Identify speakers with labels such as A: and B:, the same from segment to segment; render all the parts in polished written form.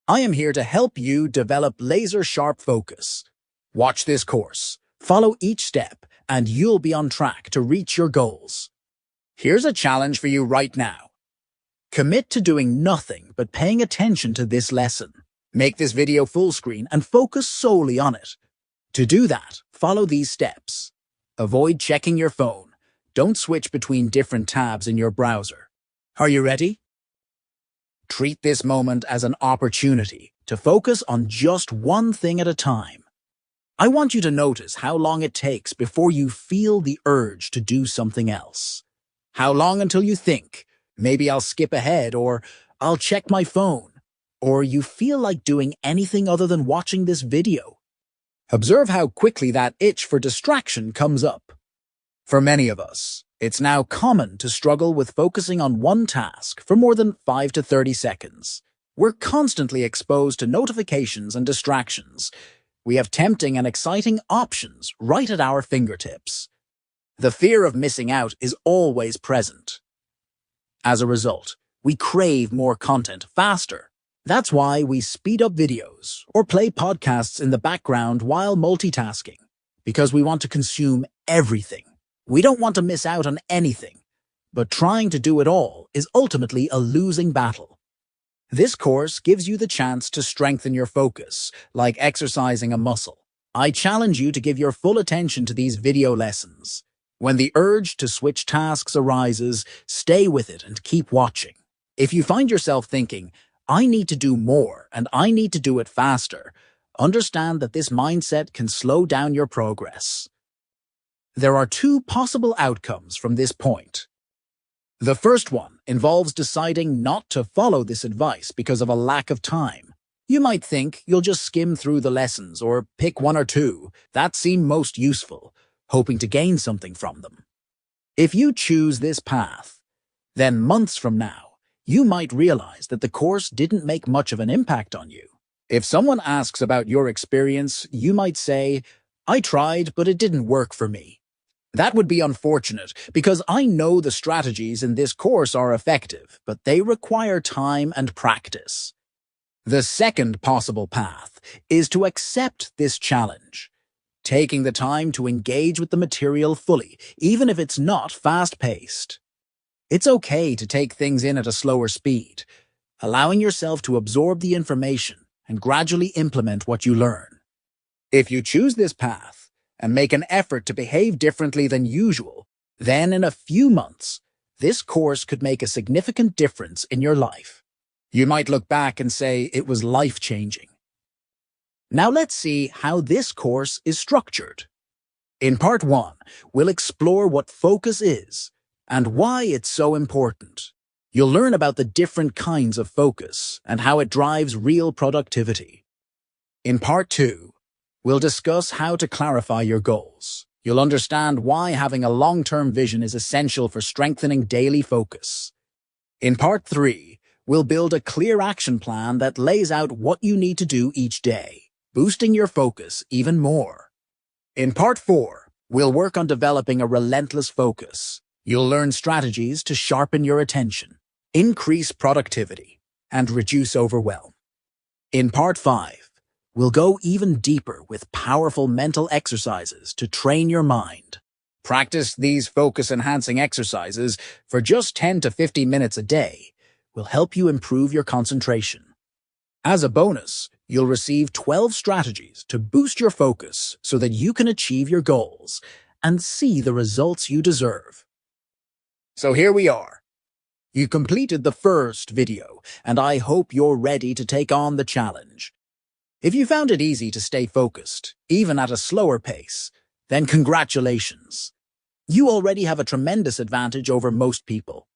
A: I am here to help you develop laser-sharp focus. Watch this course, follow each step, and you'll be on track to reach your goals. Here's a challenge for you right now. Commit to doing nothing but paying attention to this lesson. Make this video full screen and focus solely on it. To do that, follow these steps. Avoid checking your phone. Don't switch between different tabs in your browser. Are you ready? Treat this moment as an opportunity to focus on just one thing at a time. I want you to notice how long it takes before you feel the urge to do something else. How long until you think, maybe I'll skip ahead, or I'll check my phone, or you feel like doing anything other than watching this video. Observe how quickly that itch for distraction comes up. For many of us, it's now common to struggle with focusing on one task for more than 5 to 30 seconds. We're constantly exposed to notifications and distractions. We have tempting and exciting options right at our fingertips. The fear of missing out is always present. As a result, we crave more content faster. That's why we speed up videos or play podcasts in the background while multitasking, because we want to consume everything. We don't want to miss out on anything, but trying to do it all is ultimately a losing battle. This course gives you the chance to strengthen your focus, like exercising a muscle. I challenge you to give your full attention to these video lessons. When the urge to switch tasks arises, stay with it and keep watching. If you find yourself thinking, I need to do more and I need to do it faster, understand that this mindset can slow down your progress. There are two possible outcomes from this point. The first one involves deciding not to follow this advice because of a lack of time. You might think you'll just skim through the lessons or pick one or two that seem most useful, hoping to gain something from them. If you choose this path, then months from now, you might realize that the course didn't make much of an impact on you. If someone asks about your experience, you might say, I tried, but it didn't work for me. That would be unfortunate, because I know the strategies in this course are effective, but they require time and practice. The second possible path is to accept this challenge, taking the time to engage with the material fully, even if it's not fast-paced. It's okay to take things in at a slower speed, allowing yourself to absorb the information and gradually implement what you learn. If you choose this path, and make an effort to behave differently than usual, then in a few months, this course could make a significant difference in your life. You might look back and say it was life-changing. Now let's see how this course is structured. In Part 1, we'll explore what focus is and why it's so important. You'll learn about the different kinds of focus and how it drives real productivity. In Part 2, we'll discuss how to clarify your goals. You'll understand why having a long-term vision is essential for strengthening daily focus. In Part 3, we'll build a clear action plan that lays out what you need to do each day, boosting your focus even more. In Part 4, we'll work on developing a relentless focus. You'll learn strategies to sharpen your attention, increase productivity, and reduce overwhelm. In Part 5, we'll go even deeper with powerful mental exercises to train your mind. Practice these focus-enhancing exercises for just 10 to 50 minutes a day will help you improve your concentration. As a bonus, you'll receive 12 strategies to boost your focus so that you can achieve your goals and see the results you deserve. So here we are. You completed the first video, and I hope you're ready to take on the challenge. If you found it easy to stay focused, even at a slower pace, then congratulations. You already have a tremendous advantage over most people.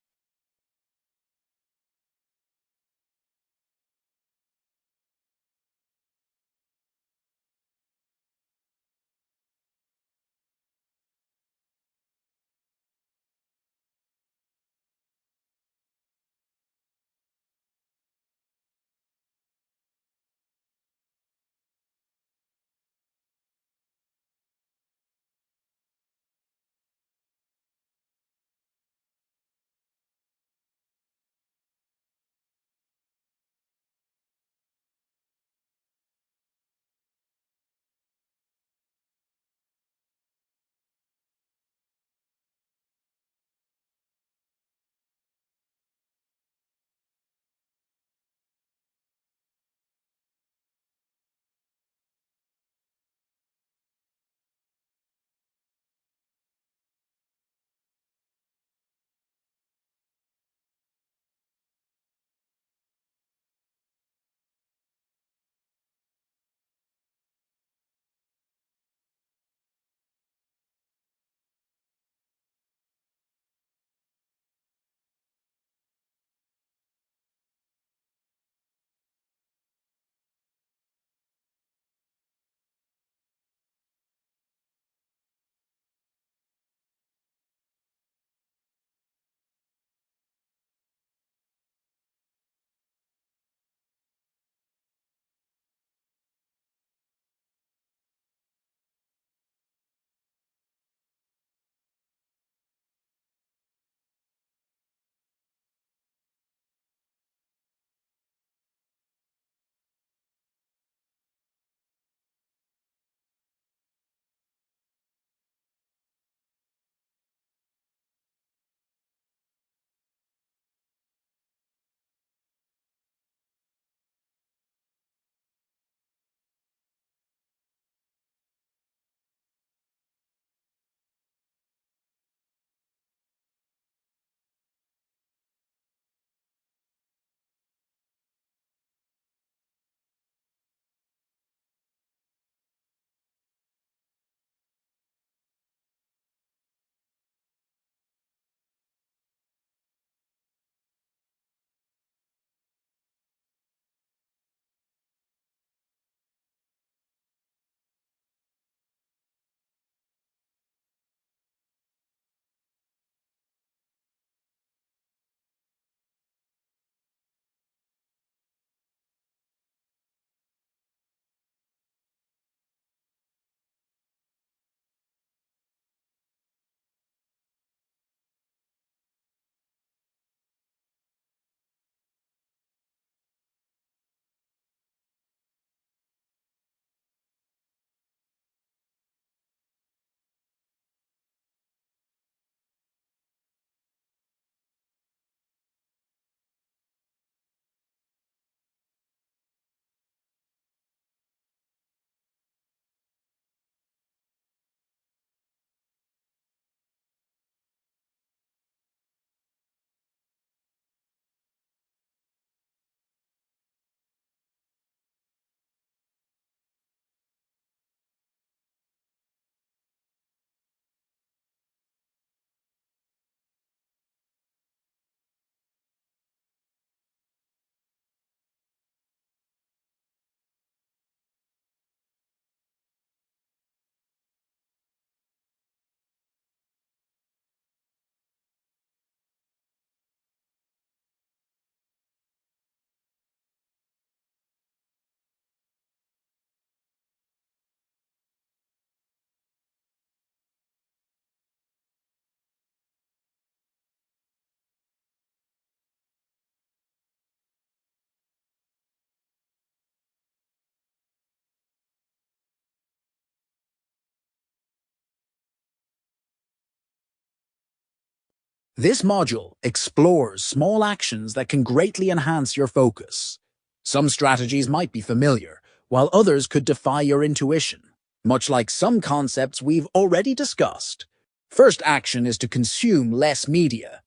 A: This module explores small actions that can greatly enhance your focus. Some strategies might be familiar, while others could defy your intuition, much like some concepts we've already discussed. First action is to consume less media.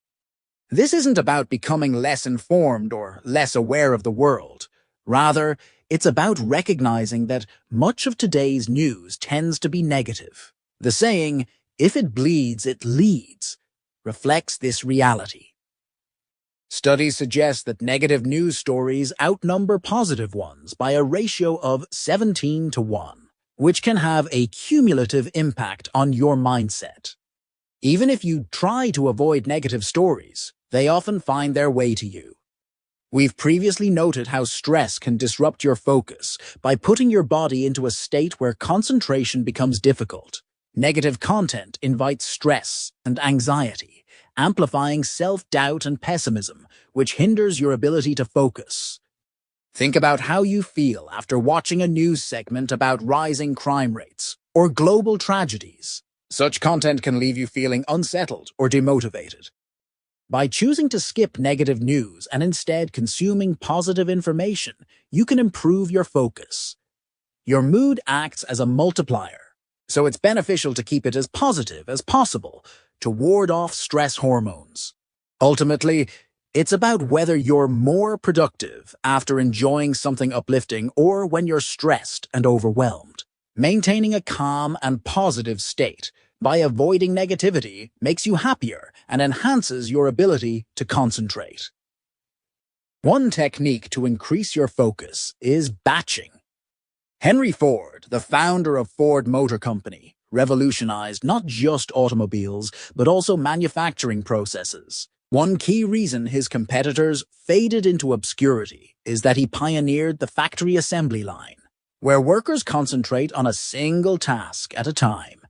A: This isn't about becoming less informed or less aware of the world. Rather, it's about recognizing that much of today's news tends to be negative. The saying, "If it bleeds, it leads," reflects this reality. Studies suggest that negative news stories outnumber positive ones by a ratio of 17 to 1, which can have a cumulative impact on your mindset. Even if you try to avoid negative stories, they often find their way to you. We've previously noted how stress can disrupt your focus by putting your body into a state where concentration becomes difficult. Negative content invites stress and anxiety, amplifying self-doubt and pessimism, which hinders your ability to focus. Think about how you feel after watching a news segment about rising crime rates or global tragedies. Such content can leave you feeling unsettled or demotivated. By choosing to skip negative news and instead consuming positive information, you can improve your focus. Your mood acts as a multiplier, so it's beneficial to keep it as positive as possible to ward off stress hormones. Ultimately, it's about whether you're more productive after enjoying something uplifting or when you're stressed and overwhelmed. Maintaining a calm and positive state by avoiding negativity makes you happier and enhances your ability to concentrate. One technique to increase your focus is batching. Henry Ford, the founder of Ford Motor Company, revolutionized not just automobiles, but also manufacturing processes. One key reason his competitors faded into obscurity is that he pioneered the factory assembly line, where workers concentrate on a single task at a time.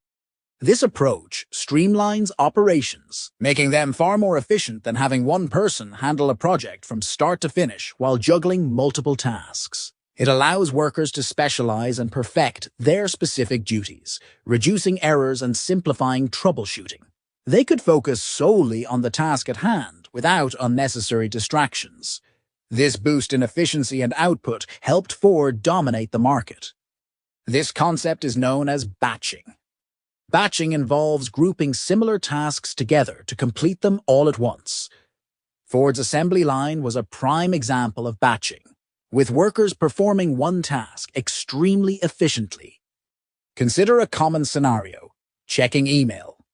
A: This approach streamlines operations, making them far more efficient than having one person handle a project from start to finish while juggling multiple tasks. It allows workers to specialize and perfect their specific duties, reducing errors and simplifying troubleshooting. They could focus solely on the task at hand without unnecessary distractions. This boost in efficiency and output helped Ford dominate the market. This concept is known as batching. Batching involves grouping similar tasks together to complete them all at once. Ford's assembly line was a prime example of batching, with workers performing one task extremely efficiently. Consider a common scenario: checking email.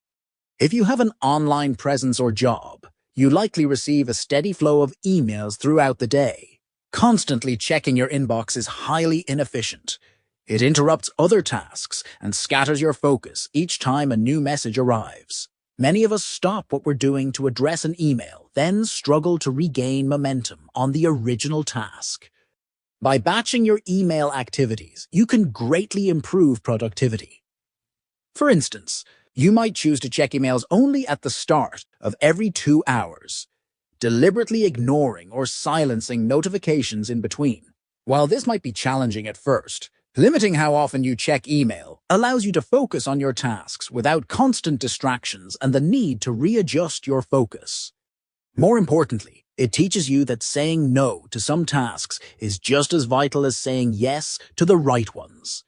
A: If you have an online presence or job, you likely receive a steady flow of emails throughout the day. Constantly checking your inbox is highly inefficient. It interrupts other tasks and scatters your focus each time a new message arrives. Many of us stop what we're doing to address an email, then struggle to regain momentum on the original task. By batching your email activities, you can greatly improve productivity. For instance, you might choose to check emails only at the start of every 2 hours, deliberately ignoring or silencing notifications in between. While this might be challenging at first, limiting how often you check email allows you to focus on your tasks without constant distractions and the need to readjust your focus. More importantly, it teaches you that saying no to some tasks is just as vital as saying yes to the right ones.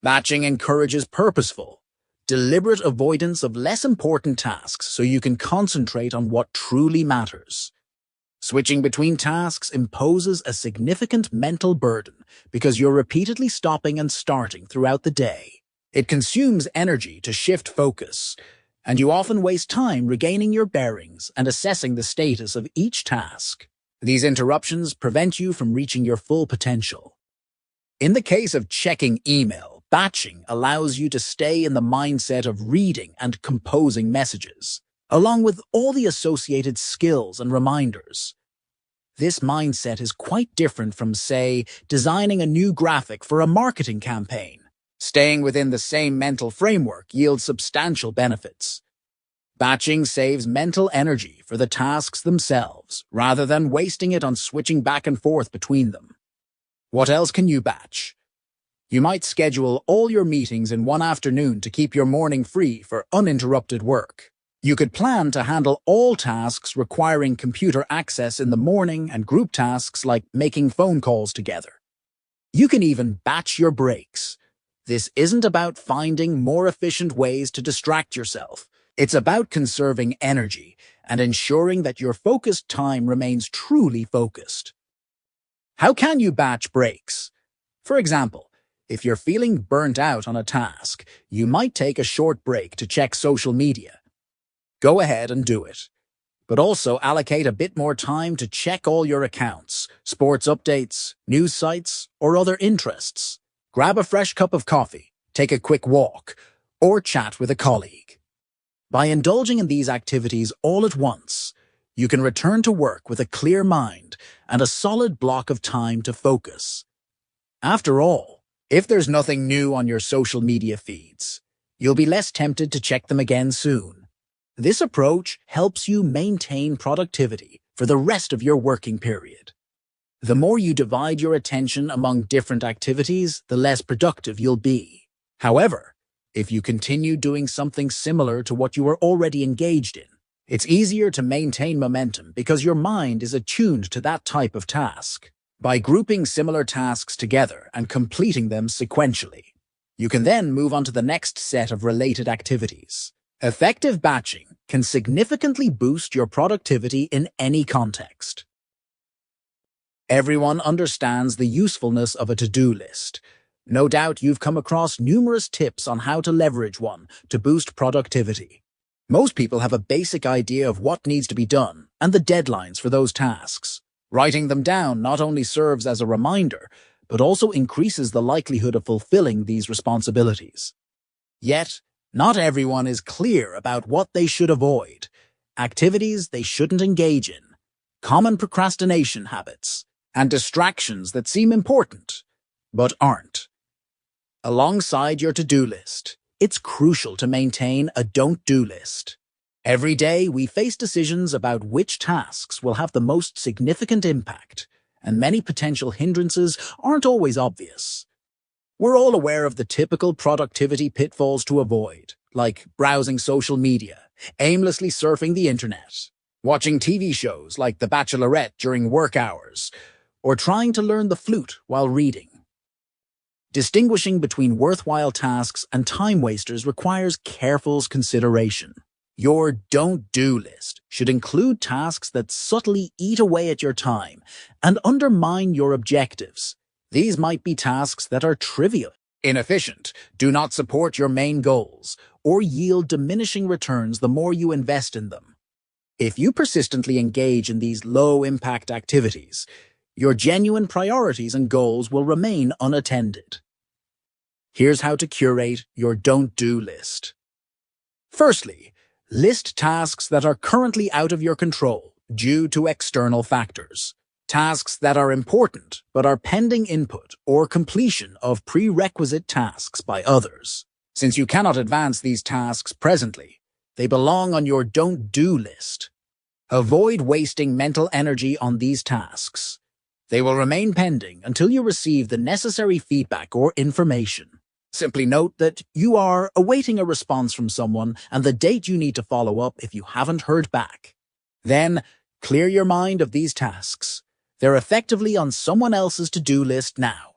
A: Batching encourages purposeful, deliberate avoidance of less important tasks so you can concentrate on what truly matters. Switching between tasks imposes a significant mental burden because you're repeatedly stopping and starting throughout the day. It consumes energy to shift focus, and you often waste time regaining your bearings and assessing the status of each task. These interruptions prevent you from reaching your full potential. In the case of checking email, batching allows you to stay in the mindset of reading and composing messages, along with all the associated skills and reminders. This mindset is quite different from, say, designing a new graphic for a marketing campaign. Staying within the same mental framework yields substantial benefits. Batching saves mental energy for the tasks themselves, rather than wasting it on switching back and forth between them. What else can you batch? You might schedule all your meetings in one afternoon to keep your morning free for uninterrupted work. You could plan to handle all tasks requiring computer access in the morning and group tasks like making phone calls together. You can even batch your breaks. This isn't about finding more efficient ways to distract yourself. It's about conserving energy and ensuring that your focused time remains truly focused. How can you batch breaks? For example, if you're feeling burnt out on a task, you might take a short break to check social media. Go ahead and do it. But also allocate a bit more time to check all your accounts, sports updates, news sites, or other interests. Grab a fresh cup of coffee, take a quick walk, or chat with a colleague. By indulging in these activities all at once, you can return to work with a clear mind and a solid block of time to focus. After all, if there's nothing new on your social media feeds, you'll be less tempted to check them again soon. This approach helps you maintain productivity for the rest of your working period. The more you divide your attention among different activities, the less productive you'll be. However, if you continue doing something similar to what you are already engaged in, it's easier to maintain momentum because your mind is attuned to that type of task. By grouping similar tasks together and completing them sequentially, you can then move on to the next set of related activities. Effective batching can significantly boost your productivity in any context. Everyone understands the usefulness of a to-do list. No doubt you've come across numerous tips on how to leverage one to boost productivity. Most people have a basic idea of what needs to be done and the deadlines for those tasks. Writing them down not only serves as a reminder, but also increases the likelihood of fulfilling these responsibilities. Yet, not everyone is clear about what they should avoid, activities they shouldn't engage in, common procrastination habits, and distractions that seem important, but aren't. Alongside your to-do list, it's crucial to maintain a don't-do list. Every day, we face decisions about which tasks will have the most significant impact, and many potential hindrances aren't always obvious. We're all aware of the typical productivity pitfalls to avoid, like browsing social media, aimlessly surfing the internet, watching TV shows like The Bachelorette during work hours, or trying to learn the flute while reading. Distinguishing between worthwhile tasks and time wasters requires careful consideration. Your don't-do list should include tasks that subtly eat away at your time and undermine your objectives. These might be tasks that are trivial, inefficient, do not support your main goals, or yield diminishing returns the more you invest in them. If you persistently engage in these low-impact activities, your genuine priorities and goals will remain unattended. Here's how to curate your don't-do list. Firstly, list tasks that are currently out of your control due to external factors. Tasks that are important but are pending input or completion of prerequisite tasks by others. Since you cannot advance these tasks presently, they belong on your don't-do list. Avoid wasting mental energy on these tasks. They will remain pending until you receive the necessary feedback or information. Simply note that you are awaiting a response from someone and the date you need to follow up if you haven't heard back. Then, clear your mind of these tasks. They're effectively on someone else's to-do list now.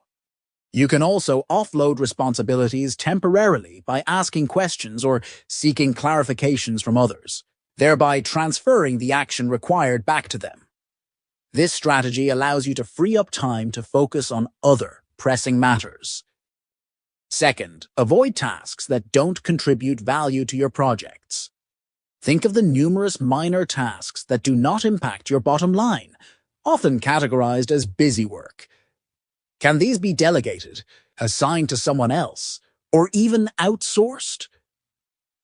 A: You can also offload responsibilities temporarily by asking questions or seeking clarifications from others, thereby transferring the action required back to them. This strategy allows you to free up time to focus on other pressing matters. Second, avoid tasks that don't contribute value to your projects. Think of the numerous minor tasks that do not impact your bottom line, often categorized as busy work. Can these be delegated, assigned to someone else, or even outsourced?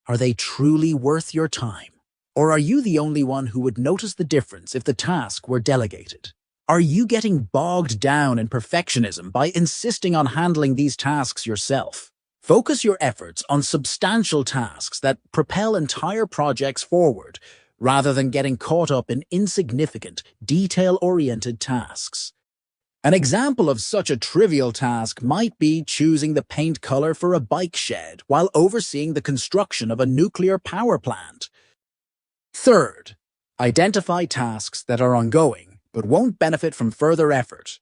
A: Are they truly worth your time? Or are you the only one who would notice the difference if the task were delegated? Are you getting bogged down in perfectionism by insisting on handling these tasks yourself? Focus your efforts on substantial tasks that propel entire projects forward, rather than getting caught up in insignificant, detail-oriented tasks. An example of such a trivial task might be choosing the paint color for a bike shed while overseeing the construction of a nuclear power plant. Third, identify tasks that are ongoing but won't benefit from further effort.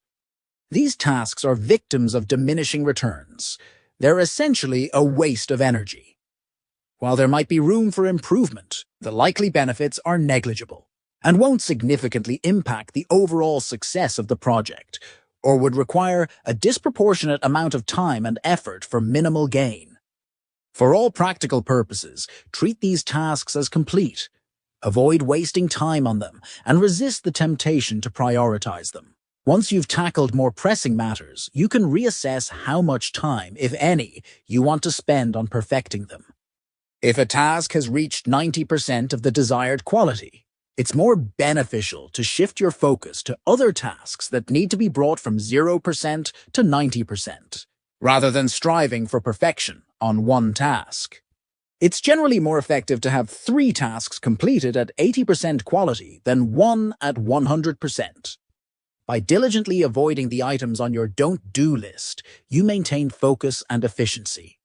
A: These tasks are victims of diminishing returns. They're essentially a waste of energy. While there might be room for improvement, the likely benefits are negligible and won't significantly impact the overall success of the project, or would require a disproportionate amount of time and effort for minimal gain. For all practical purposes, treat these tasks as complete. Avoid wasting time on them and resist the temptation to prioritize them. Once you've tackled more pressing matters, you can reassess how much time, if any, you want to spend on perfecting them. If a task has reached 90% of the desired quality, it's more beneficial to shift your focus to other tasks that need to be brought from 0% to 90%, rather than striving for perfection on one task. It's generally more effective to have 3 tasks completed at 80% quality than 1 at 100%. By diligently avoiding the items on your don't-do list, you maintain focus and efficiency.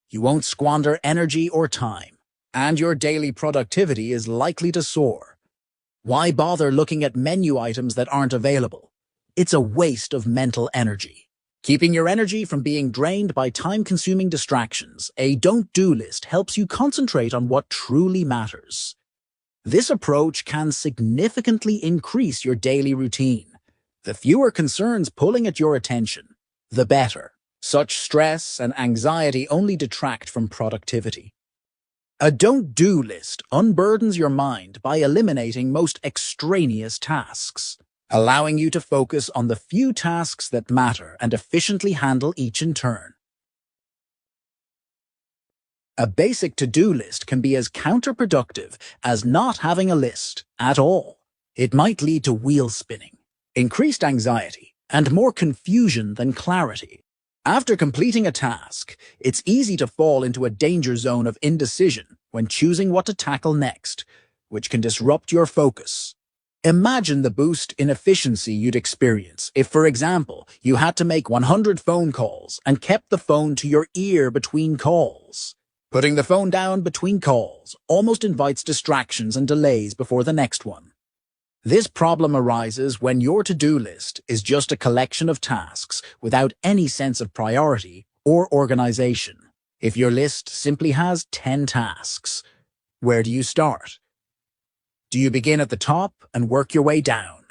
A: You won't squander energy or time, and your daily productivity is likely to soar. Why bother looking at menu items that aren't available? It's a waste of mental energy. Keeping your energy from being drained by time-consuming distractions, a don't-do list helps you concentrate on what truly matters. This approach can significantly increase your daily routine. The fewer concerns pulling at your attention, the better. Such stress and anxiety only detract from productivity. A don't-do list unburdens your mind by eliminating most extraneous tasks, allowing you to focus on the few tasks that matter and efficiently handle each in turn. A basic to-do list can be as counterproductive as not having a list at all. It might lead to wheel spinning, increased anxiety, and more confusion than clarity. After completing a task, it's easy to fall into a danger zone of indecision when choosing what to tackle next, which can disrupt your focus. Imagine the boost in efficiency you'd experience if, for example, you had to make 100 phone calls and kept the phone to your ear between calls. Putting the phone down between calls almost invites distractions and delays before the next one. This problem arises when your to-do list is just a collection of tasks without any sense of priority or organization. If your list simply has 10 tasks, where do you start? Do you begin at the top and work your way down?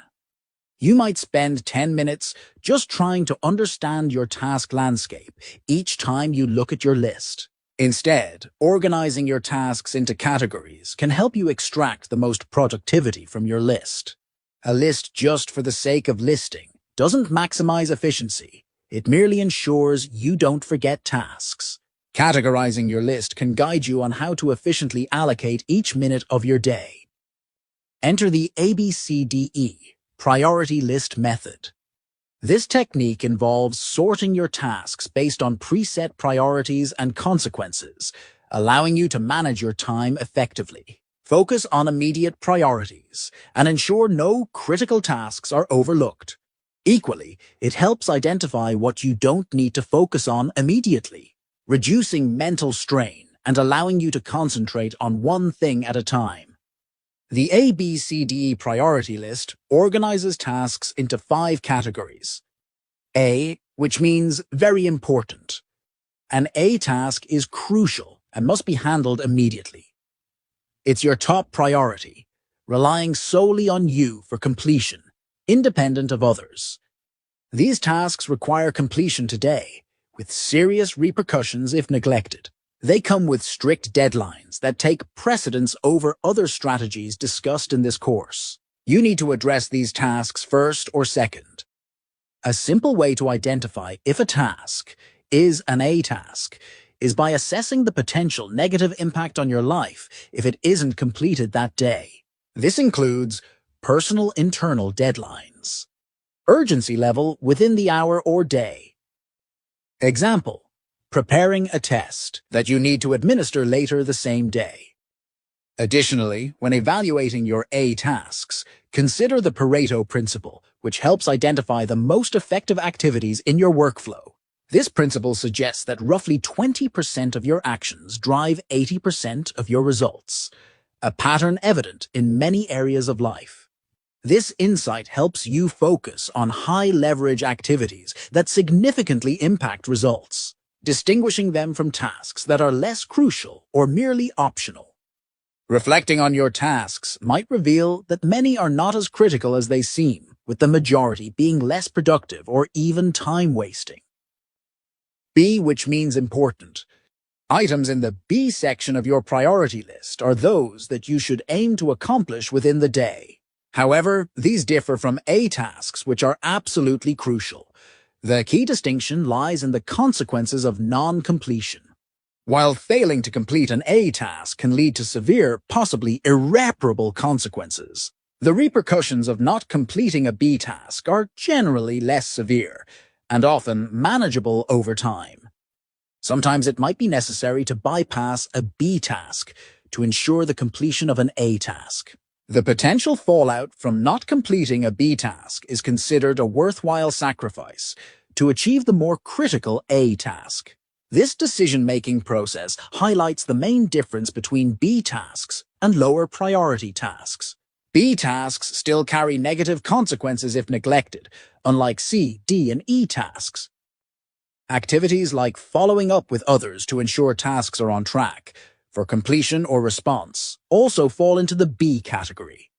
A: You might spend 10 minutes just trying to understand your task landscape each time you look at your list. Instead, organizing your tasks into categories can help you extract the most productivity from your list. A list just for the sake of listing doesn't maximize efficiency. It merely ensures you don't forget tasks. Categorizing your list can guide you on how to efficiently allocate each minute of your day. Enter the ABCDE priority list method. This technique involves sorting your tasks based on preset priorities and consequences, allowing you to manage your time effectively. Focus on immediate priorities and ensure no critical tasks are overlooked. Equally, it helps identify what you don't need to focus on immediately, reducing mental strain and allowing you to concentrate on one thing at a time. The ABCDE priority list organizes tasks into 5 categories. A, which means very important. An A task is crucial and must be handled immediately. It's your top priority, relying solely on you for completion, independent of others. These tasks require completion today, with serious repercussions if neglected. They come with strict deadlines that take precedence over other strategies discussed in this course. You need to address these tasks first or second. A simple way to identify if a task is an A task is by assessing the potential negative impact on your life if it isn't completed that day. This includes personal internal deadlines, urgency level within the hour or day. Example: preparing a test that you need to administer later the same day. Additionally, when evaluating your A tasks, consider the Pareto principle, which helps identify the most effective activities in your workflow. This principle suggests that roughly 20% of your actions drive 80% of your results. a pattern evident in many areas of life. This insight helps you focus on high-leverage activities that significantly impact results, distinguishing them from tasks that are less crucial or merely optional. Reflecting on your tasks might reveal that many are not as critical as they seem, with the majority being less productive or even time-wasting. B, which means important. Items in the B section of your priority list are those that you should aim to accomplish within the day. However, these differ from A tasks, which are absolutely crucial. The key distinction lies in the consequences of non-completion. While failing to complete an A task can lead to severe, possibly irreparable consequences, the repercussions of not completing a B task are generally less severe and often manageable over time. Sometimes it might be necessary to bypass a B task to ensure the completion of an A task. The potential fallout from not completing a B task is considered a worthwhile sacrifice to achieve the more critical A task. This decision-making process highlights the main difference between B tasks and lower priority tasks. B tasks still carry negative consequences if neglected, unlike C, D, and E tasks. Activities like following up with others to ensure tasks are on track for completion or response also fall into the B category.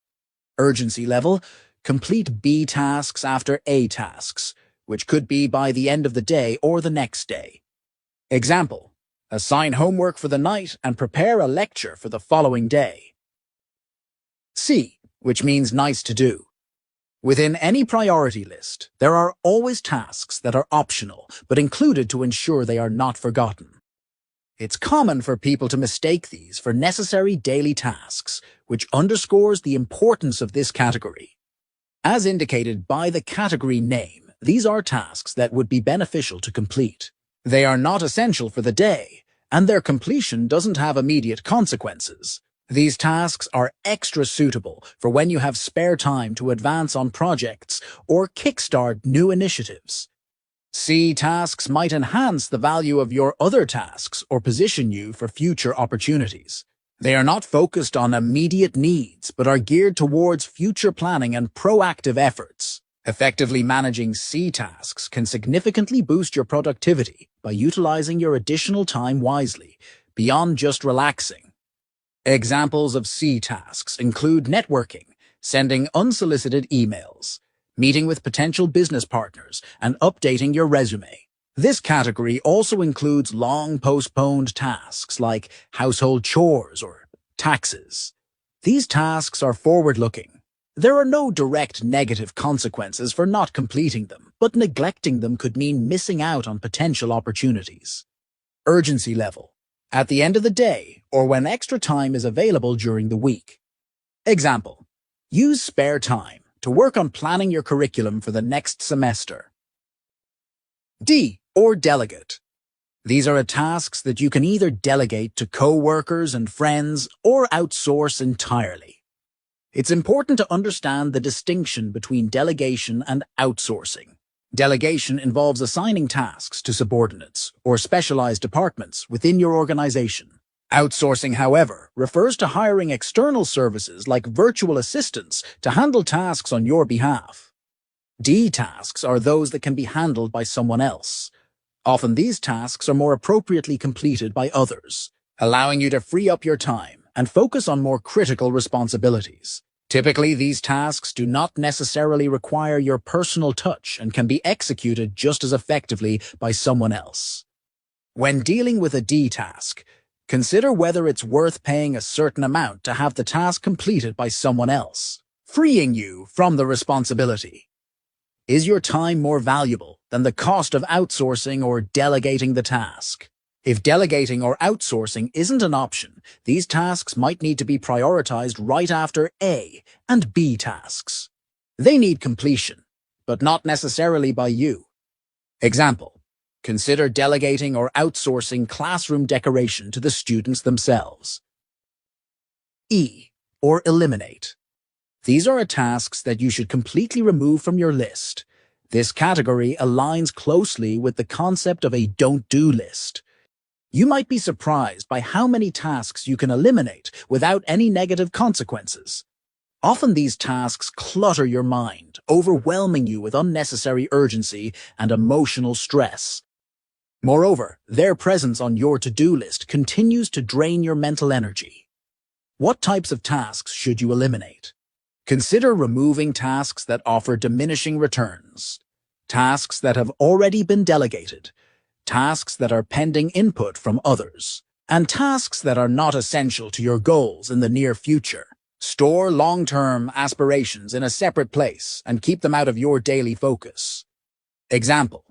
A: Urgency level: complete B tasks after A tasks, which could be by the end of the day or the next day. Example: assign homework for the night and prepare a lecture for the following day. C, which means nice to do. Within any priority list, there are always tasks that are optional but included to ensure they are not forgotten. It's common for people to mistake these for necessary daily tasks, which underscores the importance of this category. As indicated by the category name, these are tasks that would be beneficial to complete. They are not essential for the day, and their completion doesn't have immediate consequences. These tasks are extra suitable for when you have spare time to advance on projects or kickstart new initiatives. C tasks might enhance the value of your other tasks or position you for future opportunities. They are not focused on immediate needs, but are geared towards future planning and proactive efforts. Effectively managing C tasks can significantly boost your productivity by utilizing your additional time wisely, beyond just relaxing. Examples of C tasks include networking, sending unsolicited emails, meeting with potential business partners, and updating your resume. This category also includes long postponed tasks like household chores or taxes. These tasks are forward-looking. There are no direct negative consequences for not completing them, but neglecting them could mean missing out on potential opportunities. Urgency level: at the end of the day or when extra time is available during the week. Example: use spare time to work on planning your curriculum for the next semester. D, or delegate. These are tasks that you can either delegate to co-workers and friends or outsource entirely. It's important to understand the distinction between delegation and outsourcing. Delegation involves assigning tasks to subordinates or specialized departments within your organization. Outsourcing, however, refers to hiring external services like virtual assistants to handle tasks on your behalf. D tasks are those that can be handled by someone else. Often these tasks are more appropriately completed by others, allowing you to free up your time and focus on more critical responsibilities. Typically, these tasks do not necessarily require your personal touch and can be executed just as effectively by someone else. When dealing with a D task, consider whether it's worth paying a certain amount to have the task completed by someone else, freeing you from the responsibility. Is your time more valuable than the cost of outsourcing or delegating the task? If delegating or outsourcing isn't an option, these tasks might need to be prioritized right after A and B tasks. They need completion, but not necessarily by you. Example: consider delegating or outsourcing classroom decoration to the students themselves. E, or eliminate. These are tasks that you should completely remove from your list. This category aligns closely with the concept of a don't-do list. You might be surprised by how many tasks you can eliminate without any negative consequences. Often these tasks clutter your mind, overwhelming you with unnecessary urgency and emotional stress. Moreover, their presence on your to-do list continues to drain your mental energy. What types of tasks should you eliminate? Consider removing tasks that offer diminishing returns, tasks that have already been delegated, tasks that are pending input from others, and tasks that are not essential to your goals in the near future. Store long-term aspirations in a separate place and keep them out of your daily focus. Example: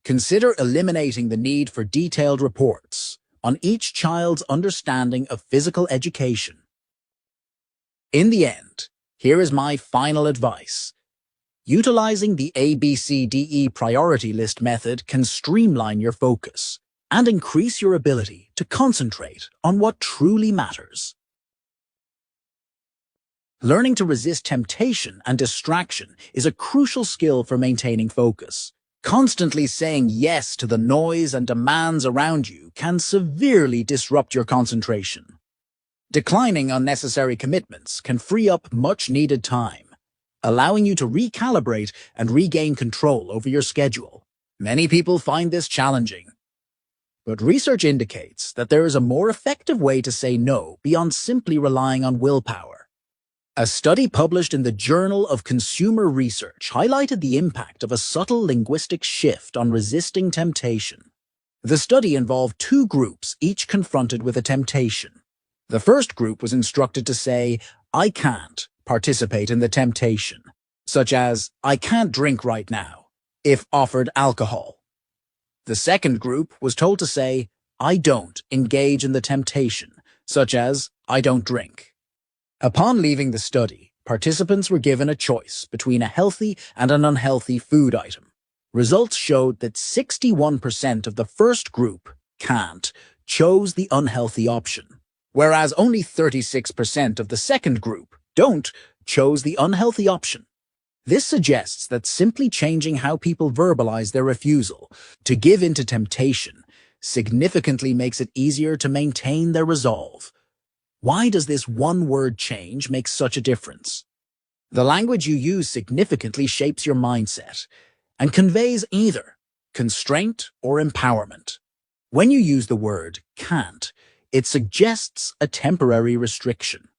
A: consider eliminating the need for detailed reports on each child's understanding of physical education. In the end, here is my final advice. Utilizing the ABCDE priority list method can streamline your focus and increase your ability to concentrate on what truly matters. Learning to resist temptation and distraction is a crucial skill for maintaining focus. Constantly saying yes to the noise and demands around you can severely disrupt your concentration. Declining unnecessary commitments can free up much-needed time, allowing you to recalibrate and regain control over your schedule. Many people find this challenging, but research indicates that there is a more effective way to say no beyond simply relying on willpower. A study published in the Journal of Consumer Research highlighted the impact of a subtle linguistic shift on resisting temptation. The study involved two groups, each confronted with a temptation. The first group was instructed to say, "I can't participate in the temptation," such as, "I can't drink right now," if offered alcohol. The second group was told to say, "I don't engage in the temptation," such as, "I don't drink." Upon leaving the study, participants were given a choice between a healthy and an unhealthy food item. Results showed that 61% of the first group, can't, chose the unhealthy option, whereas only 36% of the second group, don't, chose the unhealthy option. This suggests that simply changing how people verbalize their refusal to give in to temptation significantly makes it easier to maintain their resolve. Why does this one-word change make such a difference? The language you use significantly shapes your mindset and conveys either constraint or empowerment. When you use the word can't, it suggests a temporary restriction,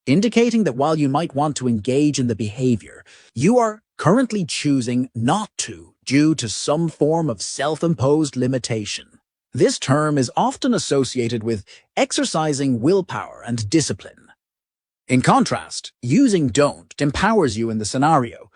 A: indicating that while you might want to engage in the behavior, you are currently choosing not to due to some form of self-imposed limitation. This term is often associated with exercising willpower and discipline. In contrast, using don't empowers you in the scenario.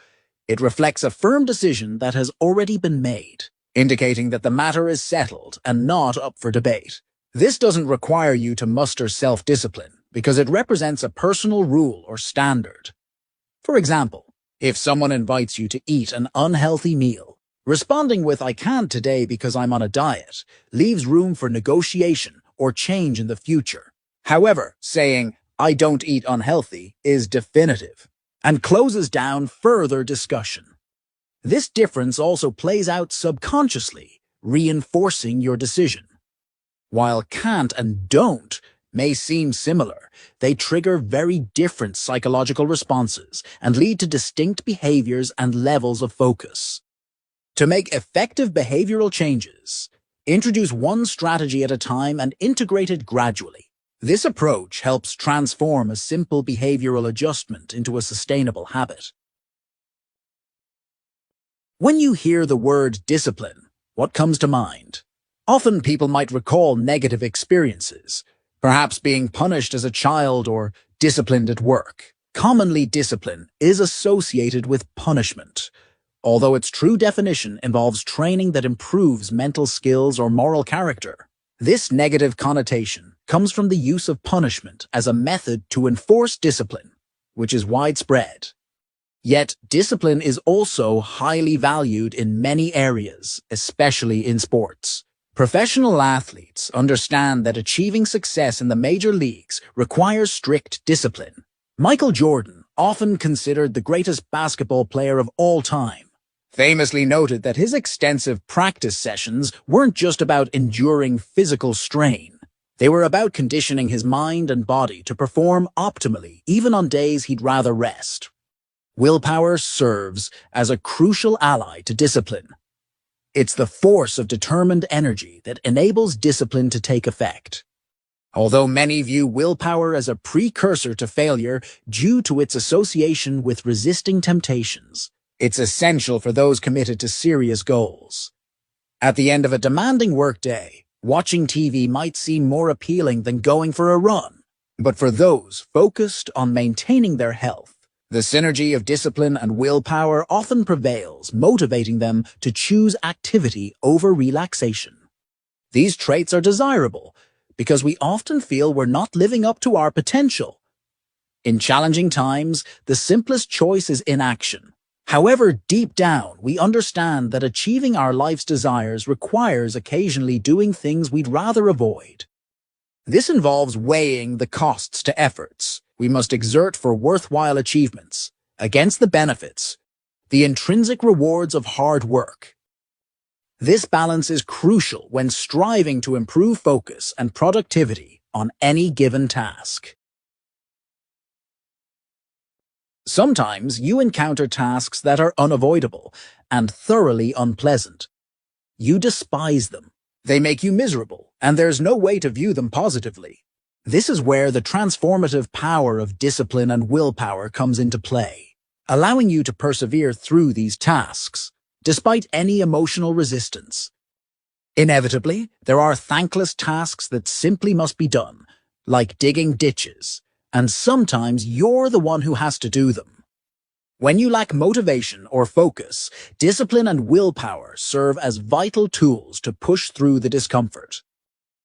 A: It reflects a firm decision that has already been made, indicating that the matter is settled and not up for debate. This doesn't require you to muster self-discipline because it represents a personal rule or standard. For example, if someone invites you to eat an unhealthy meal, responding with "I can't today because I'm on a diet" leaves room for negotiation or change in the future. However, saying "I don't eat unhealthy" is definitive and closes down further discussion. This difference also plays out subconsciously, reinforcing your decision. While can't and don't may seem similar, they trigger very different psychological responses and lead to distinct behaviors and levels of focus. To make effective behavioral changes, introduce one strategy at a time and integrate it gradually. This approach helps transform a simple behavioral adjustment into a sustainable habit. When you hear the word discipline, what comes to mind? Often people might recall negative experiences, perhaps being punished as a child or disciplined at work. Commonly, discipline is associated with punishment, although its true definition involves training that improves mental skills or moral character. This negative connotation comes from the use of punishment as a method to enforce discipline, which is widespread. Yet, discipline is also highly valued in many areas, especially in sports. Professional athletes understand that achieving success in the major leagues requires strict discipline. Michael Jordan, often considered the greatest basketball player of all time, famously noted that his extensive practice sessions weren't just about enduring physical strain. They were about conditioning his mind and body to perform optimally, even on days he'd rather rest. Willpower serves as a crucial ally to discipline. It's the force of determined energy that enables discipline to take effect. Although many view willpower as a precursor to failure due to its association with resisting temptations, it's essential for those committed to serious goals. At the end of a demanding workday, watching TV might seem more appealing than going for a run. But for those focused on maintaining their health, the synergy of discipline and willpower often prevails, motivating them to choose activity over relaxation. These traits are desirable because we often feel we're not living up to our potential. In challenging times, the simplest choice is inaction. However, deep down, we understand that achieving our life's desires requires occasionally doing things we'd rather avoid. This involves weighing the costs to efforts we must exert for worthwhile achievements against the benefits, the intrinsic rewards of hard work. This balance is crucial when striving to improve focus and productivity on any given task. Sometimes you encounter tasks that are unavoidable and thoroughly unpleasant. You despise them. They make you miserable, and there's no way to view them positively. This is where the transformative power of discipline and willpower comes into play, allowing you to persevere through these tasks, despite any emotional resistance. Inevitably, there are thankless tasks that simply must be done, like digging ditches, and sometimes you're the one who has to do them. When you lack motivation or focus, discipline and willpower serve as vital tools to push through the discomfort.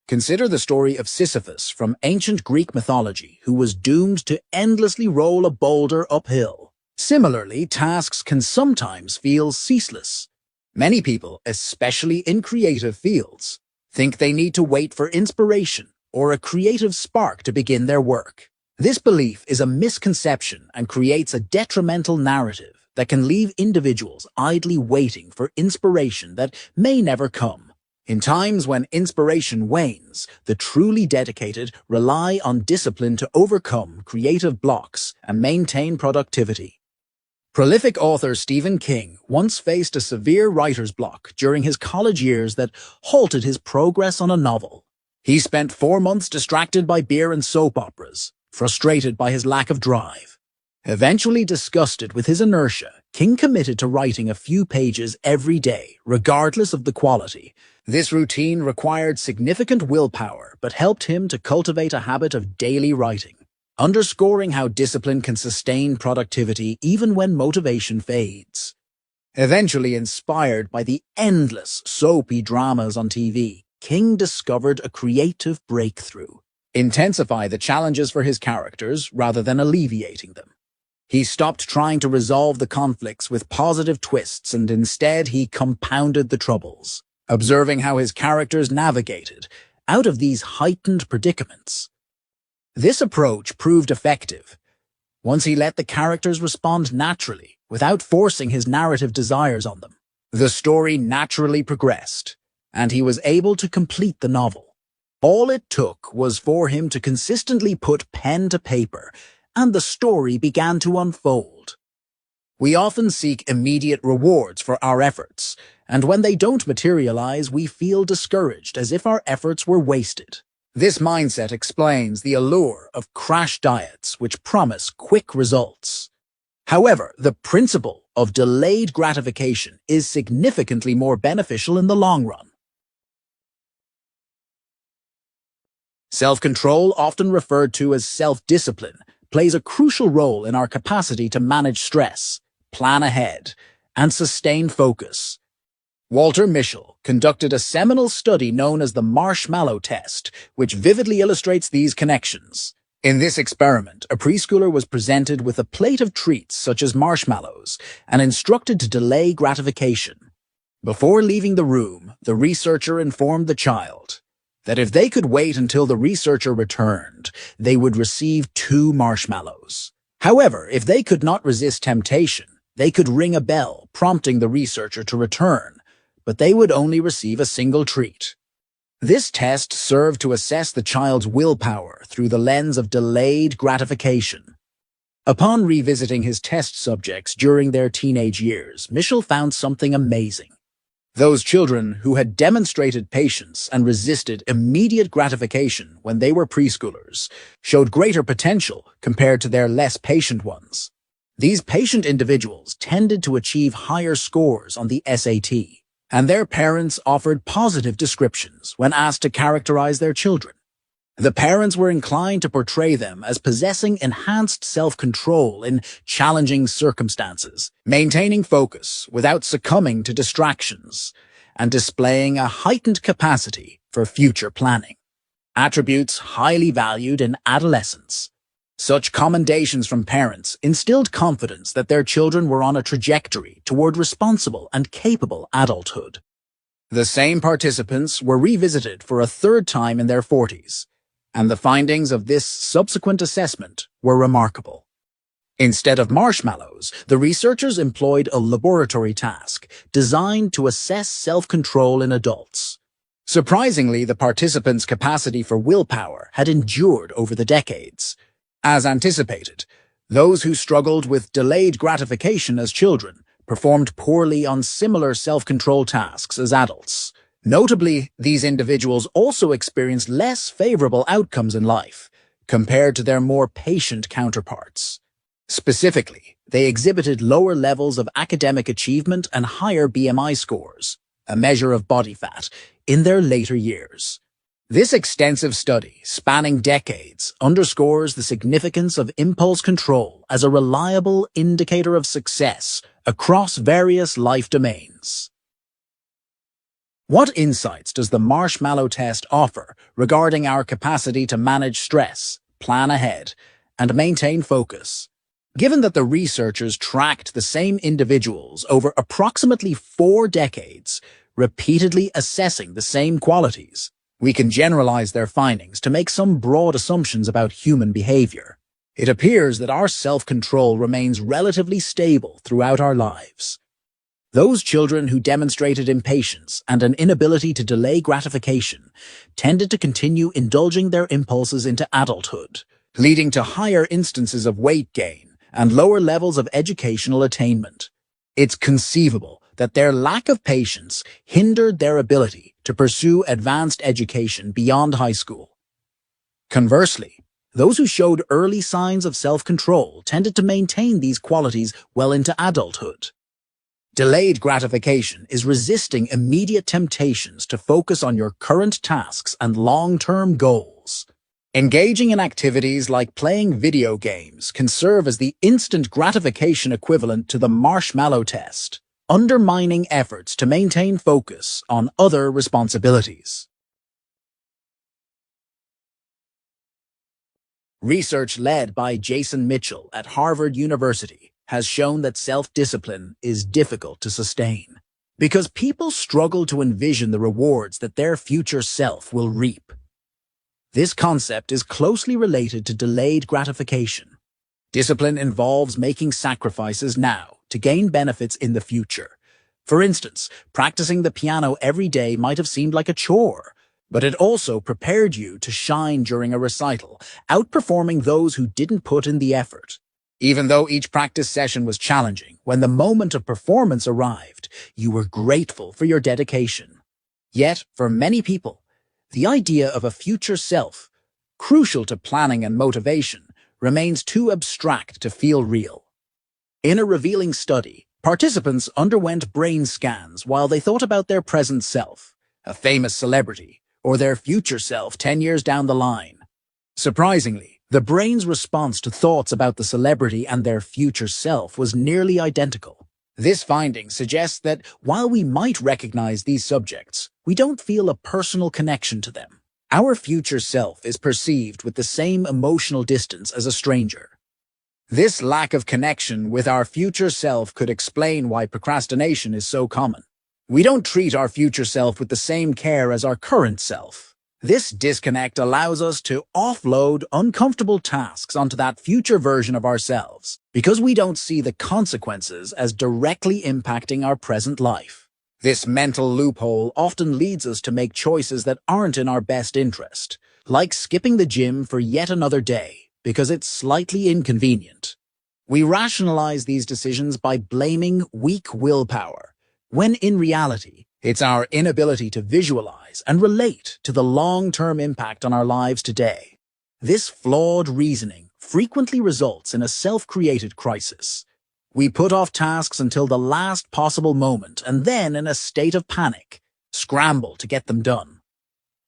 A: Consider the story of Sisyphus from ancient Greek mythology, who was doomed to endlessly roll a boulder uphill. Similarly, tasks can sometimes feel ceaseless. Many people, especially in creative fields, think they need to wait for inspiration or a creative spark to begin their work. This belief is a misconception and creates a detrimental narrative that can leave individuals idly waiting for inspiration that may never come. In times when inspiration wanes, the truly dedicated rely on discipline to overcome creative blocks and maintain productivity. Prolific author Stephen King once faced a severe writer's block during his college years that halted his progress on a novel. He spent 4 months distracted by beer and soap operas, frustrated by his lack of drive. Eventually disgusted with his inertia, King committed to writing a few pages every day, regardless of the quality. This routine required significant willpower, but helped him to cultivate a habit of daily writing, underscoring how discipline can sustain productivity even when motivation fades. Eventually inspired by the endless soapy dramas on TV, King discovered a creative breakthrough: intensify the challenges for his characters rather than alleviating them. He stopped trying to resolve the conflicts with positive twists, and instead he compounded the troubles, observing how his characters navigated out of these heightened predicaments. This approach proved effective. Once he let the characters respond naturally, without forcing his narrative desires on them, the story naturally progressed, and he was able to complete the novel. All it took was for him to consistently put pen to paper, and the story began to unfold. We often seek immediate rewards for our efforts, and when they don't materialize, we feel discouraged, as if our efforts were wasted. This mindset explains the allure of crash diets, which promise quick results. However, the principle of delayed gratification is significantly more beneficial in the long run. Self-control, often referred to as self-discipline, plays a crucial role in our capacity to manage stress, plan ahead, and sustain focus. Walter Mischel conducted a seminal study known as the marshmallow test, which vividly illustrates these connections. In this experiment, a preschooler was presented with a plate of treats such as marshmallows and instructed to delay gratification. Before leaving the room, the researcher informed the child that if they could wait until the researcher returned, they would receive 2 marshmallows. However, if they could not resist temptation, They could ring a bell, prompting the researcher to return, but they would only receive a single treat. This test served to assess the child's willpower through the lens of delayed gratification. Upon revisiting his test subjects during their teenage years, Michel found something amazing. Those children who had demonstrated patience and resisted immediate gratification when they were preschoolers showed greater potential compared to their less patient ones. These patient individuals tended to achieve higher scores on the SAT, and their parents offered positive descriptions when asked to characterize their children. The parents were inclined to portray them as possessing enhanced self-control in challenging circumstances, maintaining focus without succumbing to distractions, and displaying a heightened capacity for future planning. Attributes highly valued in adolescence. Such commendations from parents instilled confidence that their children were on a trajectory toward responsible and capable adulthood. The same participants were revisited for a third time in their 40s, and the findings of this subsequent assessment were remarkable. Instead of marshmallows, the researchers employed a laboratory task designed to assess self-control in adults. Surprisingly, the participants' capacity for willpower had endured over the decades. As anticipated, those who struggled with delayed gratification as children performed poorly on similar self-control tasks as adults. Notably, these individuals also experienced less favorable outcomes in life compared to their more patient counterparts. Specifically, they exhibited lower levels of academic achievement and higher BMI scores, a measure of body fat, in their later years. This extensive study, spanning decades, underscores the significance of impulse control as a reliable indicator of success across various life domains. What insights does the marshmallow test offer regarding our capacity to manage stress, plan ahead, and maintain focus? Given that the researchers tracked the same individuals over approximately 4 decades, repeatedly assessing the same qualities, we can generalize their findings to make some broad assumptions about human behavior. It appears that our self-control remains relatively stable throughout our lives. Those children who demonstrated impatience and an inability to delay gratification tended to continue indulging their impulses into adulthood, leading to higher instances of weight gain and lower levels of educational attainment. It's conceivable that their lack of patience hindered their ability to pursue advanced education beyond high school. Conversely, those who showed early signs of self-control tended to maintain these qualities well into adulthood. Delayed gratification is resisting immediate temptations to focus on your current tasks and long-term goals. Engaging in activities like playing video games can serve as the instant gratification equivalent to the marshmallow test, undermining efforts to maintain focus on other responsibilities. Research led by Jason Mitchell at Harvard University has shown that self-discipline is difficult to sustain because people struggle to envision the rewards that their future self will reap. This concept is closely related to delayed gratification. Discipline involves making sacrifices now to gain benefits in the future. For instance, practicing the piano every day might have seemed like a chore, but it also prepared you to shine during a recital, outperforming those who didn't put in the effort. Even though each practice session was challenging, when the moment of performance arrived, you were grateful for your dedication. Yet, for many people, the idea of a future self, crucial to planning and motivation, remains too abstract to feel real. In a revealing study, participants underwent brain scans while they thought about their present self, a famous celebrity, or their future self 10 years down the line. Surprisingly, the brain's response to thoughts about the celebrity and their future self was nearly identical. This finding suggests that while we might recognize these subjects, we don't feel a personal connection to them. Our future self is perceived with the same emotional distance as a stranger. This lack of connection with our future self could explain why procrastination is so common. We don't treat our future self with the same care as our current self. This disconnect allows us to offload uncomfortable tasks onto that future version of ourselves because we don't see the consequences as directly impacting our present life. This mental loophole often leads us to make choices that aren't in our best interest, like skipping the gym for yet another day because it's slightly inconvenient. We rationalize these decisions by blaming weak willpower, when in reality, it's our inability to visualize and relate to the long-term impact on our lives today. This flawed reasoning frequently results in a self-created crisis. We put off tasks until the last possible moment and then, in a state of panic, scramble to get them done.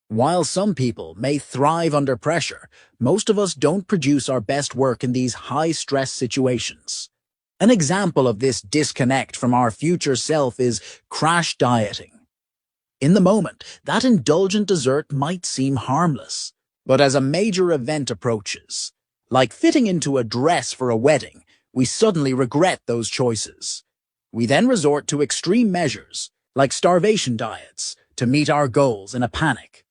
A: While some people may thrive under pressure, most of us don't produce our best work in these high-stress situations. An example of this disconnect from our future self is crash dieting. In the moment, that indulgent dessert might seem harmless, but as a major event approaches, like fitting into a dress for a wedding, we suddenly regret those choices. We then resort to extreme measures, like starvation diets, to meet our goals in a panic.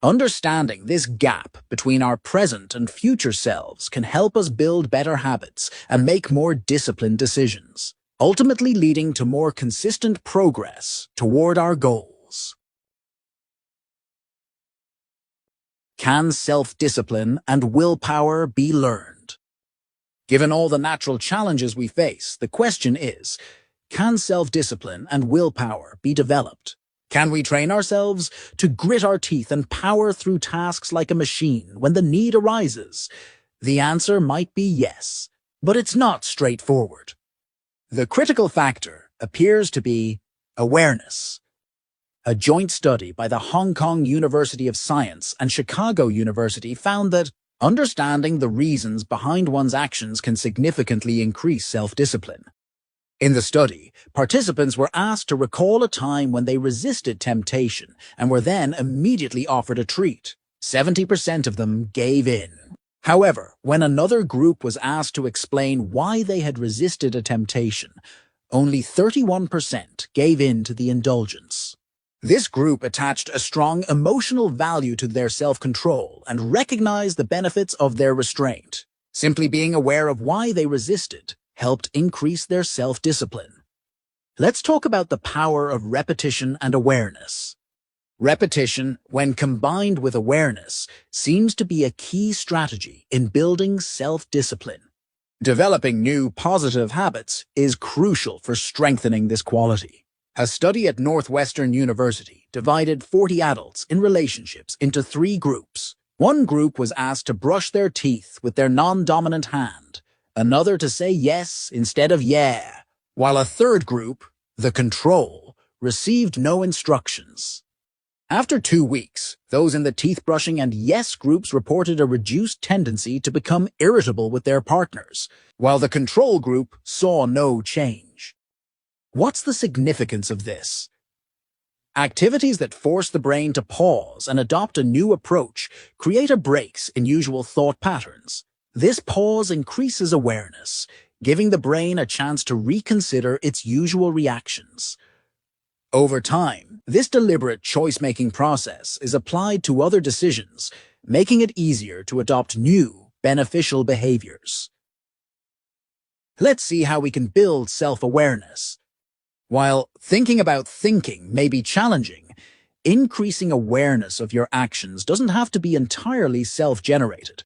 A: Understanding this gap between our present and future selves can help us build better habits and make more disciplined decisions, ultimately leading to more consistent progress toward our goals. Can self-discipline and willpower be learned? Given all the natural challenges we face, the question is, can self-discipline and willpower be developed? Can we train ourselves to grit our teeth and power through tasks like a machine when the need arises? The answer might be yes, but it's not straightforward. The critical factor appears to be awareness. A joint study by the Hong Kong University of Science and Chicago University found that understanding the reasons behind one's actions can significantly increase self-discipline. In the study, participants were asked to recall a time when they resisted temptation and were then immediately offered a treat. 70% of them gave in. However, when another group was asked to explain why they had resisted a temptation, only 31% gave in to the indulgence. This group attached a strong emotional value to their self-control and recognized the benefits of their restraint. Simply being aware of why they resisted helped increase their self-discipline. Let's talk about the power of repetition and awareness. Repetition, when combined with awareness, seems to be a key strategy in building self-discipline. Developing new positive habits is crucial for strengthening this quality. A study at Northwestern University divided 40 adults in relationships into 3 groups. One group was asked to brush their teeth with their non-dominant hand, another to say yes instead of yeah, while a third group, the control, received no instructions. After 2 weeks, those in the teeth-brushing and yes groups reported a reduced tendency to become irritable with their partners, while the control group saw no change. What's the significance of this? Activities that force the brain to pause and adopt a new approach create breaks in usual thought patterns. This pause increases awareness, giving the brain a chance to reconsider its usual reactions. Over time, this deliberate choice-making process is applied to other decisions, making it easier to adopt new, beneficial behaviors. Let's see how we can build self-awareness. While thinking about thinking may be challenging, increasing awareness of your actions doesn't have to be entirely self-generated.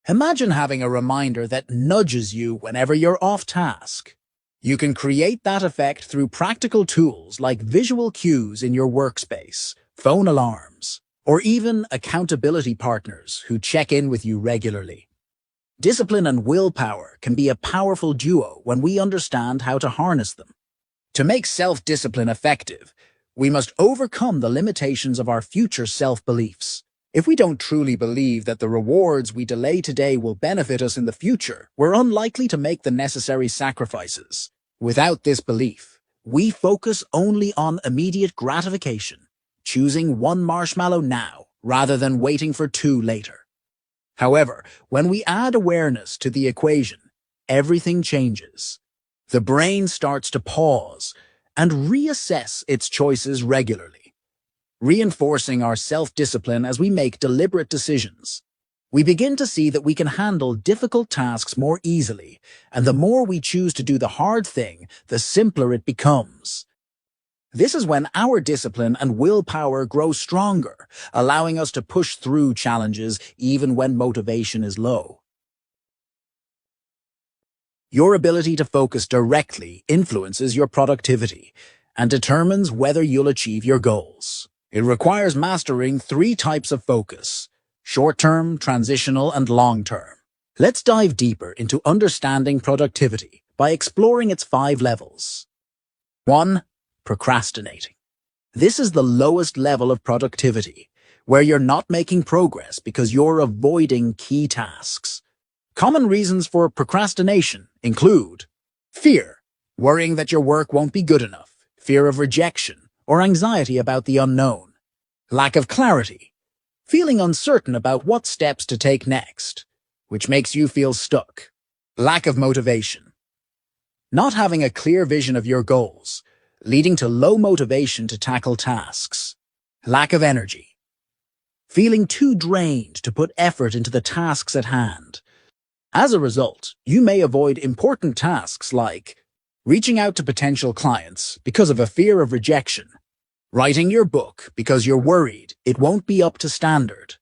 A: Imagine having a reminder that nudges you whenever you're off task. You can create that effect through practical tools like visual cues in your workspace, phone alarms, or even accountability partners who check in with you regularly. Discipline and willpower can be a powerful duo when we understand how to harness them. To make self-discipline effective, we must overcome the limitations of our future self-beliefs. If we don't truly believe that the rewards we delay today will benefit us in the future, we're unlikely to make the necessary sacrifices. Without this belief, we focus only on immediate gratification, choosing 1 marshmallow now rather than waiting for 2 later. However, when we add awareness to the equation, everything changes. The brain starts to pause and reassess its choices regularly. reinforcing our self-discipline as we make deliberate decisions. We begin to see that we can handle difficult tasks more easily, and the more we choose to do the hard thing, the simpler it becomes. This is when our discipline and willpower grow stronger, allowing us to push through challenges even when motivation is low. Your ability to focus directly influences your productivity and determines whether you'll achieve your goals. It requires mastering 3 types of focus: short-term, transitional, and long-term. Let's dive deeper into understanding productivity by exploring its 5 levels. 1. Procrastinating. This is the lowest level of productivity, where you're not making progress because you're avoiding key tasks. Common reasons for procrastination include fear, worrying that your work won't be good enough, fear of rejection, or anxiety about the unknown. Lack of clarity, feeling uncertain about what steps to take next, which makes you feel stuck. Lack of motivation, not having a clear vision of your goals, leading to low motivation to tackle tasks. Lack of energy, feeling too drained to put effort into the tasks at hand. As a result, you may avoid important tasks like reaching out to potential clients because of a fear of rejection, writing your book because you're worried it won't be up to standard,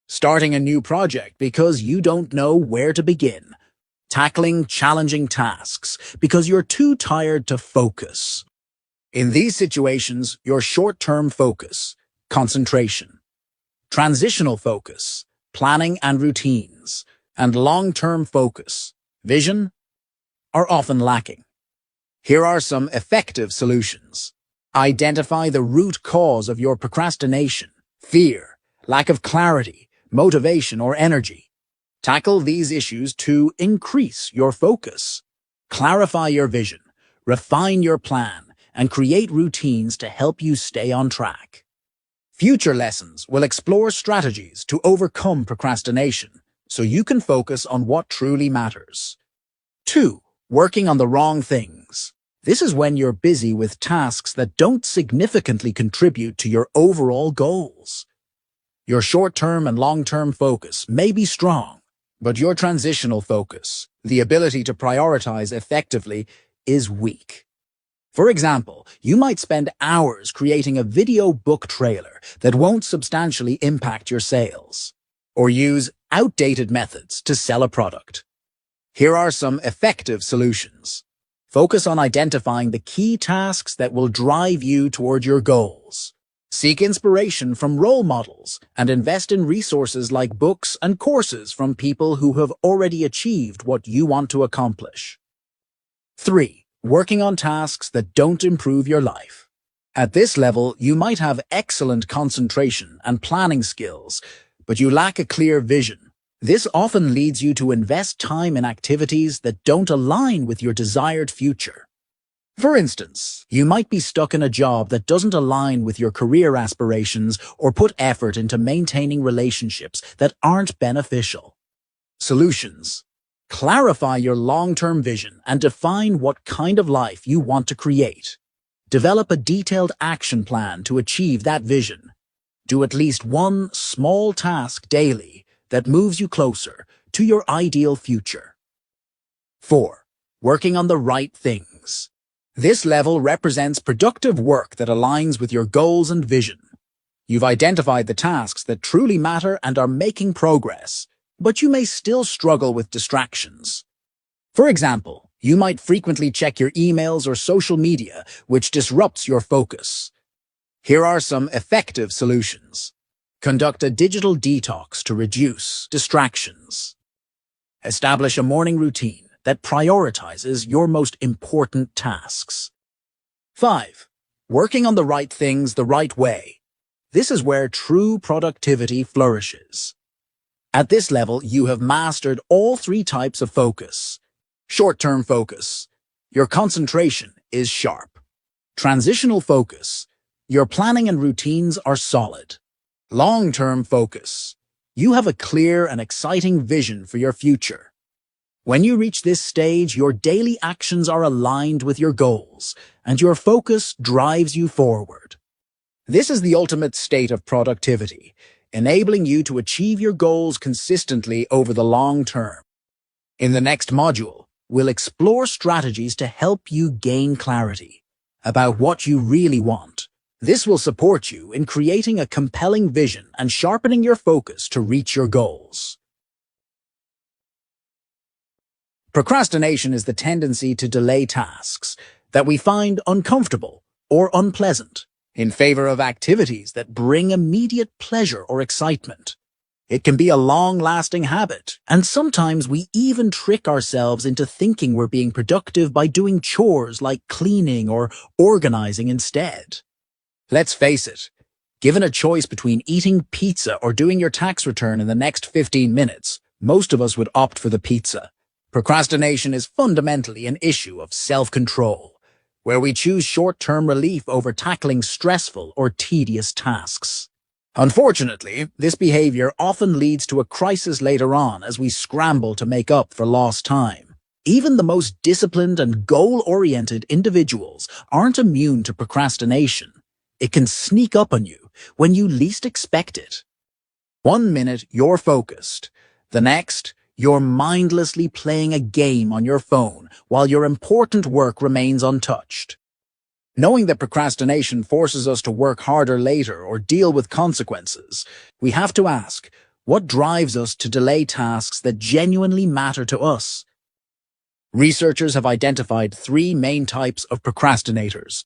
A: starting a new project because you don't know where to begin, tackling challenging tasks because you're too tired to focus. In these situations, your short-term focus, concentration, transitional focus, planning and routines, and long-term focus, vision, are often lacking. Here are some effective solutions. Identify the root cause of your procrastination: fear, lack of clarity, motivation, or energy. Tackle these issues to increase your focus. Clarify your vision, refine your plan, and create routines to help you stay on track. Future lessons will explore strategies to overcome procrastination, so you can focus on what truly matters. 2. Working on the wrong things. This is when you're busy with tasks that don't significantly contribute to your overall goals. Your short-term and long-term focus may be strong, but your transitional focus, the ability to prioritize effectively, is weak. For example, you might spend hours creating a video book trailer that won't substantially impact your sales, or use outdated methods to sell a product. Here are some effective solutions. Focus on identifying the key tasks that will drive you toward your goals. Seek inspiration from role models and invest in resources like books and courses from people who have already achieved what you want to accomplish. 3. Working on tasks that don't improve your life. At this level, you might have excellent concentration and planning skills, but you lack a clear vision. This often leads you to invest time in activities that don't align with your desired future. For instance, you might be stuck in a job that doesn't align with your career aspirations or put effort into maintaining relationships that aren't beneficial. Solutions. Clarify your long-term vision and define what kind of life you want to create. Develop a detailed action plan to achieve that vision. Do at least one small task daily that moves you closer to your ideal future. 4. Working on the right things. This level represents productive work that aligns with your goals and vision. You've identified the tasks that truly matter and are making progress, but you may still struggle with distractions. For example, you might frequently check your emails or social media, which disrupts your focus. Here are some effective solutions. Conduct a digital detox to reduce distractions. Establish a morning routine that prioritizes your most important tasks. 5. Working on the right things the right way. This is where true productivity flourishes. At this level, you have mastered all 3 types of focus. Short-term focus. Your concentration is sharp. Transitional focus. Your planning and routines are solid. Long-term focus. You have a clear and exciting vision for your future. When you reach this stage, your daily actions are aligned with your goals, and your focus drives you forward. This is the ultimate state of productivity, enabling you to achieve your goals consistently over the long term. In the next module, we'll explore strategies to help you gain clarity about what you really want. This will support you in creating a compelling vision and sharpening your focus to reach your goals. Procrastination is the tendency to delay tasks that we find uncomfortable or unpleasant in favor of activities that bring immediate pleasure or excitement. It can be a long-lasting habit, and sometimes we even trick ourselves into thinking we're being productive by doing chores like cleaning or organizing instead. Let's face it, given a choice between eating pizza or doing your tax return in the next 15 minutes, most of us would opt for the pizza. Procrastination is fundamentally an issue of self-control, where we choose short-term relief over tackling stressful or tedious tasks. Unfortunately, this behavior often leads to a crisis later on as we scramble to make up for lost time. Even the most disciplined and goal-oriented individuals aren't immune to procrastination. It can sneak up on you when you least expect it. One minute, you're focused. The next, you're mindlessly playing a game on your phone while your important work remains untouched. Knowing that procrastination forces us to work harder later or deal with consequences, we have to ask, what drives us to delay tasks that genuinely matter to us? Researchers have identified 3 main types of procrastinators.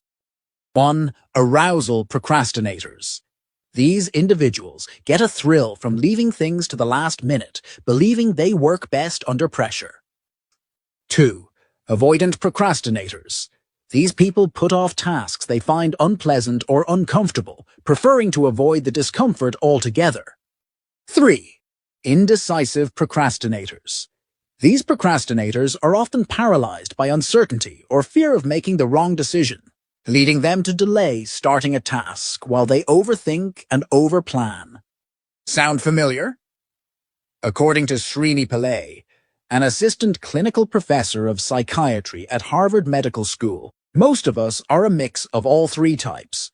A: 1. Arousal procrastinators. These individuals get a thrill from leaving things to the last minute, believing they work best under pressure. 2. Avoidant procrastinators. These people put off tasks they find unpleasant or uncomfortable, preferring to avoid the discomfort altogether. 3. Indecisive procrastinators. These procrastinators are often paralyzed by uncertainty or fear of making the wrong decision, leading them to delay starting a task while they overthink and overplan. Sound familiar? According to Srini Pillai, an assistant clinical professor of psychiatry at Harvard Medical School, most of us are a mix of all 3 types.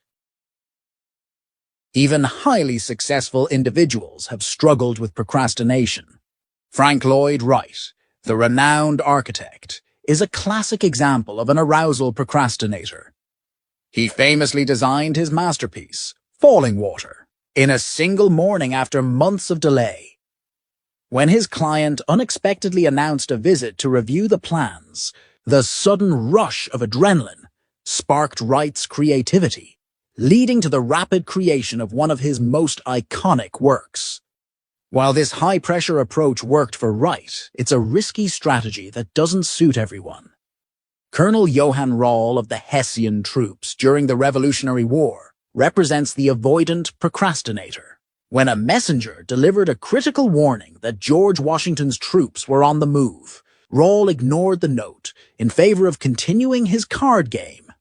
A: Even highly successful individuals have struggled with procrastination. Frank Lloyd Wright, the renowned architect, is a classic example of an arousal procrastinator. He famously designed his masterpiece, Falling Water, in a single morning after months of delay. When his client unexpectedly announced a visit to review the plans, the sudden rush of adrenaline sparked Wright's creativity, leading to the rapid creation of one of his most iconic works. While this high-pressure approach worked for Wright, it's a risky strategy that doesn't suit everyone. Colonel Johann Rall of the Hessian troops during the Revolutionary War represents the avoidant procrastinator. When a messenger delivered a critical warning that George Washington's troops were on the move, Rall ignored the note in favor of continuing his card game.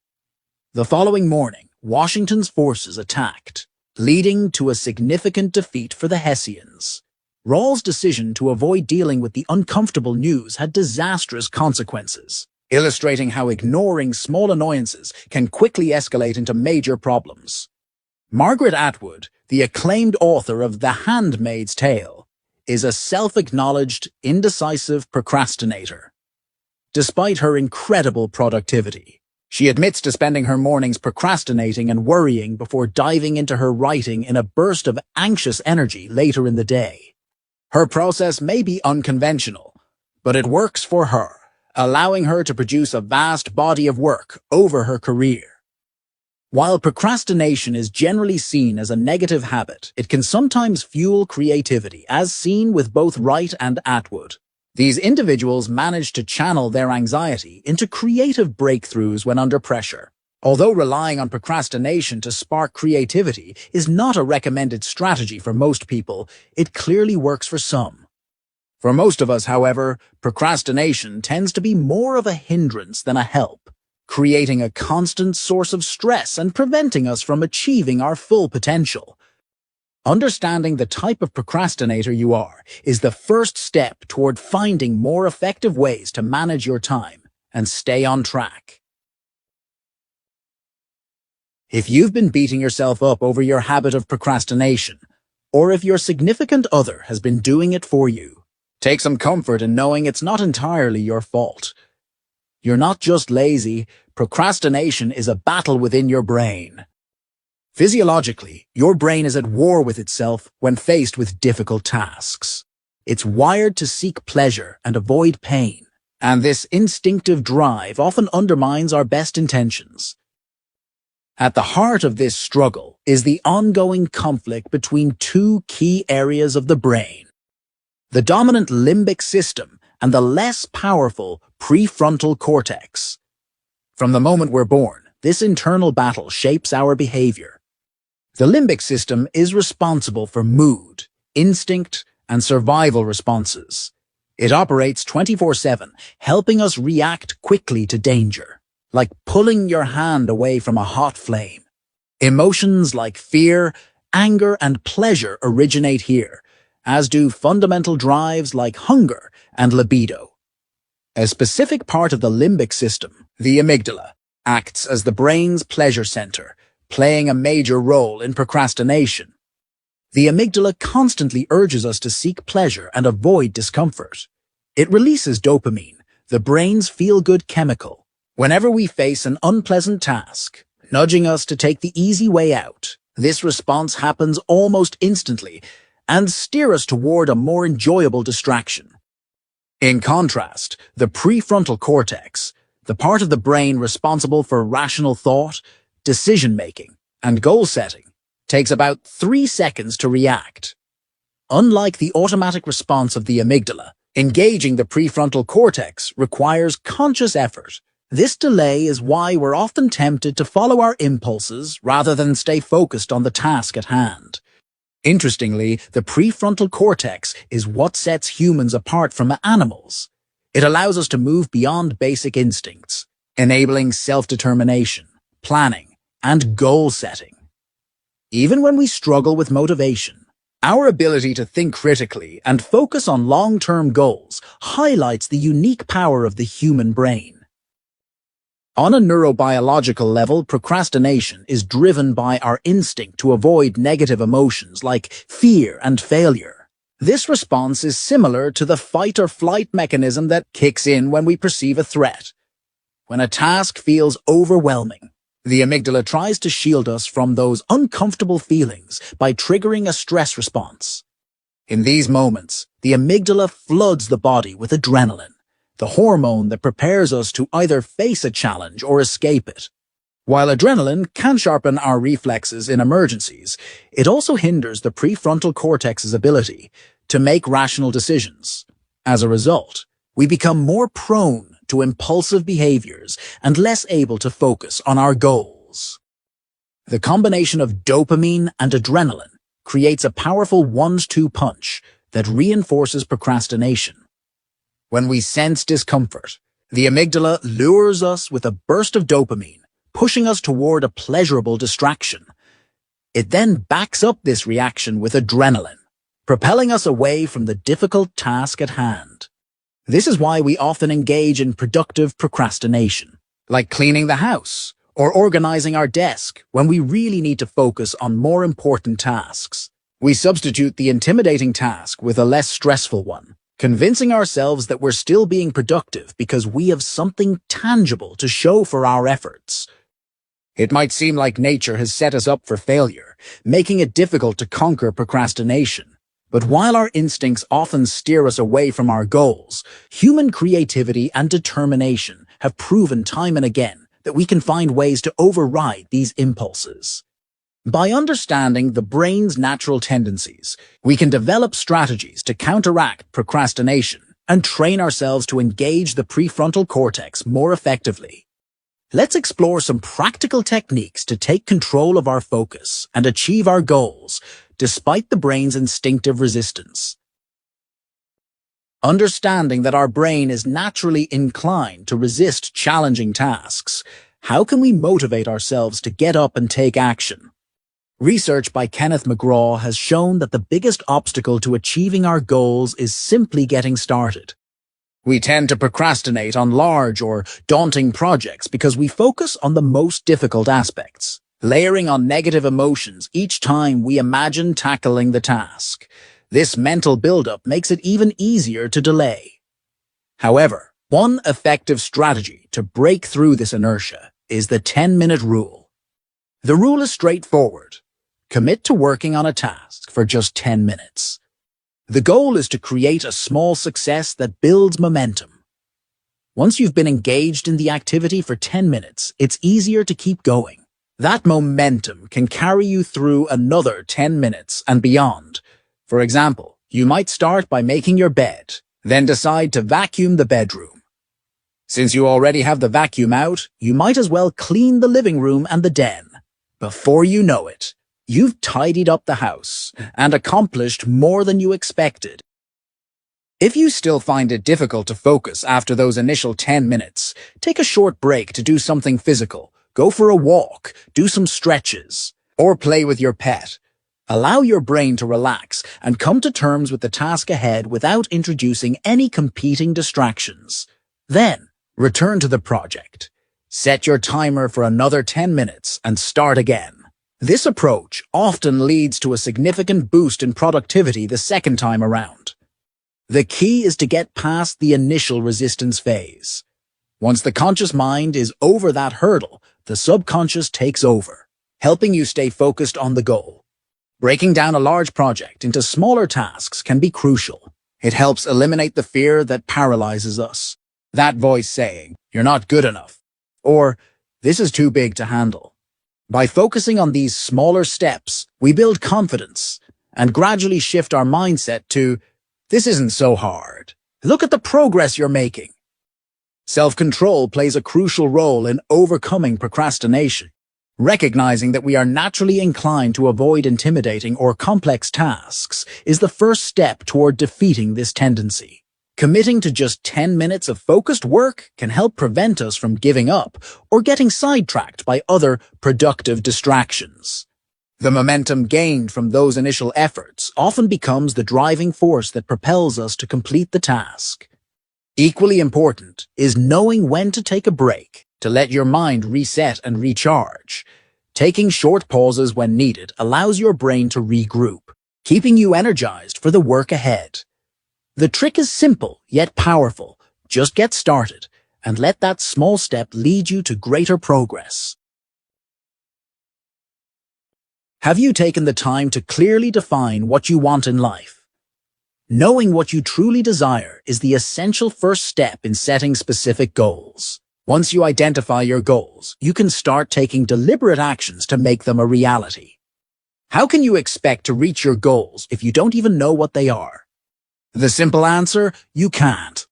A: The following morning, Washington's forces attacked, leading to a significant defeat for the Hessians. Rall's decision to avoid dealing with the uncomfortable news had disastrous consequences, illustrating how ignoring small annoyances can quickly escalate into major problems. Margaret Atwood, the acclaimed author of The Handmaid's Tale, is a self-acknowledged, indecisive procrastinator. Despite her incredible productivity, she admits to spending her mornings procrastinating and worrying before diving into her writing in a burst of anxious energy later in the day. Her process may be unconventional, but it works for her, allowing her to produce a vast body of work over her career. While procrastination is generally seen as a negative habit, it can sometimes fuel creativity, as seen with both Wright and Atwood. These individuals manage to channel their anxiety into creative breakthroughs when under pressure. Although relying on procrastination to spark creativity is not a recommended strategy for most people, it clearly works for some. For most of us, however, procrastination tends to be more of a hindrance than a help, creating a constant source of stress and preventing us from achieving our full potential. Understanding the type of procrastinator you are is the first step toward finding more effective ways to manage your time and stay on track. If you've been beating yourself up over your habit of procrastination, or if your significant other has been doing it for you, take some comfort in knowing it's not entirely your fault. You're not just lazy. Procrastination is a battle within your brain. Physiologically, your brain is at war with itself when faced with difficult tasks. It's wired to seek pleasure and avoid pain, and this instinctive drive often undermines our best intentions. At the heart of this struggle is the ongoing conflict between two key areas of the brain: the dominant limbic system and the less powerful prefrontal cortex. From the moment we're born, this internal battle shapes our behavior. The limbic system is responsible for mood, instinct, and survival responses. It operates 24/7, helping us react quickly to danger, like pulling your hand away from a hot flame. Emotions like fear, anger, and pleasure originate here, as do fundamental drives like hunger and libido. A specific part of the limbic system, the amygdala, acts as the brain's pleasure center, playing a major role in procrastination. The amygdala constantly urges us to seek pleasure and avoid discomfort. It releases dopamine, the brain's feel-good chemical, whenever we face an unpleasant task, nudging us to take the easy way out. This response happens almost instantly and steers us toward a more enjoyable distraction. In contrast, the prefrontal cortex, the part of the brain responsible for rational thought, decision-making, and goal-setting, takes about 3 seconds to react. Unlike the automatic response of the amygdala, engaging the prefrontal cortex requires conscious effort. This delay is why we're often tempted to follow our impulses rather than stay focused on the task at hand. Interestingly, the prefrontal cortex is what sets humans apart from animals. It allows us to move beyond basic instincts, enabling self-determination, planning, and goal-setting. Even when we struggle with motivation, our ability to think critically and focus on long-term goals highlights the unique power of the human brain. On a neurobiological level, procrastination is driven by our instinct to avoid negative emotions like fear and failure. This response is similar to the fight-or-flight mechanism that kicks in when we perceive a threat. When a task feels overwhelming, the amygdala tries to shield us from those uncomfortable feelings by triggering a stress response. In these moments, the amygdala floods the body with adrenaline, the hormone that prepares us to either face a challenge or escape it. While adrenaline can sharpen our reflexes in emergencies, it also hinders the prefrontal cortex's ability to make rational decisions. As a result, we become more prone to impulsive behaviors and less able to focus on our goals. The combination of dopamine and adrenaline creates a powerful 1-2 punch that reinforces procrastination. When we sense discomfort, the amygdala lures us with a burst of dopamine, pushing us toward a pleasurable distraction. It then backs up this reaction with adrenaline, propelling us away from the difficult task at hand. This is why we often engage in productive procrastination, like cleaning the house or organizing our desk when we really need to focus on more important tasks. We substitute the intimidating task with a less stressful one, convincing ourselves that we're still being productive because we have something tangible to show for our efforts. It might seem like nature has set us up for failure, making it difficult to conquer procrastination. But while our instincts often steer us away from our goals, human creativity and determination have proven time and again that we can find ways to override these impulses. By understanding the brain's natural tendencies, we can develop strategies to counteract procrastination and train ourselves to engage the prefrontal cortex more effectively. Let's explore some practical techniques to take control of our focus and achieve our goals, despite the brain's instinctive resistance. Understanding that our brain is naturally inclined to resist challenging tasks, how can we motivate ourselves to get up and take action? Research by Kenneth McGraw has shown that the biggest obstacle to achieving our goals is simply getting started. We tend to procrastinate on large or daunting projects because we focus on the most difficult aspects. layering on negative emotions each time we imagine tackling the task. This mental buildup makes it even easier to delay. However, one effective strategy to break through this inertia is the 10-minute rule. The rule is straightforward. Commit to working on a task for just 10 minutes. The goal is to create a small success that builds momentum. Once you've been engaged in the activity for 10 minutes, it's easier to keep going. That momentum can carry you through another 10 minutes and beyond. For example, you might start by making your bed, then decide to vacuum the bedroom. Since you already have the vacuum out, you might as well clean the living room and the den. Before you know it, you've tidied up the house and accomplished more than you expected. If you still find it difficult to focus after those initial 10 minutes, take a short break to do something physical. Go for a walk, do some stretches, or play with your pet. Allow your brain to relax and come to terms with the task ahead without introducing any competing distractions. Then, return to the project. Set your timer for another 10 minutes and start again. This approach often leads to a significant boost in productivity the second time around. The key is to get past the initial resistance phase. Once the conscious mind is over that hurdle, the subconscious takes over, helping you stay focused on the goal. Breaking down a large project into smaller tasks can be crucial. It helps eliminate the fear that paralyzes us. That voice saying, "You're not good enough," or "This is too big to handle." By focusing on these smaller steps, we build confidence and gradually shift our mindset to, "This isn't so hard. Look at the progress you're making." Self-control plays a crucial role in overcoming procrastination. Recognizing that we are naturally inclined to avoid intimidating or complex tasks is the first step toward defeating this tendency. Committing to just 10 minutes of focused work can help prevent us from giving up or getting sidetracked by other productive distractions. The momentum gained from those initial efforts often becomes the driving force that propels us to complete the task. Equally important is knowing when to take a break, to let your mind reset and recharge. Taking short pauses when needed allows your brain to regroup, keeping you energized for the work ahead. The trick is simple yet powerful. Just get started and let that small step lead you to greater progress. Have you taken the time to clearly define what you want in life? Knowing what you truly desire is the essential first step in setting specific goals. Once you identify your goals, you can start taking deliberate actions to make them a reality. How can you expect to reach your goals if you don't even know what they are? The simple answer, you can't.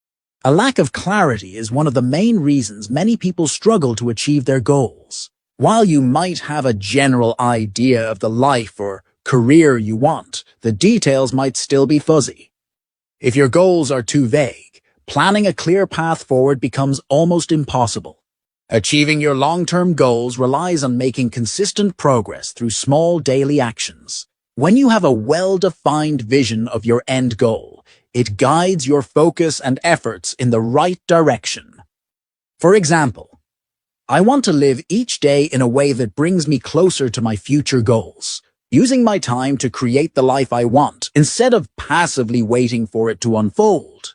A: A lack of clarity is one of the main reasons many people struggle to achieve their goals. While you might have a general idea of the life or career you want, the details might still be fuzzy. If your goals are too vague, planning a clear path forward becomes almost impossible. Achieving your long-term goals relies on making consistent progress through small daily actions. When you have a well-defined vision of your end goal, it guides your focus and efforts in the right direction. For example, I want to live each day in a way that brings me closer to my future goals, using my time to create the life I want instead of passively waiting for it to unfold.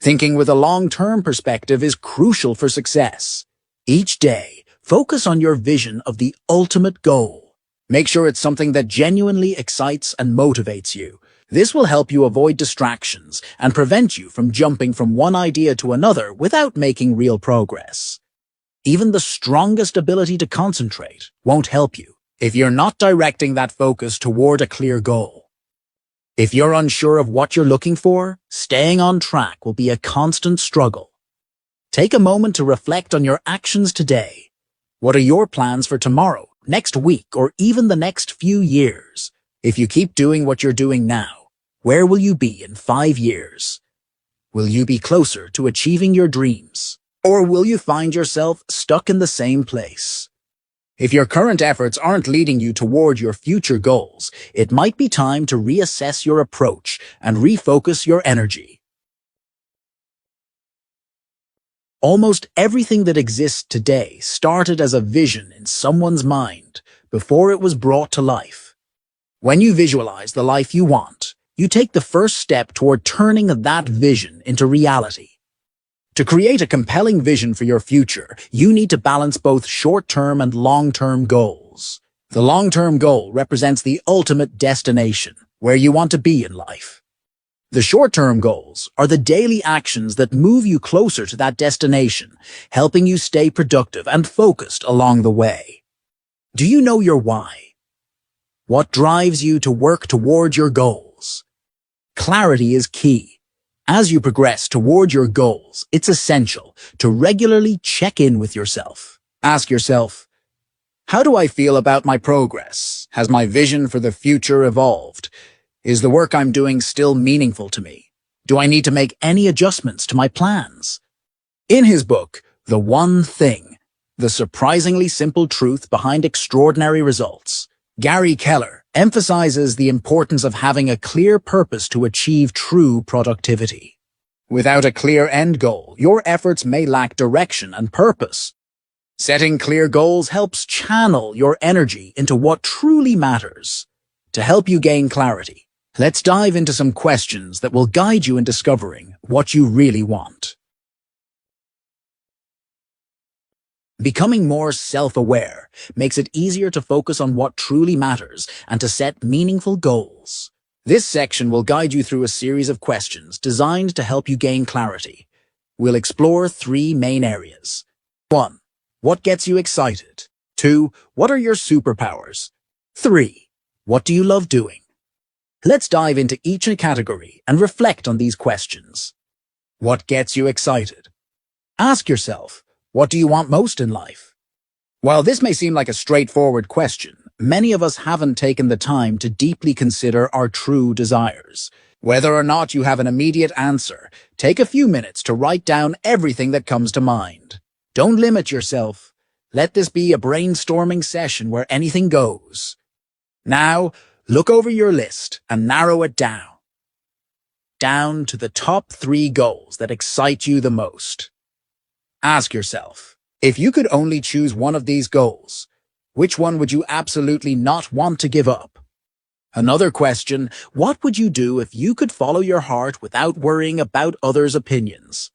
A: Thinking with a long-term perspective is crucial for success. Each day, focus on your vision of the ultimate goal. Make sure it's something that genuinely excites and motivates you. This will help you avoid distractions and prevent you from jumping from one idea to another without making real progress. Even the strongest ability to concentrate won't help you if you're not directing that focus toward a clear goal. If you're unsure of what you're looking for, staying on track will be a constant struggle. Take a moment to reflect on your actions today. What are your plans for tomorrow, next week, or even the next few years? If you keep doing what you're doing now, where will you be in 5 years? Will you be closer to achieving your dreams? Or will you find yourself stuck in the same place? If your current efforts aren't leading you toward your future goals, it might be time to reassess your approach and refocus your energy. Almost everything that exists today started as a vision in someone's mind, before it was brought to life. When you visualize the life you want, you take the first step toward turning that vision into reality. To create a compelling vision for your future, you need to balance both short-term and long-term goals. The long-term goal represents the ultimate destination, where you want to be in life. The short-term goals are the daily actions that move you closer to that destination, helping you stay productive and focused along the way. Do you know your why? What drives you to work toward your goals? Clarity is key. As you progress toward your goals, it's essential to regularly check in with yourself. Ask yourself, how do I feel about my progress? Has my vision for the future evolved? Is the work I'm doing still meaningful to me? Do I need to make any adjustments to my plans? In his book, The One Thing, The Surprisingly Simple Truth Behind Extraordinary Results, Gary Keller emphasizes the importance of having a clear purpose to achieve true productivity. Without a clear end goal, your efforts may lack direction and purpose. Setting clear goals helps channel your energy into what truly matters. To help you gain clarity, let's dive into some questions that will guide you in discovering what you really want. Becoming more self-aware makes it easier to focus on what truly matters and to set meaningful goals. This section will guide you through a series of questions designed to help you gain clarity. We'll explore 3 main areas. 1. What gets you excited? 2. What are your superpowers? 3. What do you love doing? Let's dive into each category and reflect on these questions. What gets you excited? Ask yourself, what do you want most in life? While this may seem like a straightforward question, many of us haven't taken the time to deeply consider our true desires. Whether or not you have an immediate answer, take a few minutes to write down everything that comes to mind. Don't limit yourself. Let this be a brainstorming session where anything goes. Now, look over your list and narrow it down. Down to the top 3 goals that excite you the most. Ask yourself, if you could only choose one of these goals, which one would you absolutely not want to give up? Another question, what would you do if you could follow your heart without worrying about others' opinions?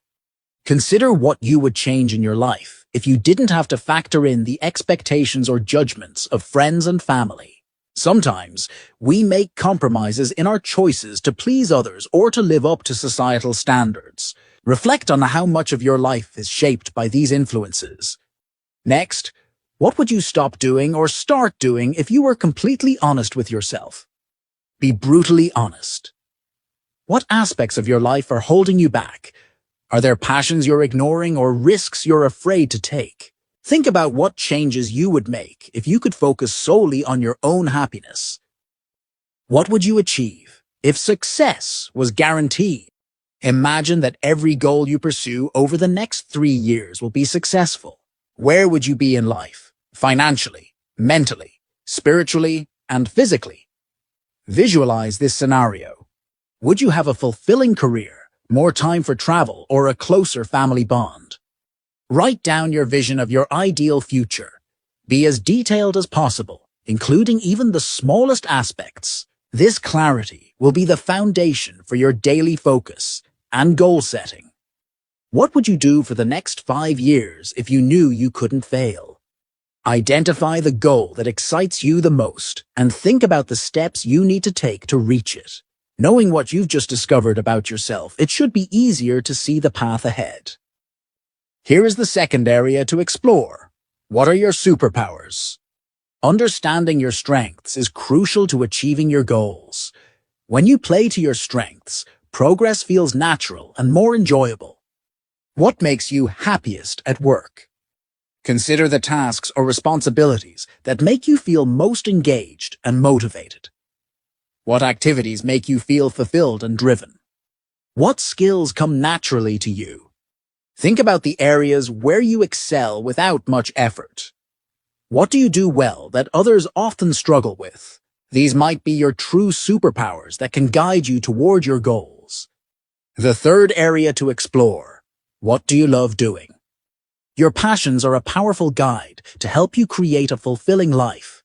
A: Consider what you would change in your life if you didn't have to factor in the expectations or judgments of friends and family. Sometimes, we make compromises in our choices to please others or to live up to societal standards. Reflect on how much of your life is shaped by these influences. Next, what would you stop doing or start doing if you were completely honest with yourself? Be brutally honest. What aspects of your life are holding you back? Are there passions you're ignoring or risks you're afraid to take? Think about what changes you would make if you could focus solely on your own happiness. What would you achieve if success was guaranteed? Imagine that every goal you pursue over the next 3 years will be successful. Where would you be in life? Financially, mentally, spiritually, and physically? Visualize this scenario. Would you have a fulfilling career, more time for travel, or a closer family bond? Write down your vision of your ideal future. Be as detailed as possible, including even the smallest aspects. This clarity will be the foundation for your daily focus and goal setting. What would you do for the next 5 years if you knew you couldn't fail? Identify the goal that excites you the most and think about the steps you need to take to reach it. Knowing what you've just discovered about yourself, it should be easier to see the path ahead. Here is the second area to explore. What are your superpowers? Understanding your strengths is crucial to achieving your goals. When you play to your strengths, progress feels natural and more enjoyable. What makes you happiest at work? Consider the tasks or responsibilities that make you feel most engaged and motivated. What activities make you feel fulfilled and driven? What skills come naturally to you? Think about the areas where you excel without much effort. What do you do well that others often struggle with? These might be your true superpowers that can guide you toward your goals. The third area to explore. What do you love doing? Your passions are a powerful guide to help you create a fulfilling life.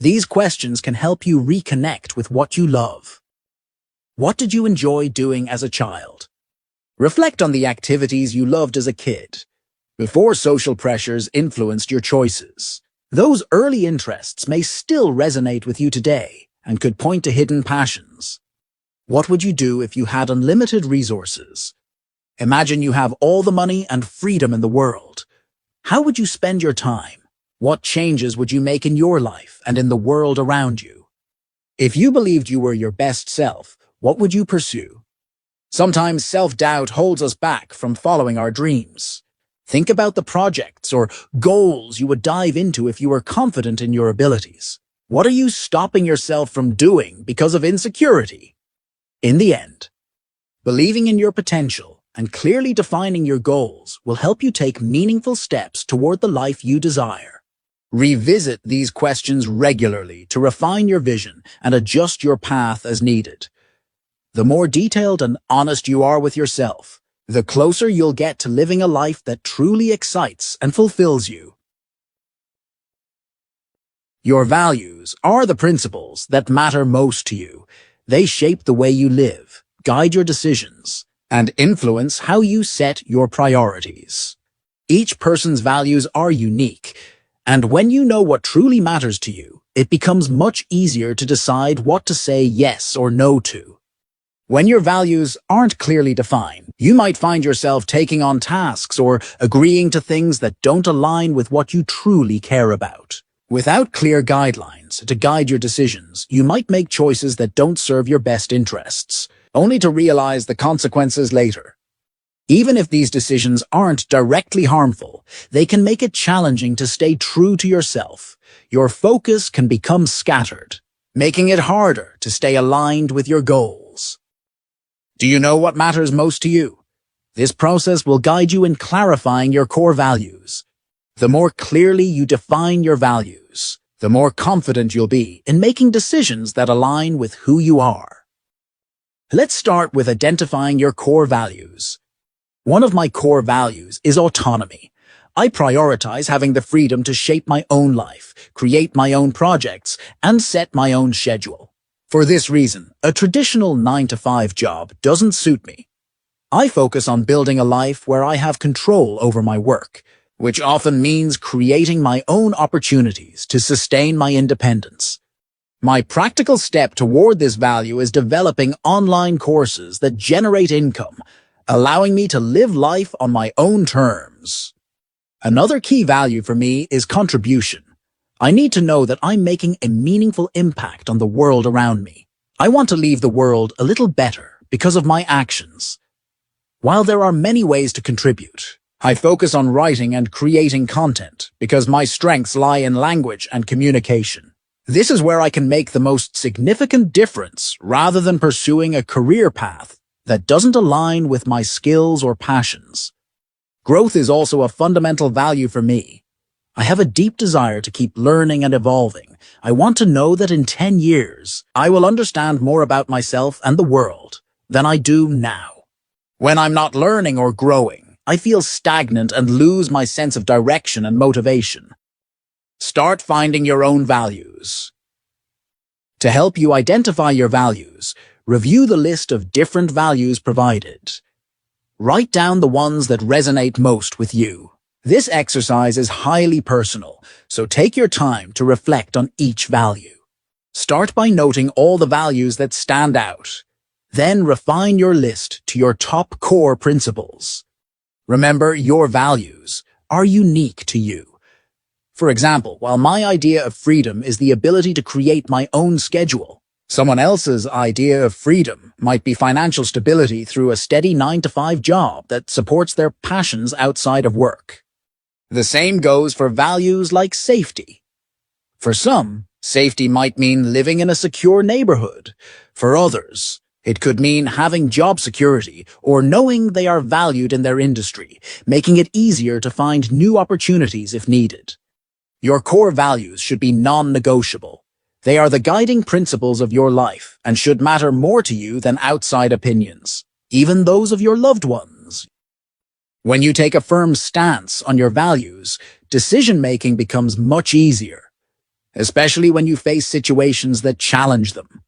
A: These questions can help you reconnect with what you love. What did you enjoy doing as a child? Reflect on the activities you loved as a kid, before social pressures influenced your choices. Those early interests may still resonate with you today and could point to hidden passions. What would you do if you had unlimited resources? Imagine you have all the money and freedom in the world. How would you spend your time? What changes would you make in your life and in the world around you? If you believed you were your best self, what would you pursue? Sometimes self-doubt holds us back from following our dreams. Think about the projects or goals you would dive into if you were confident in your abilities. What are you stopping yourself from doing because of insecurity? In the end, believing in your potential and clearly defining your goals will help you take meaningful steps toward the life you desire. Revisit these questions regularly to refine your vision and adjust your path as needed. The more detailed and honest you are with yourself, the closer you'll get to living a life that truly excites and fulfills you. Your values are the principles that matter most to you. They shape the way you live, guide your decisions, and influence how you set your priorities. Each person's values are unique, and when you know what truly matters to you, it becomes much easier to decide what to say yes or no to. When your values aren't clearly defined, you might find yourself taking on tasks or agreeing to things that don't align with what you truly care about. Without clear guidelines to guide your decisions, you might make choices that don't serve your best interests, only to realize the consequences later. Even if these decisions aren't directly harmful, they can make it challenging to stay true to yourself. Your focus can become scattered, making it harder to stay aligned with your goals. Do you know what matters most to you? This process will guide you in clarifying your core values. The more clearly you define your values, the more confident you'll be in making decisions that align with who you are. Let's start with identifying your core values. One of my core values is autonomy. I prioritize having the freedom to shape my own life, create my own projects, and set my own schedule. For this reason, a traditional 9-to-5 job doesn't suit me. I focus on building a life where I have control over my work, which often means creating my own opportunities to sustain my independence. My practical step toward this value is developing online courses that generate income, allowing me to live life on my own terms. Another key value for me is contribution. I need to know that I'm making a meaningful impact on the world around me. I want to leave the world a little better because of my actions. While there are many ways to contribute, I focus on writing and creating content because my strengths lie in language and communication. This is where I can make the most significant difference rather than pursuing a career path that doesn't align with my skills or passions. Growth is also a fundamental value for me. I have a deep desire to keep learning and evolving. I want to know that in 10 years, I will understand more about myself and the world than I do now. When I'm not learning or growing, I feel stagnant and lose my sense of direction and motivation. Start finding your own values. To help you identify your values, review the list of different values provided. Write down the ones that resonate most with you. This exercise is highly personal, so take your time to reflect on each value. Start by noting all the values that stand out. Then refine your list to your top core principles. Remember, your values are unique to you. For example, while my idea of freedom is the ability to create my own schedule, someone else's idea of freedom might be financial stability through a steady 9-to-5 job that supports their passions outside of work. The same goes for values like safety. For some, safety might mean living in a secure neighborhood. For others, it could mean having job security or knowing they are valued in their industry, making it easier to find new opportunities if needed. Your core values should be non-negotiable. They are the guiding principles of your life and should matter more to you than outside opinions, even those of your loved ones. When you take a firm stance on your values, decision-making becomes much easier. especially when you face situations that challenge them.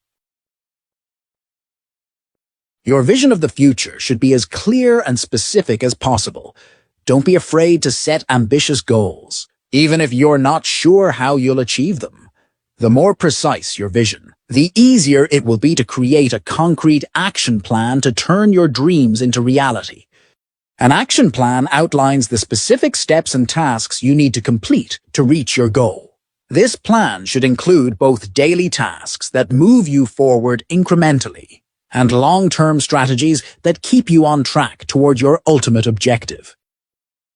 A: Your vision of the future should be as clear and specific as possible. Don't be afraid to set ambitious goals, even if you're not sure how you'll achieve them. The more precise your vision, the easier it will be to create a concrete action plan to turn your dreams into reality. An action plan outlines the specific steps and tasks you need to complete to reach your goal. This plan should include both daily tasks that move you forward incrementally and long-term strategies that keep you on track toward your ultimate objective.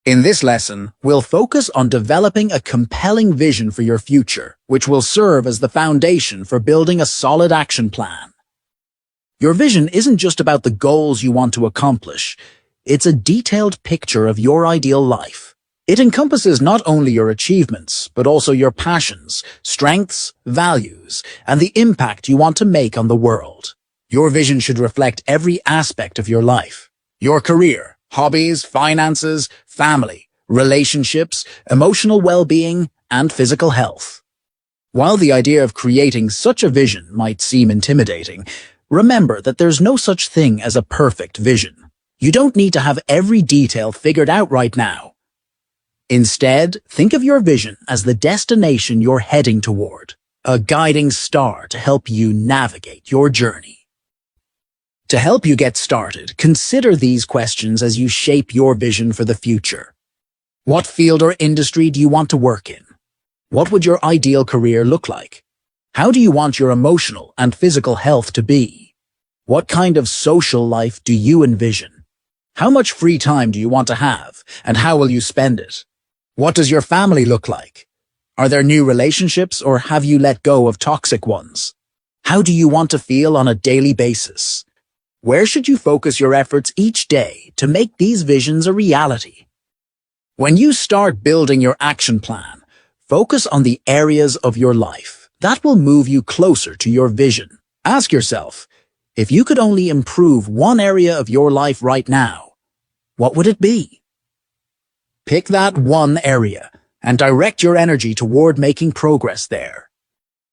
A: In this lesson, we'll focus on developing a compelling vision for your future, which will serve as the foundation for building a solid action plan. Your vision isn't just about the goals you want to accomplish. It's a detailed picture of your ideal life. It encompasses not only your achievements, but also your passions, strengths, values, and the impact you want to make on the world. Your vision should reflect every aspect of your life: your career, hobbies, finances, family, relationships, emotional well-being, and physical health. While the idea of creating such a vision might seem intimidating, remember that there's no such thing as a perfect vision. You don't need to have every detail figured out right now. Instead, think of your vision as the destination you're heading toward, a guiding star to help you navigate your journey. To help you get started, consider these questions as you shape your vision for the future. What field or industry do you want to work in? What would your ideal career look like? How do you want your emotional and physical health to be? What kind of social life do you envision? How much free time do you want to have, and how will you spend it? What does your family look like? Are there new relationships, or have you let go of toxic ones? How do you want to feel on a daily basis? Where should you focus your efforts each day to make these visions a reality? When you start building your action plan, focus on the areas of your life that will move you closer to your vision. Ask yourself, if you could only improve one area of your life right now, what would it be? Pick that one area and direct your energy toward making progress there.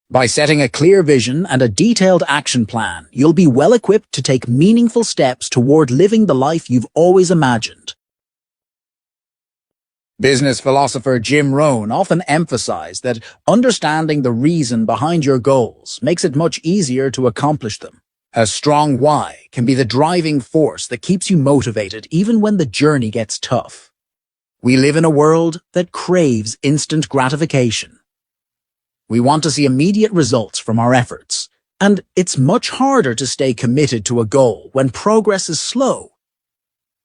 A: By setting a clear vision and a detailed action plan, you'll be well equipped to take meaningful steps toward living the life you've always imagined. Business philosopher Jim Rohn often emphasized that understanding the reason behind your goals makes it much easier to accomplish them. A strong why can be the driving force that keeps you motivated even when the journey gets tough. We live in a world that craves instant gratification. We want to see immediate results from our efforts, and it's much harder to stay committed to a goal when progress is slow.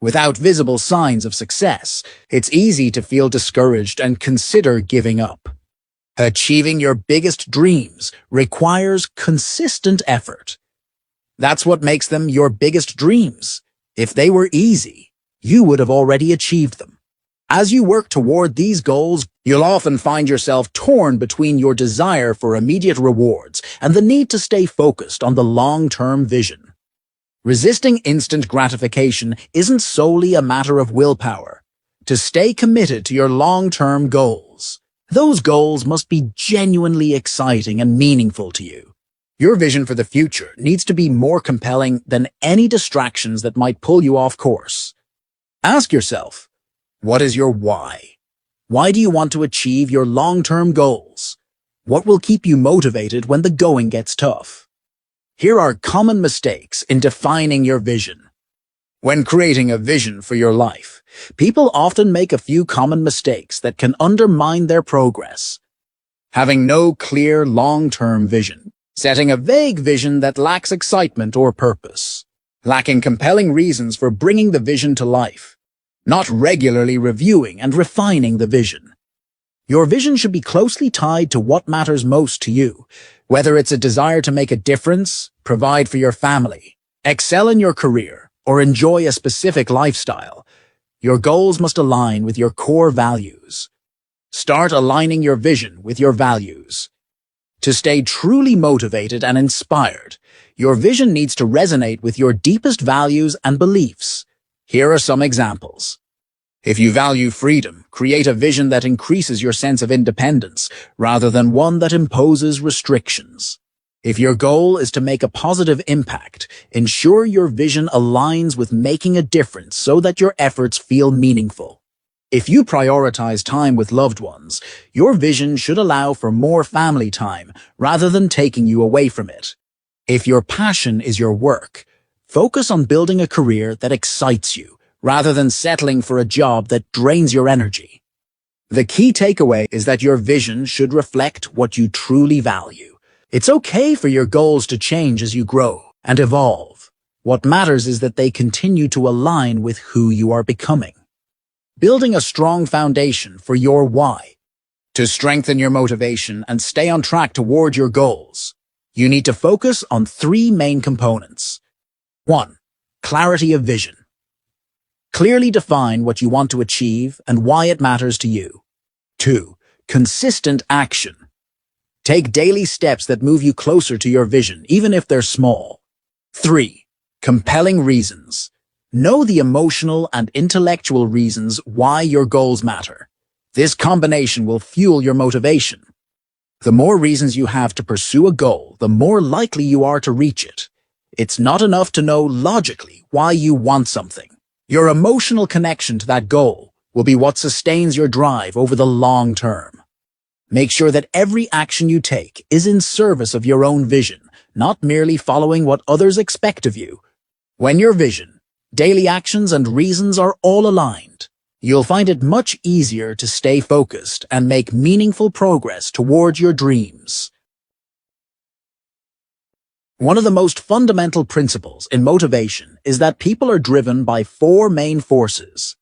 A: Without visible signs of success, it's easy to feel discouraged and consider giving up. Achieving your biggest dreams requires consistent effort. That's what makes them your biggest dreams. If they were easy, you would have already achieved them. As you work toward these goals, you'll often find yourself torn between your desire for immediate rewards and the need to stay focused on the long-term vision. Resisting instant gratification isn't solely a matter of willpower. To stay committed to your long-term goals, those goals must be genuinely exciting and meaningful to you. Your vision for the future needs to be more compelling than any distractions that might pull you off course. Ask yourself, what is your why? Why do you want to achieve your long-term goals? What will keep you motivated when the going gets tough? Here are common mistakes in defining your vision. When creating a vision for your life, people often make a few common mistakes that can undermine their progress. Having no clear long-term vision. Setting a vague vision that lacks excitement or purpose. Lacking compelling reasons for bringing the vision to life. Not regularly reviewing and refining the vision. Your vision should be closely tied to what matters most to you, whether it's a desire to make a difference, provide for your family, excel in your career, or enjoy a specific lifestyle. Your goals must align with your core values. Start aligning your vision with your values. To stay truly motivated and inspired, your vision needs to resonate with your deepest values and beliefs. Here are some examples. If you value freedom, create a vision that increases your sense of independence rather than one that imposes restrictions. If your goal is to make a positive impact, ensure your vision aligns with making a difference so that your efforts feel meaningful. If you prioritize time with loved ones, your vision should allow for more family time rather than taking you away from it. If your passion is your work, focus on building a career that excites you rather than settling for a job that drains your energy. The key takeaway is that your vision should reflect what you truly value. It's okay for your goals to change as you grow and evolve. What matters is that they continue to align with who you are becoming. Building a strong foundation for your why. To strengthen your motivation and stay on track toward your goals, you need to focus on three main components. 1. Clarity of vision. Clearly define what you want to achieve and why it matters to you. 2. Consistent action. Take daily steps that move you closer to your vision, even if they're small. 3. Compelling reasons. Know the emotional and intellectual reasons why your goals matter. This combination will fuel your motivation. The more reasons you have to pursue a goal, the more likely you are to reach it. It's not enough to know logically why you want something. Your emotional connection to that goal will be what sustains your drive over the long term. Make sure that every action you take is in service of your own vision, not merely following what others expect of you. When your vision, daily actions, and reasons are all aligned, you'll find it much easier to stay focused and make meaningful progress toward your dreams. One of the most fundamental principles in motivation is that people are driven by four main forces: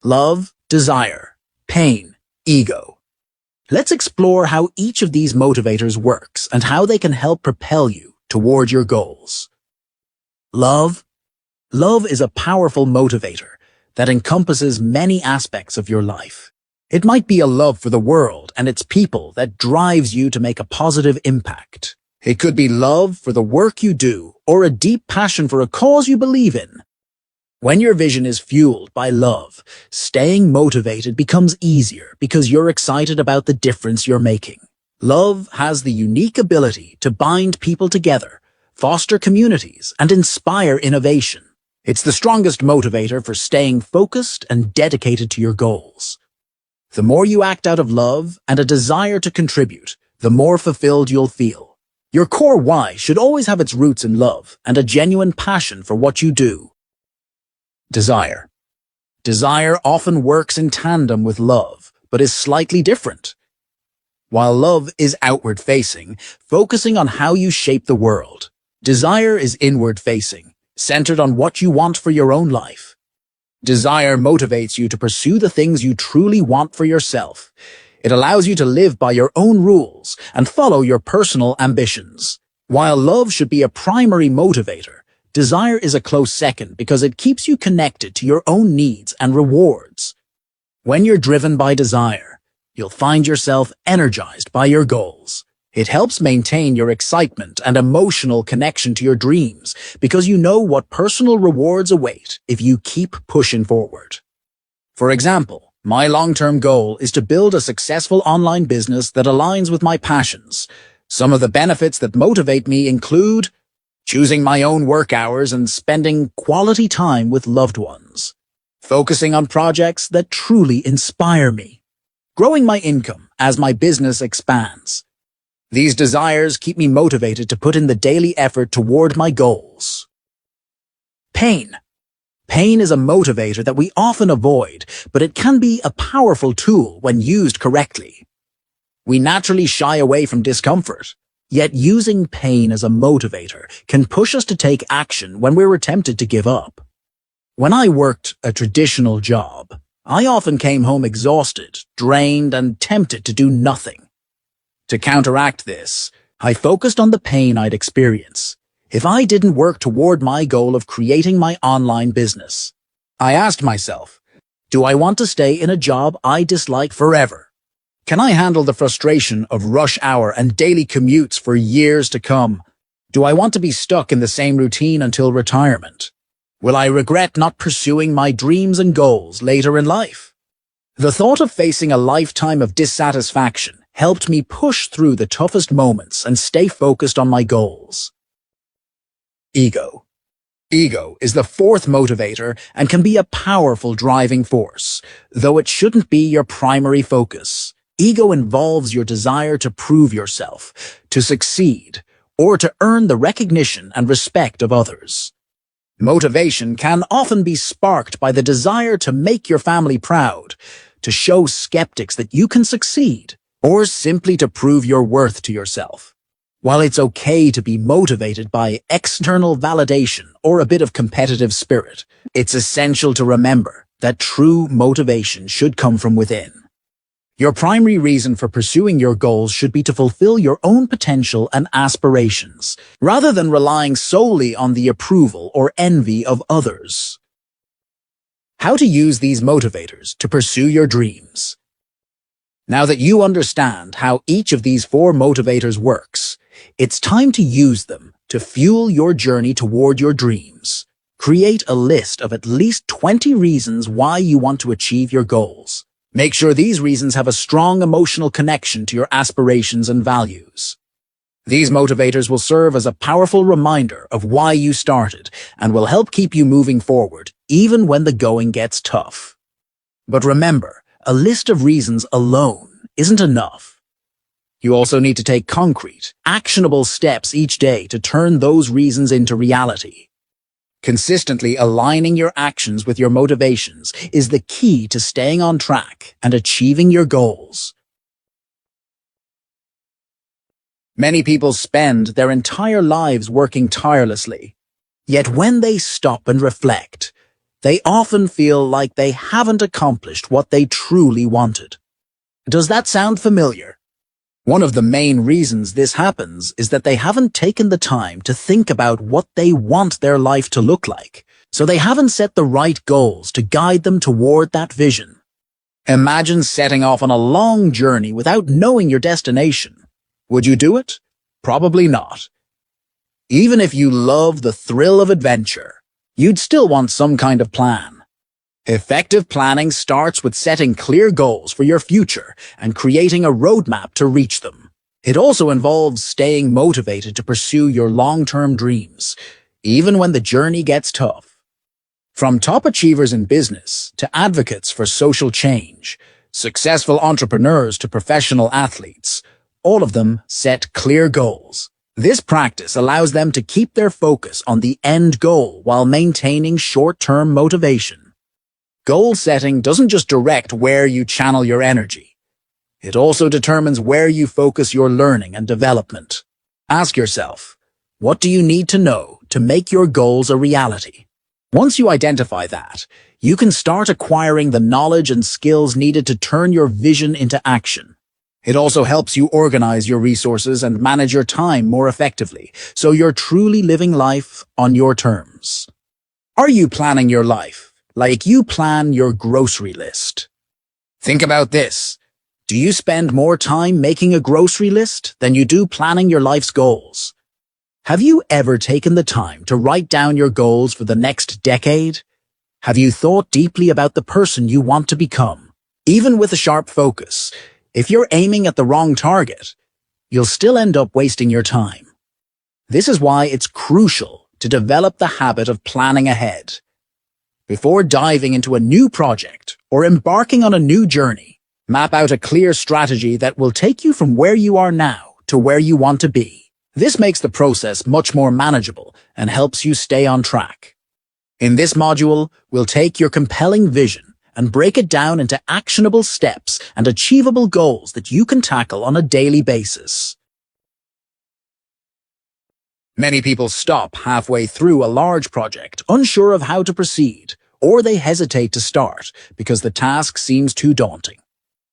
A: love, desire, pain, ego. Let's explore how each of these motivators works and how they can help propel you toward your goals. Love. Love is a powerful motivator that encompasses many aspects of your life. It might be a love for the world and its people that drives you to make a positive impact. It could be love for the work you do or a deep passion for a cause you believe in. When your vision is fueled by love, staying motivated becomes easier because you're excited about the difference you're making. Love has the unique ability to bind people together, foster communities, and inspire innovation. It's the strongest motivator for staying focused and dedicated to your goals. The more you act out of love and a desire to contribute, the more fulfilled you'll feel. Your core why should always have its roots in love and a genuine passion for what you do. Desire. Desire often works in tandem with love, but is slightly different. While love is outward-facing, focusing on how you shape the world, desire is inward-facing, centered on what you want for your own life. Desire motivates you to pursue the things you truly want for yourself. It allows you to live by your own rules and follow your personal ambitions. While love should be a primary motivator, desire is a close second because it keeps you connected to your own needs and rewards. When you're driven by desire, you'll find yourself energized by your goals. It helps maintain your excitement and emotional connection to your dreams because you know what personal rewards await if you keep pushing forward. For example, my long-term goal is to build a successful online business that aligns with my passions. Some of the benefits that motivate me include choosing my own work hours and spending quality time with loved ones, focusing on projects that truly inspire me, growing my income as my business expands. These desires keep me motivated to put in the daily effort toward my goals. Pain. Pain is a motivator that we often avoid, but it can be a powerful tool when used correctly. We naturally shy away from discomfort, yet using pain as a motivator can push us to take action when we're tempted to give up. When I worked a traditional job, I often came home exhausted, drained, and tempted to do nothing. To counteract this, I focused on the pain I'd experience if I didn't work toward my goal of creating my online business. I asked myself, do I want to stay in a job I dislike forever? Can I handle the frustration of rush hour and daily commutes for years to come? Do I want to be stuck in the same routine until retirement? Will I regret not pursuing my dreams and goals later in life? The thought of facing a lifetime of dissatisfaction helped me push through the toughest moments and stay focused on my goals. Ego. Ego is the fourth motivator and can be a powerful driving force, though it shouldn't be your primary focus. Ego involves your desire to prove yourself, to succeed, or to earn the recognition and respect of others. Motivation can often be sparked by the desire to make your family proud, to show skeptics that you can succeed, or simply to prove your worth to yourself. While it's okay to be motivated by external validation or a bit of competitive spirit, it's essential to remember that true motivation should come from within. Your primary reason for pursuing your goals should be to fulfill your own potential and aspirations, rather than relying solely on the approval or envy of others. How to use these motivators to pursue your dreams. Now that you understand how each of these four motivators works, it's time to use them to fuel your journey toward your dreams. Create a list of at least 20 reasons why you want to achieve your goals. Make sure these reasons have a strong emotional connection to your aspirations and values. These motivators will serve as a powerful reminder of why you started and will help keep you moving forward, even when the going gets tough. But remember, a list of reasons alone isn't enough. You also need to take concrete, actionable steps each day to turn those reasons into reality. Consistently aligning your actions with your motivations is the key to staying on track and achieving your goals. Many people spend their entire lives working tirelessly, yet when they stop and reflect, they often feel like they haven't accomplished what they truly wanted. Does that sound familiar? One of the main reasons this happens is that they haven't taken the time to think about what they want their life to look like, so they haven't set the right goals to guide them toward that vision. Imagine setting off on a long journey without knowing your destination. Would you do it? Probably not. Even if you love the thrill of adventure, you'd still want some kind of plan. Effective planning starts with setting clear goals for your future and creating a roadmap to reach them. It also involves staying motivated to pursue your long-term dreams, even when the journey gets tough. From top achievers in business to advocates for social change, successful entrepreneurs to professional athletes, all of them set clear goals. This practice allows them to keep their focus on the end goal while maintaining short-term motivation. Goal setting doesn't just direct where you channel your energy. It also determines where you focus your learning and development. Ask yourself, what do you need to know to make your goals a reality? Once you identify that, you can start acquiring the knowledge and skills needed to turn your vision into action. It also helps you organize your resources and manage your time more effectively, so you're truly living life on your terms. Are you planning your life like you plan your grocery list? Think about this. Do you spend more time making a grocery list than you do planning your life's goals? Have you ever taken the time to write down your goals for the next decade? Have you thought deeply about the person you want to become? Even with a sharp focus, if you're aiming at the wrong target, you'll still end up wasting your time. This is why it's crucial to develop the habit of planning ahead. Before diving into a new project or embarking on a new journey, map out a clear strategy that will take you from where you are now to where you want to be. This makes the process much more manageable and helps you stay on track. In this module, we'll take your compelling vision and break it down into actionable steps and achievable goals that you can tackle on a daily basis. Many people stop halfway through a large project, unsure of how to proceed, or they hesitate to start because the task seems too daunting.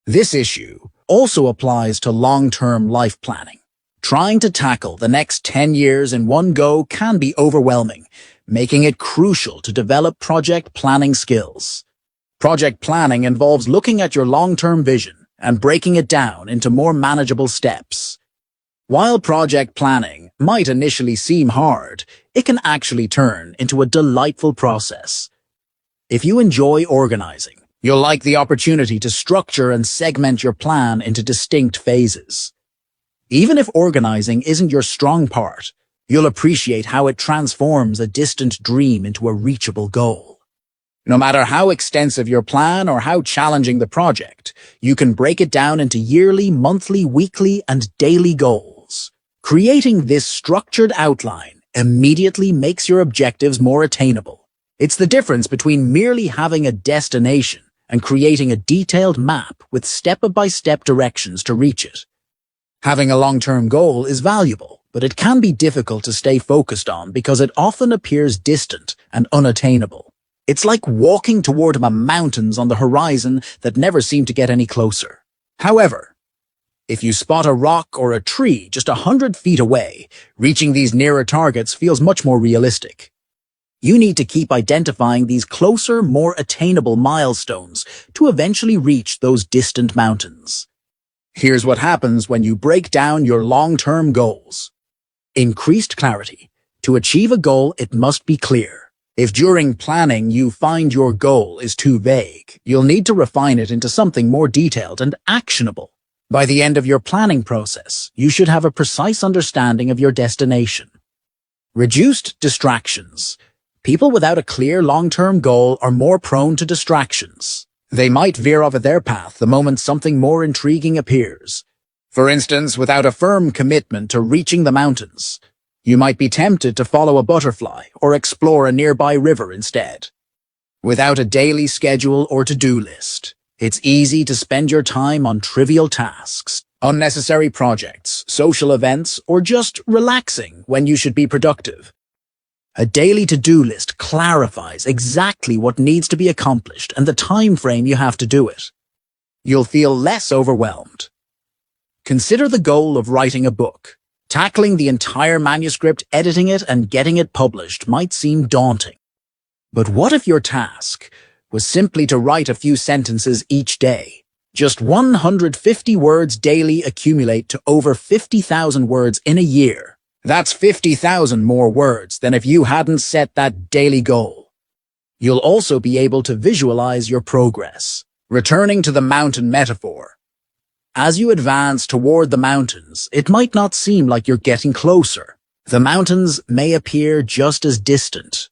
A: This issue also applies to long-term life planning. Trying to tackle the next 10 years in one go can be overwhelming, making it crucial to develop project planning skills. Project planning involves looking at your long-term vision and breaking it down into more manageable steps. While project planning might initially seem hard, it can actually turn into a delightful process. If you enjoy organizing, you'll like the opportunity to structure and segment your plan into distinct phases. Even if organizing isn't your strong part, you'll appreciate how it transforms a distant dream into a reachable goal. No matter how extensive your plan or how challenging the project, you can break it down into yearly, monthly, weekly, and daily goals. Creating this structured outline immediately makes your objectives more attainable. It's the difference between merely having a destination and creating a detailed map with step-by-step directions to reach it. Having a long-term goal is valuable, but it can be difficult to stay focused on because it often appears distant and unattainable. It's like walking toward mountains on the horizon that never seem to get any closer. However, if you spot a rock or a tree just 100 feet away, reaching these nearer targets feels much more realistic. You need to keep identifying these closer, more attainable milestones to eventually reach those distant mountains. Here's what happens when you break down your long-term goals. Increased clarity. To achieve a goal, it must be clear. If during planning you find your goal is too vague, you'll need to refine it into something more detailed and actionable. By the end of your planning process, you should have a precise understanding of your destination. Reduced distractions. People without a clear long-term goal are more prone to distractions. They might veer off of their path the moment something more intriguing appears. For instance, without a firm commitment to reaching the mountains, you might be tempted to follow a butterfly or explore a nearby river instead. Without a daily schedule or to-do list, it's easy to spend your time on trivial tasks, unnecessary projects, social events, or just relaxing when you should be productive. A daily to-do list clarifies exactly what needs to be accomplished and the time frame you have to do it. You'll feel less overwhelmed. Consider the goal of writing a book. Tackling the entire manuscript, editing it, and getting it published might seem daunting. But what if your task was simply to write a few sentences each day? Just 150 words daily accumulate to over 50,000 words in a year. That's 50,000 more words than if you hadn't set that daily goal. You'll also be able to visualize your progress. Returning to the mountain metaphor. As you advance toward the mountains, it might not seem like you're getting closer. The mountains may appear just as distant.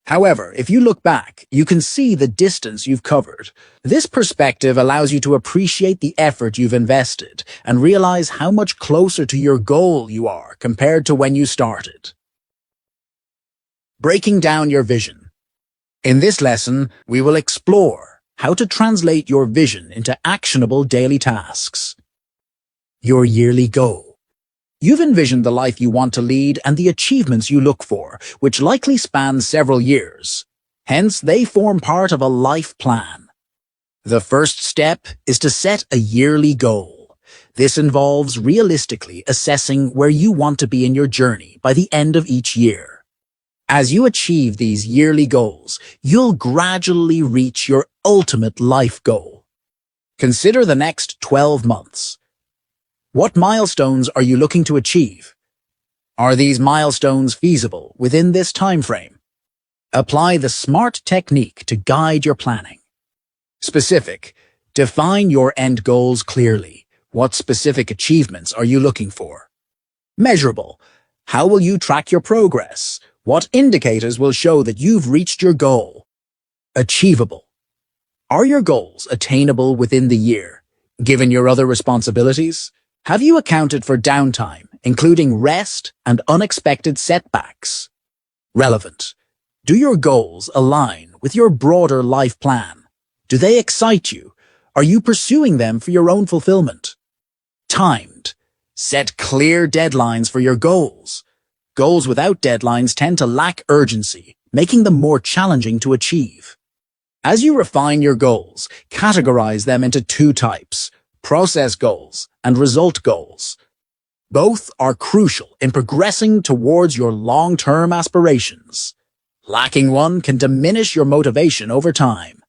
A: However, if you look back, you can see the distance you've covered. This perspective allows you to appreciate the effort you've invested and realize how much closer to your goal you are compared to when you started. Breaking down your vision. In this lesson, we will explore how to translate your vision into actionable daily tasks. Your yearly goal. You've envisioned the life you want to lead and the achievements you look for, which likely span several years. Hence, they form part of a life plan. The first step is to set a yearly goal. This involves realistically assessing where you want to be in your journey by the end of each year. As you achieve these yearly goals, you'll gradually reach your ultimate life goal. Consider the next 12 months. What milestones are you looking to achieve? Are these milestones feasible within this time frame? Apply the SMART technique to guide your planning. Specific. Define your end goals clearly. What specific achievements are you looking for? Measurable. How will you track your progress? What indicators will show that you've reached your goal? Achievable. Are your goals attainable within the year, given your other responsibilities? Have you accounted for downtime, including rest and unexpected setbacks? Relevant. Do your goals align with your broader life plan? Do they excite you? Are you pursuing them for your own fulfillment? Timed. Set clear deadlines for your goals. Goals without deadlines tend to lack urgency, making them more challenging to achieve. As you refine your goals, categorize them into two types: process goals and result goals. Both are crucial in progressing towards your long-term aspirations. Lacking one can diminish your motivation over time.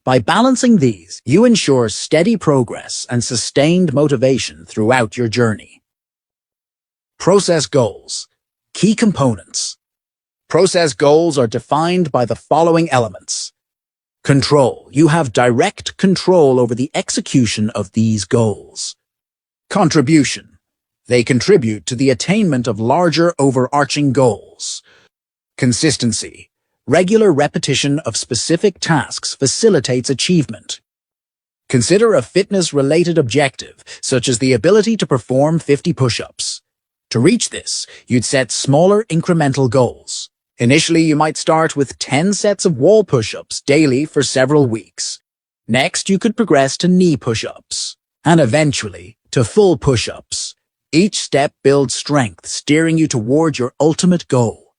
A: By balancing these, you ensure steady progress and sustained motivation throughout your journey. Process goals. Key components. Process goals are defined by the following elements. Control. You have direct control over the execution of these goals. Contribution. They contribute to the attainment of larger overarching goals. Consistency. Regular repetition of specific tasks facilitates achievement. Consider a fitness-related objective, such as the ability to perform 50 push-ups. To reach this, you'd set smaller incremental goals. Initially, you might start with 10 sets of wall push-ups daily for several weeks. Next, you could progress to knee push-ups, and eventually to full push-ups. Each step builds strength, steering you toward your ultimate goal.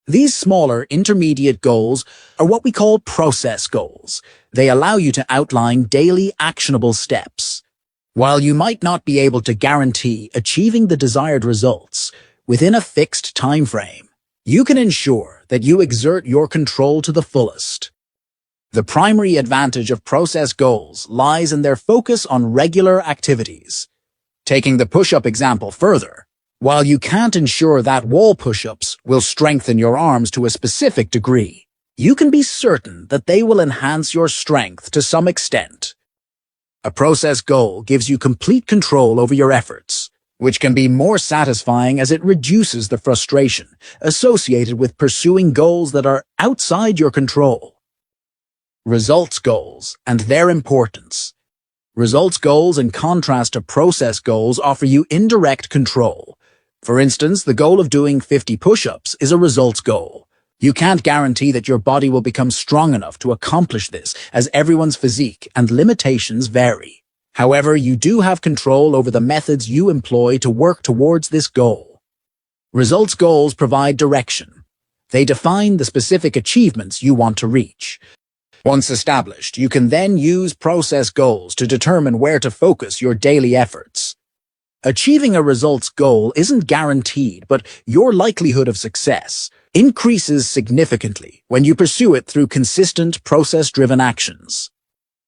A: These smaller, intermediate goals are what we call process goals. They allow you to outline daily actionable steps. While you might not be able to guarantee achieving the desired results within a fixed time frame, you can ensure that you exert your control to the fullest. The primary advantage of process goals lies in their focus on regular activities. Taking the push-up example further, while you can't ensure that wall push-ups will strengthen your arms to a specific degree, you can be certain that they will enhance your strength to some extent. A process goal gives you complete control over your efforts, which can be more satisfying as it reduces the frustration associated with pursuing goals that are outside your control. Results goals and their importance. Results goals, in contrast to process goals, offer you indirect control. For instance, the goal of doing 50 push-ups is a results goal. You can't guarantee that your body will become strong enough to accomplish this, as everyone's physique and limitations vary. However, you do have control over the methods you employ to work towards this goal. Results goals provide direction. They define the specific achievements you want to reach. Once established, you can then use process goals to determine where to focus your daily efforts. Achieving a results goal isn't guaranteed, but your likelihood of success increases significantly when you pursue it through consistent, process-driven actions.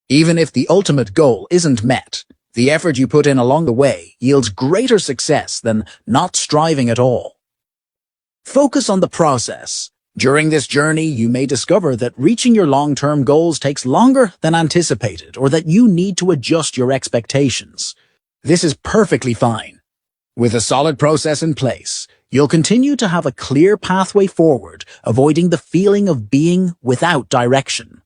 A: Even if the ultimate goal isn't met, the effort you put in along the way yields greater success than not striving at all. Focus on the process. During this journey, you may discover that reaching your long-term goals takes longer than anticipated, or that you need to adjust your expectations. This is perfectly fine. With a solid process in place, you'll continue to have a clear pathway forward, avoiding the feeling of being without direction.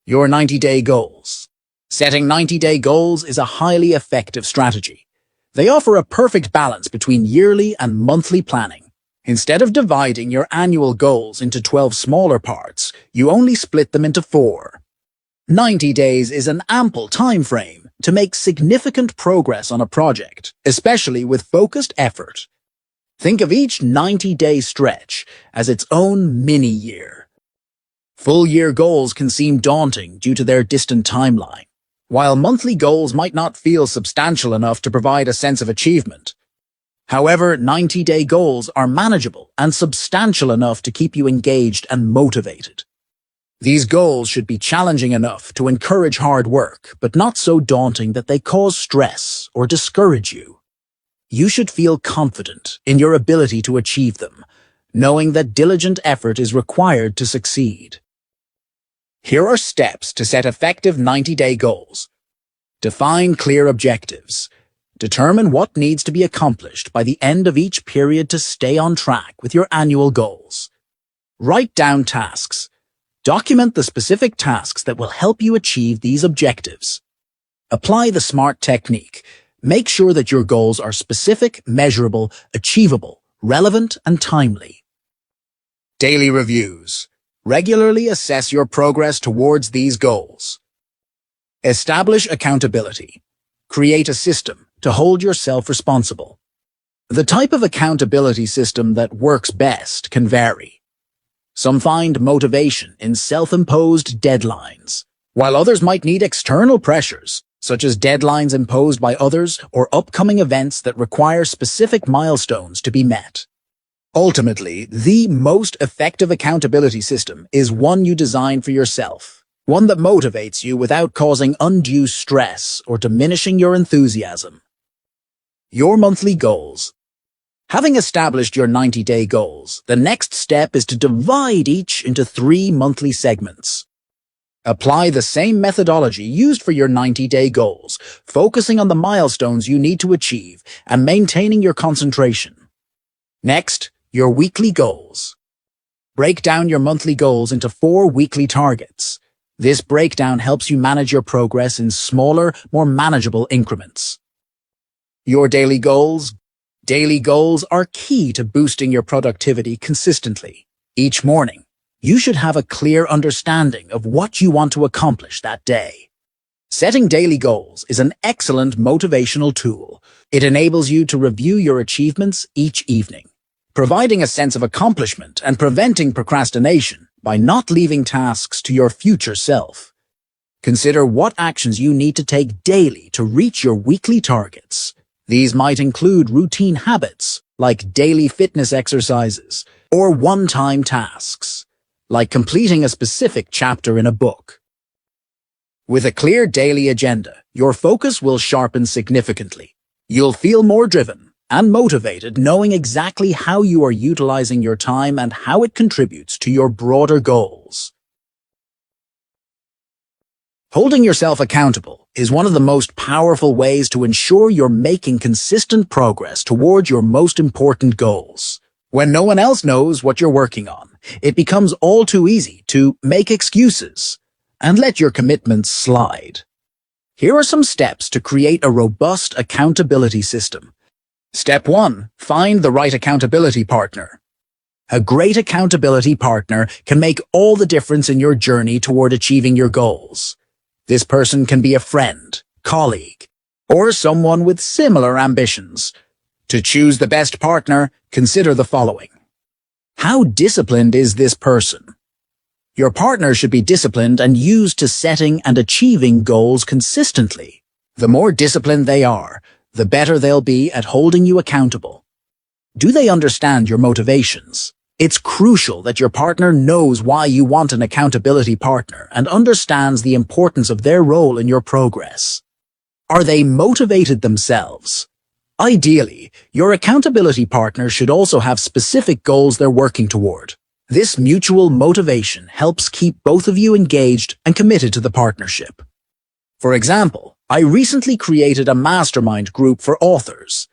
A: Your 90-day goals. Setting 90-day goals is a highly effective strategy. They offer a perfect balance between yearly and monthly planning. Instead of dividing your annual goals into 12 smaller parts, you only split them into 4. 90 days is an ample time frame to make significant progress on a project, especially with focused effort. Think of each 90-day stretch as its own mini-year. Full-year goals can seem daunting due to their distant timeline, while monthly goals might not feel substantial enough to provide a sense of achievement. However, 90-day goals are manageable and substantial enough to keep you engaged and motivated. These goals should be challenging enough to encourage hard work, but not so daunting that they cause stress or discourage you. You should feel confident in your ability to achieve them, knowing that diligent effort is required to succeed. Here are steps to set effective 90-day goals. Define clear objectives. Determine what needs to be accomplished by the end of each period to stay on track with your annual goals. Write down tasks. Document the specific tasks that will help you achieve these objectives. Apply the SMART technique. Make sure that your goals are specific, measurable, achievable, relevant, and timely. Daily reviews. Regularly assess your progress towards these goals. Establish accountability. Create a system to hold yourself responsible. The type of accountability system that works best can vary. Some find motivation in self-imposed deadlines, while others might need external pressures, such as deadlines imposed by others or upcoming events that require specific milestones to be met. Ultimately, the most effective accountability system is one you design for yourself, one that motivates you without causing undue stress or diminishing your enthusiasm. Your monthly goals Having established your 90-day goals, the next step is to divide each into 3 monthly segments. Apply the same methodology used for your 90-day goals, focusing on the milestones you need to achieve and maintaining your concentration. Next, your weekly goals. Break down your monthly goals into 4 weekly targets. This breakdown helps you manage your progress in smaller, more manageable increments. Your daily goals. Daily goals are key to boosting your productivity consistently. Each morning, you should have a clear understanding of what you want to accomplish that day. Setting daily goals is an excellent motivational tool. It enables you to review your achievements each evening, providing a sense of accomplishment and preventing procrastination by not leaving tasks to your future self. Consider what actions you need to take daily to reach your weekly targets. These might include routine habits, like daily fitness exercises, or one-time tasks, like completing a specific chapter in a book. With a clear daily agenda, your focus will sharpen significantly. You'll feel more driven and motivated knowing exactly how you are utilizing your time and how it contributes to your broader goals. Holding yourself accountable is one of the most powerful ways to ensure you're making consistent progress toward your most important goals. When no one else knows what you're working on, it becomes all too easy to make excuses and let your commitments slide. Here are some steps to create a robust accountability system. Step 1. Find the right accountability partner. A great accountability partner can make all the difference in your journey toward achieving your goals. This person can be a friend, colleague, or someone with similar ambitions. To choose the best partner, consider the following. How disciplined is this person? Your partner should be disciplined and used to setting and achieving goals consistently. The more disciplined they are, the better they'll be at holding you accountable. Do they understand your motivations? It's crucial that your partner knows why you want an accountability partner and understands the importance of their role in your progress. Are they motivated themselves? Ideally, your accountability partner should also have specific goals they're working toward. This mutual motivation helps keep both of you engaged and committed to the partnership. For example, I recently created a mastermind group for authors.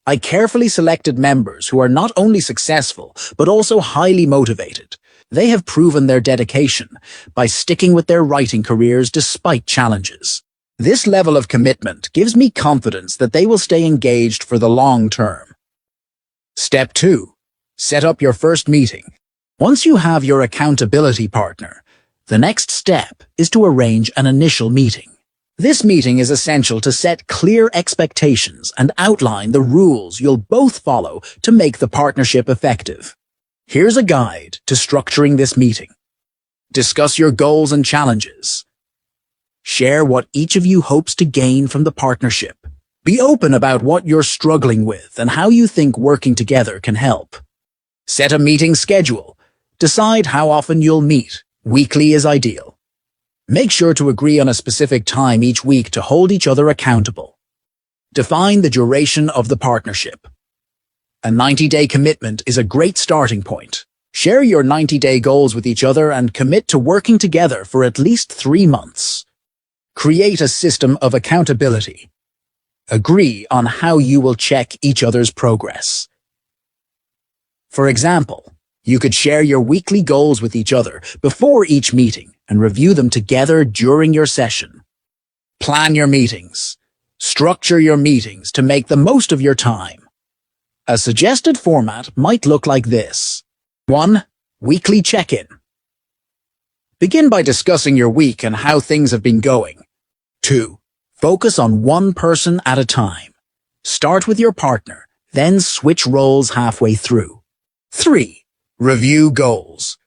A: I carefully selected members who are not only successful, but also highly motivated. They have proven their dedication by sticking with their writing careers despite challenges. This level of commitment gives me confidence that they will stay engaged for the long term. Step 2. Set up your first meeting. Once you have your accountability partner, the next step is to arrange an initial meeting. This meeting is essential to set clear expectations and outline the rules you'll both follow to make the partnership effective. Here's a guide to structuring this meeting. Discuss your goals and challenges. Share what each of you hopes to gain from the partnership. Be open about what you're struggling with and how you think working together can help. Set a meeting schedule. Decide how often you'll meet. Weekly is ideal. Make sure to agree on a specific time each week to hold each other accountable. Define the duration of the partnership. A 90-day commitment is a great starting point. Share your 90-day goals with each other and commit to working together for at least 3 months. Create a system of accountability. Agree on how you will check each other's progress. For example, you could share your weekly goals with each other before each meeting and review them together during your session. Plan your meetings. Structure your meetings to make the most of your time. A suggested format might look like this. 1. Weekly check-in. Begin by discussing your week and how things have been going. 2. Focus on one person at a time. Start with your partner, then switch roles halfway through. 3. Review goals.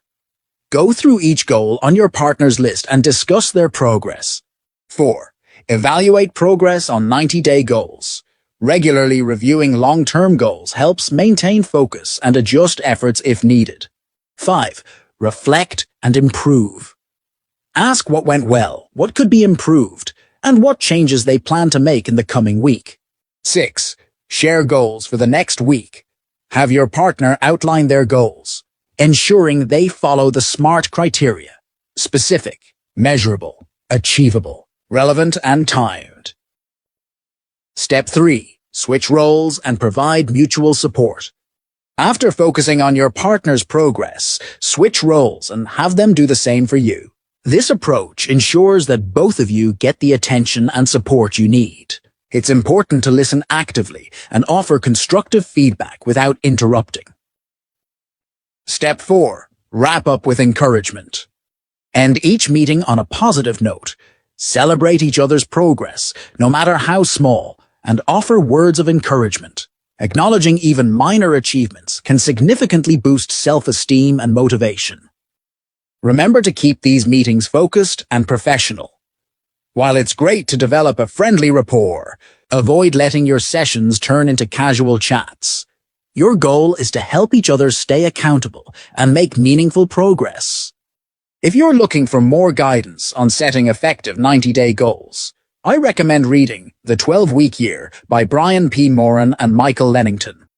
A: Go through each goal on your partner's list and discuss their progress. 4. Evaluate progress on 90-day goals. Regularly reviewing long-term goals helps maintain focus and adjust efforts if needed. 5. Reflect and improve. Ask what went well, what could be improved, and what changes they plan to make in the coming week. 6. Share goals for the next week. Have your partner outline their goals, ensuring they follow the SMART criteria: specific, measurable, achievable, relevant, and timed. Step 3. Switch roles and provide mutual support. After focusing on your partner's progress, switch roles and have them do the same for you. This approach ensures that both of you get the attention and support you need. It's important to listen actively and offer constructive feedback without interrupting. Step 4. Wrap up with encouragement. End each meeting on a positive note. Celebrate each other's progress, no matter how small, and offer words of encouragement. Acknowledging even minor achievements can significantly boost self-esteem and motivation. Remember to keep these meetings focused and professional. While it's great to develop a friendly rapport, avoid letting your sessions turn into casual chats. Your goal is to help each other stay accountable and make meaningful progress. If you're looking for more guidance on setting effective 90-day goals, I recommend reading The 12-Week Year by Brian P. Moran and Michael Lennington.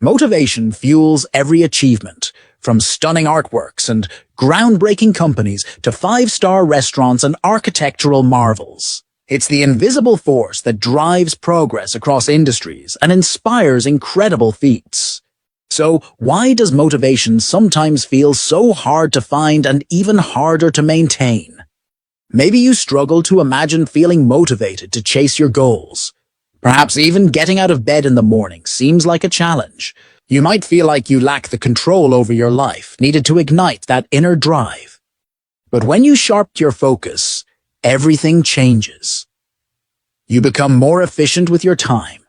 A: Motivation fuels every achievement, from stunning artworks and groundbreaking companies to 5-star restaurants and architectural marvels. It's the invisible force that drives progress across industries and inspires incredible feats. So, why does motivation sometimes feel so hard to find and even harder to maintain? Maybe you struggle to imagine feeling motivated to chase your goals. Perhaps even getting out of bed in the morning seems like a challenge. You might feel like you lack the control over your life, needed to ignite that inner drive. But when you sharpen your focus, everything changes. You become more efficient with your time,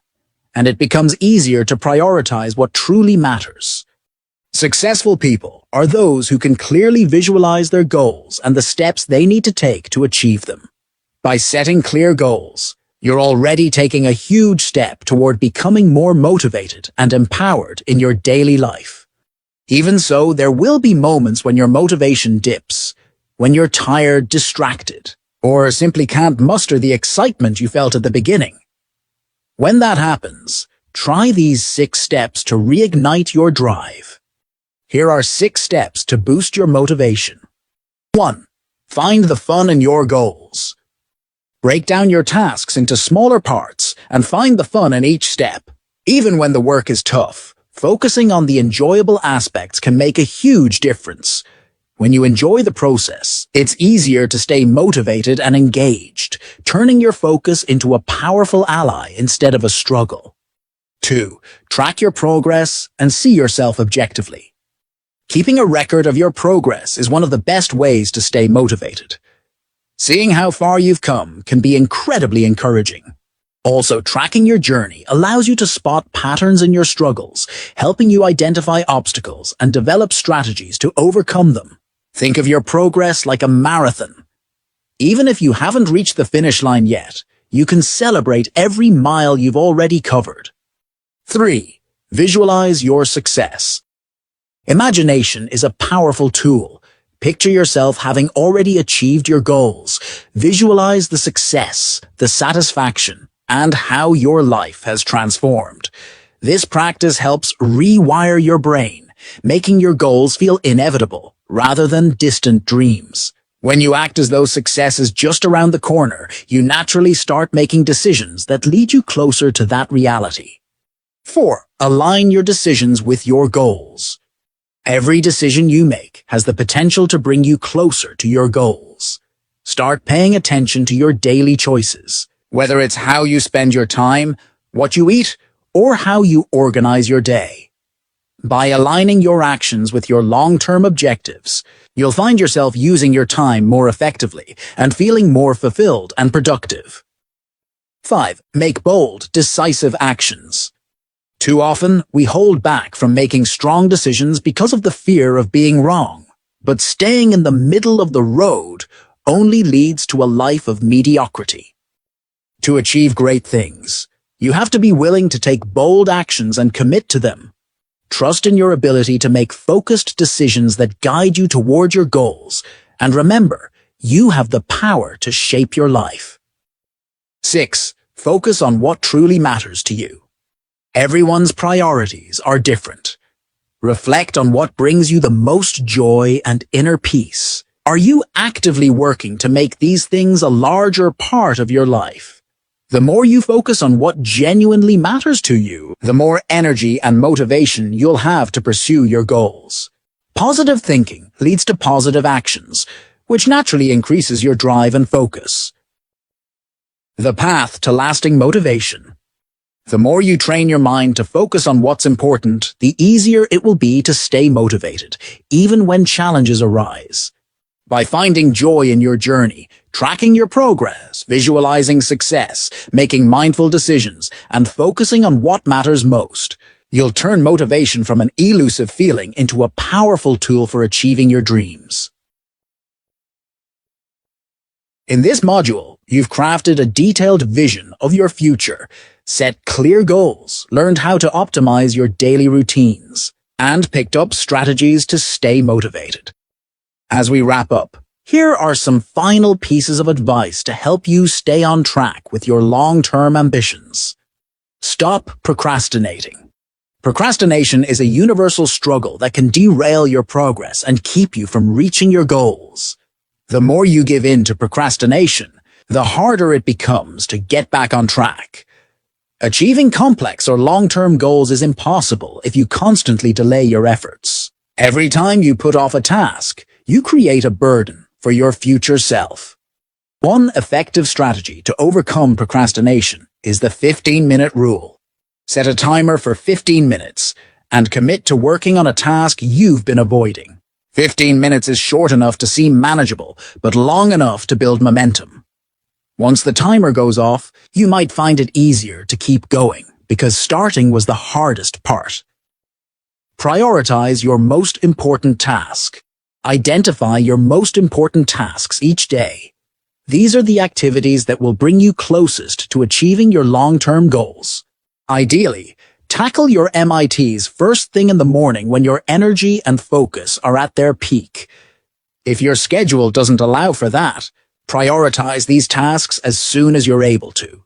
A: and it becomes easier to prioritize what truly matters. Successful people are those who can clearly visualize their goals and the steps they need to take to achieve them. By setting clear goals, you're already taking a huge step toward becoming more motivated and empowered in your daily life. Even so, there will be moments when your motivation dips, when you're tired, distracted, or simply can't muster the excitement you felt at the beginning. When that happens, try these 6 steps to reignite your drive. Here are 6 steps to boost your motivation. 1. Find the fun in your goals. Break down your tasks into smaller parts and find the fun in each step. Even when the work is tough, focusing on the enjoyable aspects can make a huge difference. When you enjoy the process, it's easier to stay motivated and engaged, turning your focus into a powerful ally instead of a struggle. 2. Track your progress and see yourself objectively. Keeping a record of your progress is one of the best ways to stay motivated. Seeing how far you've come can be incredibly encouraging. Also, tracking your journey allows you to spot patterns in your struggles, helping you identify obstacles and develop strategies to overcome them. Think of your progress like a marathon. Even if you haven't reached the finish line yet, you can celebrate every mile you've already covered. 3. Visualize your success. Imagination is a powerful tool. Picture yourself having already achieved your goals. Visualize the success, the satisfaction, and how your life has transformed. This practice helps rewire your brain, making your goals feel inevitable rather than distant dreams. When you act as though success is just around the corner, you naturally start making decisions that lead you closer to that reality. 4. Align your decisions with your goals. Every decision you make has the potential to bring you closer to your goals. Start paying attention to your daily choices, whether it's how you spend your time, what you eat, or how you organize your day. By aligning your actions with your long-term objectives, you'll find yourself using your time more effectively and feeling more fulfilled and productive. 5. Make bold, decisive actions. Too often, we hold back from making strong decisions because of the fear of being wrong. But staying in the middle of the road only leads to a life of mediocrity. To achieve great things, you have to be willing to take bold actions and commit to them. Trust in your ability to make focused decisions that guide you toward your goals, and remember, you have the power to shape your life. 6. Focus on what truly matters to you. Everyone's priorities are different. Reflect on what brings you the most joy and inner peace. Are you actively working to make these things a larger part of your life? The more you focus on what genuinely matters to you, the more energy and motivation you'll have to pursue your goals. Positive thinking leads to positive actions, which naturally increases your drive and focus. The path to lasting motivation. The more you train your mind to focus on what's important, the easier it will be to stay motivated, even when challenges arise. By finding joy in your journey, tracking your progress, visualizing success, making mindful decisions, and focusing on what matters most, you'll turn motivation from an elusive feeling into a powerful tool for achieving your dreams. In this module, you've crafted a detailed vision of your future, set clear goals, learned how to optimize your daily routines, and picked up strategies to stay motivated. As we wrap up, here are some final pieces of advice to help you stay on track with your long-term ambitions. Stop procrastinating. Procrastination is a universal struggle that can derail your progress and keep you from reaching your goals. The more you give in to procrastination, the harder it becomes to get back on track. Achieving complex or long-term goals is impossible if you constantly delay your efforts. Every time you put off a task, you create a burden for your future self. One effective strategy to overcome procrastination is the 15-minute rule. Set a timer for 15 minutes and commit to working on a task you've been avoiding. 15 minutes is short enough to seem manageable, but long enough to build momentum. Once the timer goes off, you might find it easier to keep going because starting was the hardest part. Prioritize your most important task. Identify your most important tasks each day. These are the activities that will bring you closest to achieving your long-term goals. Ideally, tackle your MITs first thing in the morning when your energy and focus are at their peak. If your schedule doesn't allow for that, prioritize these tasks as soon as you're able to.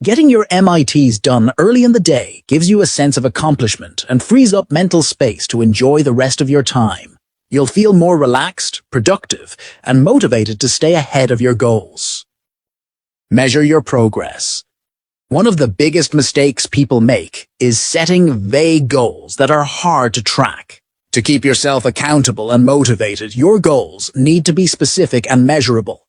A: Getting your MITs done early in the day gives you a sense of accomplishment and frees up mental space to enjoy the rest of your time. You'll feel more relaxed, productive, and motivated to stay ahead of your goals. Measure your progress. One of the biggest mistakes people make is setting vague goals that are hard to track. To keep yourself accountable and motivated, your goals need to be specific and measurable.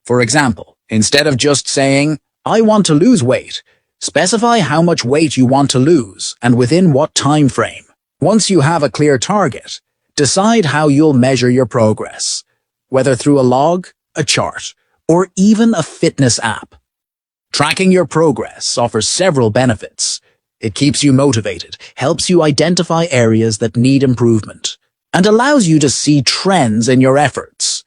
A: For example, instead of just saying, "I want to lose weight," specify how much weight you want to lose and within what time frame. Once you have a clear target, decide how you'll measure your progress, whether through a log, a chart, or even a fitness app. Tracking your progress offers several benefits. It keeps you motivated, helps you identify areas that need improvement, and allows you to see trends in your efforts.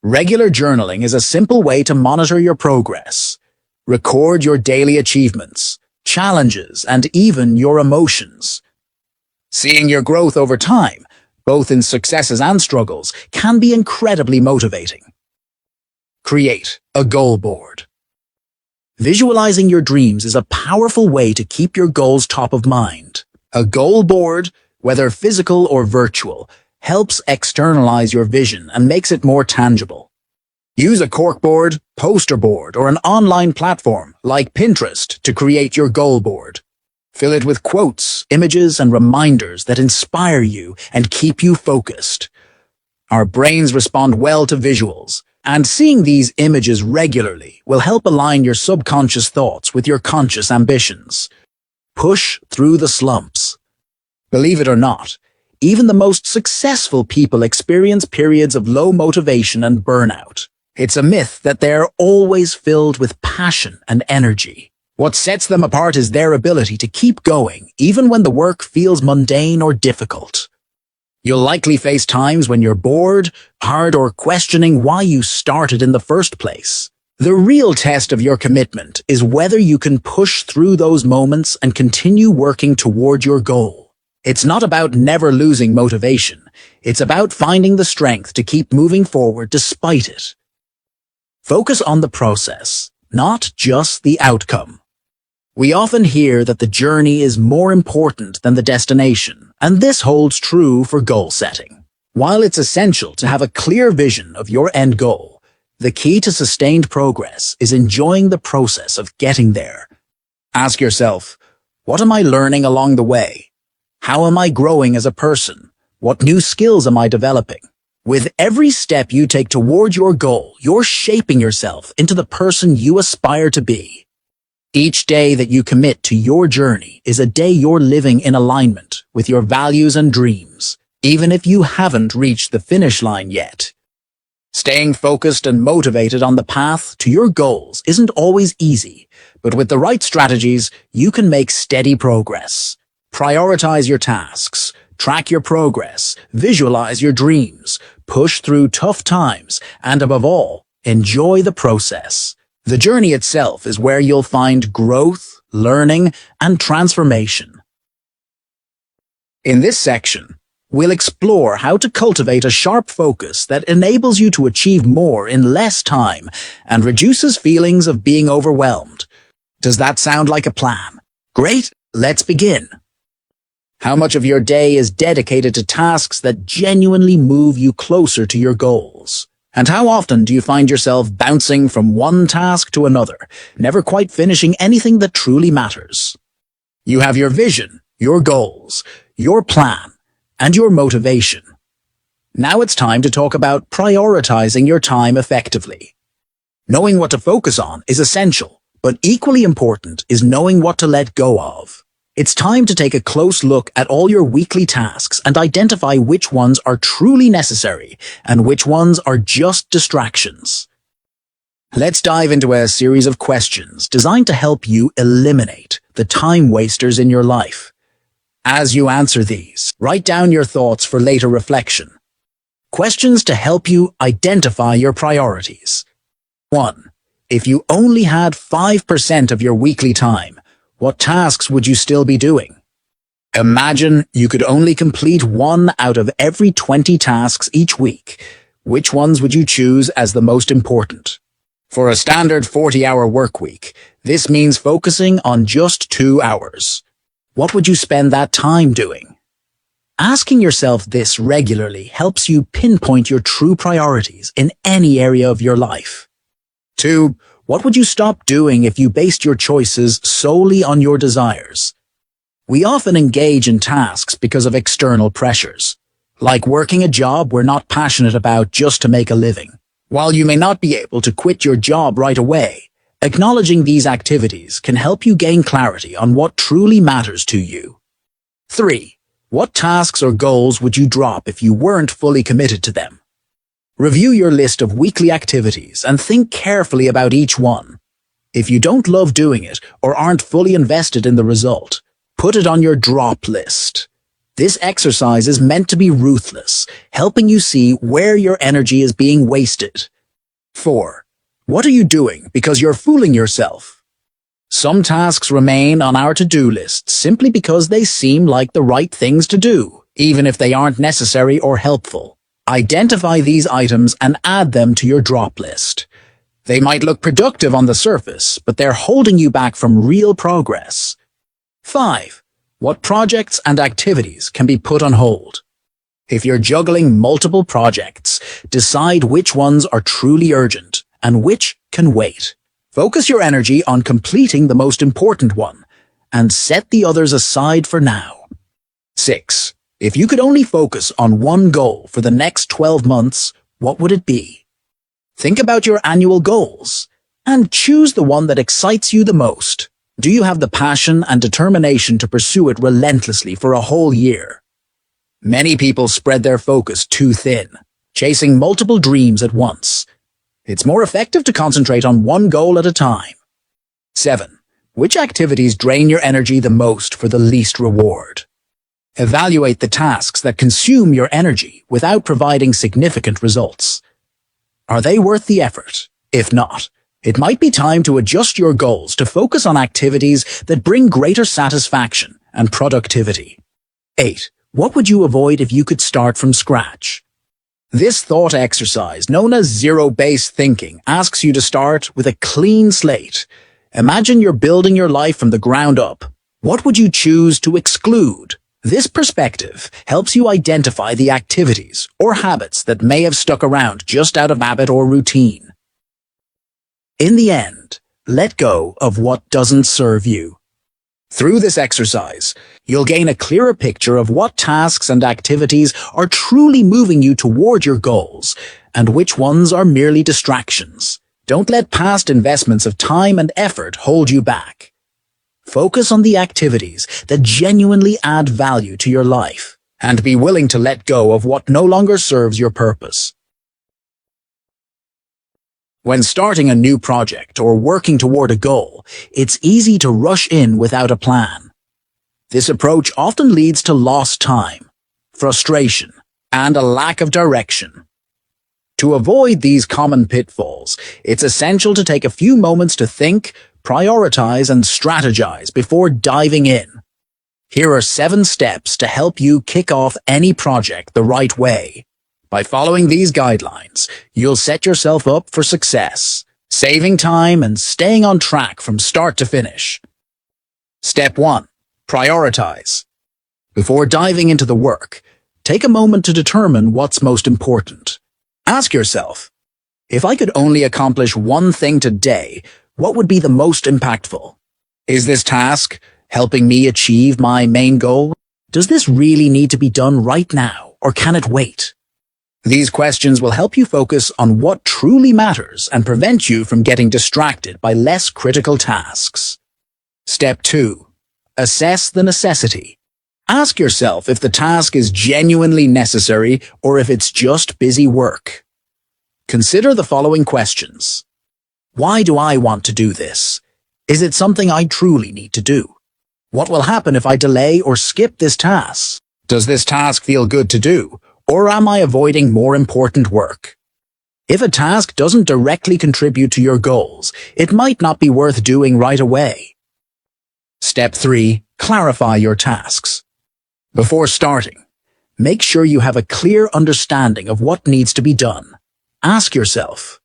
A: Regular journaling is a simple way to monitor your progress. Record your daily achievements, challenges, and even your emotions. Seeing your growth over time, both in successes and struggles, can be incredibly motivating. Create a goal board. Visualizing your dreams is a powerful way to keep your goals top of mind. A goal board, whether physical or virtual, helps externalize your vision and makes it more tangible. Use a corkboard, poster board, or an online platform like Pinterest to create your goal board. Fill it with quotes, images, and reminders that inspire you and keep you focused. Our brains respond well to visuals, and seeing these images regularly will help align your subconscious thoughts with your conscious ambitions. Push through the slumps. Believe it or not, even the most successful people experience periods of low motivation and burnout. It's a myth that they're always filled with passion and energy. What sets them apart is their ability to keep going, even when the work feels mundane or difficult. You'll likely face times when you're bored, hard, or questioning why you started in the first place. The real test of your commitment is whether you can push through those moments and continue working toward your goal. It's not about never losing motivation. It's about finding the strength to keep moving forward despite it. Focus on the process, not just the outcome. We often hear that the journey is more important than the destination, and this holds true for goal setting. While it's essential to have a clear vision of your end goal, the key to sustained progress is enjoying the process of getting there. Ask yourself, what am I learning along the way? How am I growing as a person? What new skills am I developing? With every step you take toward your goal, you're shaping yourself into the person you aspire to be. Each day that you commit to your journey is a day you're living in alignment with your values and dreams, even if you haven't reached the finish line yet. Staying focused and motivated on the path to your goals isn't always easy, but with the right strategies, you can make steady progress. Prioritize your tasks, track your progress, visualize your dreams, push through tough times, and above all, enjoy the process. The journey itself is where you'll find growth, learning, and transformation. In this section, we'll explore how to cultivate a sharp focus that enables you to achieve more in less time and reduces feelings of being overwhelmed. Does that sound like a plan? Great, let's begin. How much of your day is dedicated to tasks that genuinely move you closer to your goals? And how often do you find yourself bouncing from one task to another, never quite finishing anything that truly matters? You have your vision, your goals, your plan, and your motivation. Now it's time to talk about prioritizing your time effectively. Knowing what to focus on is essential, but equally important is knowing what to let go of. It's time to take a close look at all your weekly tasks and identify which ones are truly necessary and which ones are just distractions. Let's dive into a series of questions designed to help you eliminate the time wasters in your life. As you answer these, write down your thoughts for later reflection. Questions to help you identify your priorities. 1. If you only had 5% of your weekly time, what tasks would you still be doing? Imagine you could only complete 1 out of every 20 tasks each week. Which ones would you choose as the most important? For a standard 40-hour work week, this means focusing on just 2 hours. What would you spend that time doing? Asking yourself this regularly helps you pinpoint your true priorities in any area of your life. 2. What would you stop doing if you based your choices solely on your desires? We often engage in tasks because of external pressures, like working a job we're not passionate about just to make a living. While you may not be able to quit your job right away, acknowledging these activities can help you gain clarity on what truly matters to you. 3. What tasks or goals would you drop if you weren't fully committed to them? Review your list of weekly activities and think carefully about each one. If you don't love doing it or aren't fully invested in the result, put it on your drop list. This exercise is meant to be ruthless, helping you see where your energy is being wasted. 4. What are you doing because you're fooling yourself? Some tasks remain on our to-do list simply because they seem like the right things to do, even if they aren't necessary or helpful. Identify these items and add them to your drop list. They might look productive on the surface, but they're holding you back from real progress. 5. What projects and activities can be put on hold? If you're juggling multiple projects, decide which ones are truly urgent and which can wait. Focus your energy on completing the most important one and set the others aside for now. 6. If you could only focus on one goal for the next 12 months, what would it be? Think about your annual goals and choose the one that excites you the most. Do you have the passion and determination to pursue it relentlessly for a whole year? Many people spread their focus too thin, chasing multiple dreams at once. It's more effective to concentrate on one goal at a time. 7. Which activities drain your energy the most for the least reward? Evaluate the tasks that consume your energy without providing significant results. Are they worth the effort? If not, it might be time to adjust your goals to focus on activities that bring greater satisfaction and productivity. 8. What would you avoid if you could start from scratch? This thought exercise, known as zero-based thinking, asks you to start with a clean slate. Imagine you're building your life from the ground up. What would you choose to exclude? This perspective helps you identify the activities or habits that may have stuck around just out of habit or routine. In the end, let go of what doesn't serve you. Through this exercise, you'll gain a clearer picture of what tasks and activities are truly moving you toward your goals and which ones are merely distractions. Don't let past investments of time and effort hold you back. Focus on the activities that genuinely add value to your life and be willing to let go of what no longer serves your purpose. When starting a new project or working toward a goal, it's easy to rush in without a plan. This approach often leads to lost time, frustration, and a lack of direction. To avoid these common pitfalls, it's essential to take a few moments to think, prioritize, and strategize before diving in. Here are 7 steps to help you kick off any project the right way. By following these guidelines, you'll set yourself up for success, saving time and staying on track from start to finish. Step 1. Prioritize. Before diving into the work, take a moment to determine what's most important. Ask yourself, if I could only accomplish one thing today, what would be the most impactful? Is this task helping me achieve my main goal? Does this really need to be done right now, or can it wait? These questions will help you focus on what truly matters and prevent you from getting distracted by less critical tasks. Step 2. Assess the necessity. Ask yourself if the task is genuinely necessary or if it's just busy work. Consider the following questions. Why do I want to do this? Is it something I truly need to do? What will happen if I delay or skip this task? Does this task feel good to do, or am I avoiding more important work? If a task doesn't directly contribute to your goals, it might not be worth doing right away. Step 3. Clarify your tasks. Before starting, make sure you have a clear understanding of what needs to be done. Ask yourself,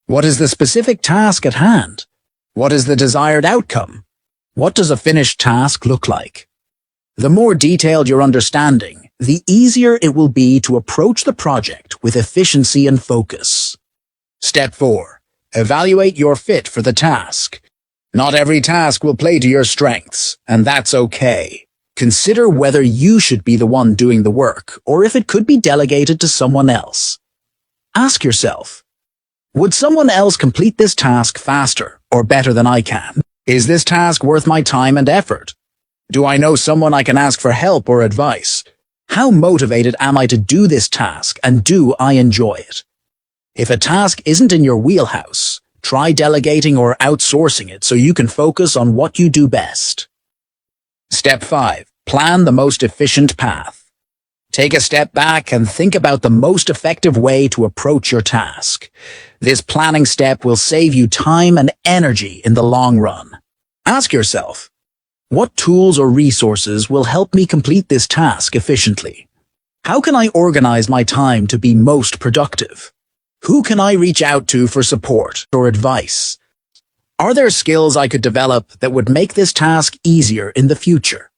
A: what is the specific task at hand? What is the desired outcome? What does a finished task look like? The more detailed your understanding, the easier it will be to approach the project with efficiency and focus. Step 4. Evaluate your fit for the task. Not every task will play to your strengths, and that's okay. Consider whether you should be the one doing the work, or if it could be delegated to someone else. Ask yourself, would someone else complete this task faster or better than I can? Is this task worth my time and effort? Do I know someone I can ask for help or advice? How motivated am I to do this task, and do I enjoy it? If a task isn't in your wheelhouse, try delegating or outsourcing it so you can focus on what you do best. Step 5. Plan the most efficient path. Take a step back and think about the most effective way to approach your task. This planning step will save you time and energy in the long run. Ask yourself, what tools or resources will help me complete this task efficiently? How can I organize my time to be most productive? Who can I reach out to for support or advice? Are there skills I could develop that would make this task easier in the future?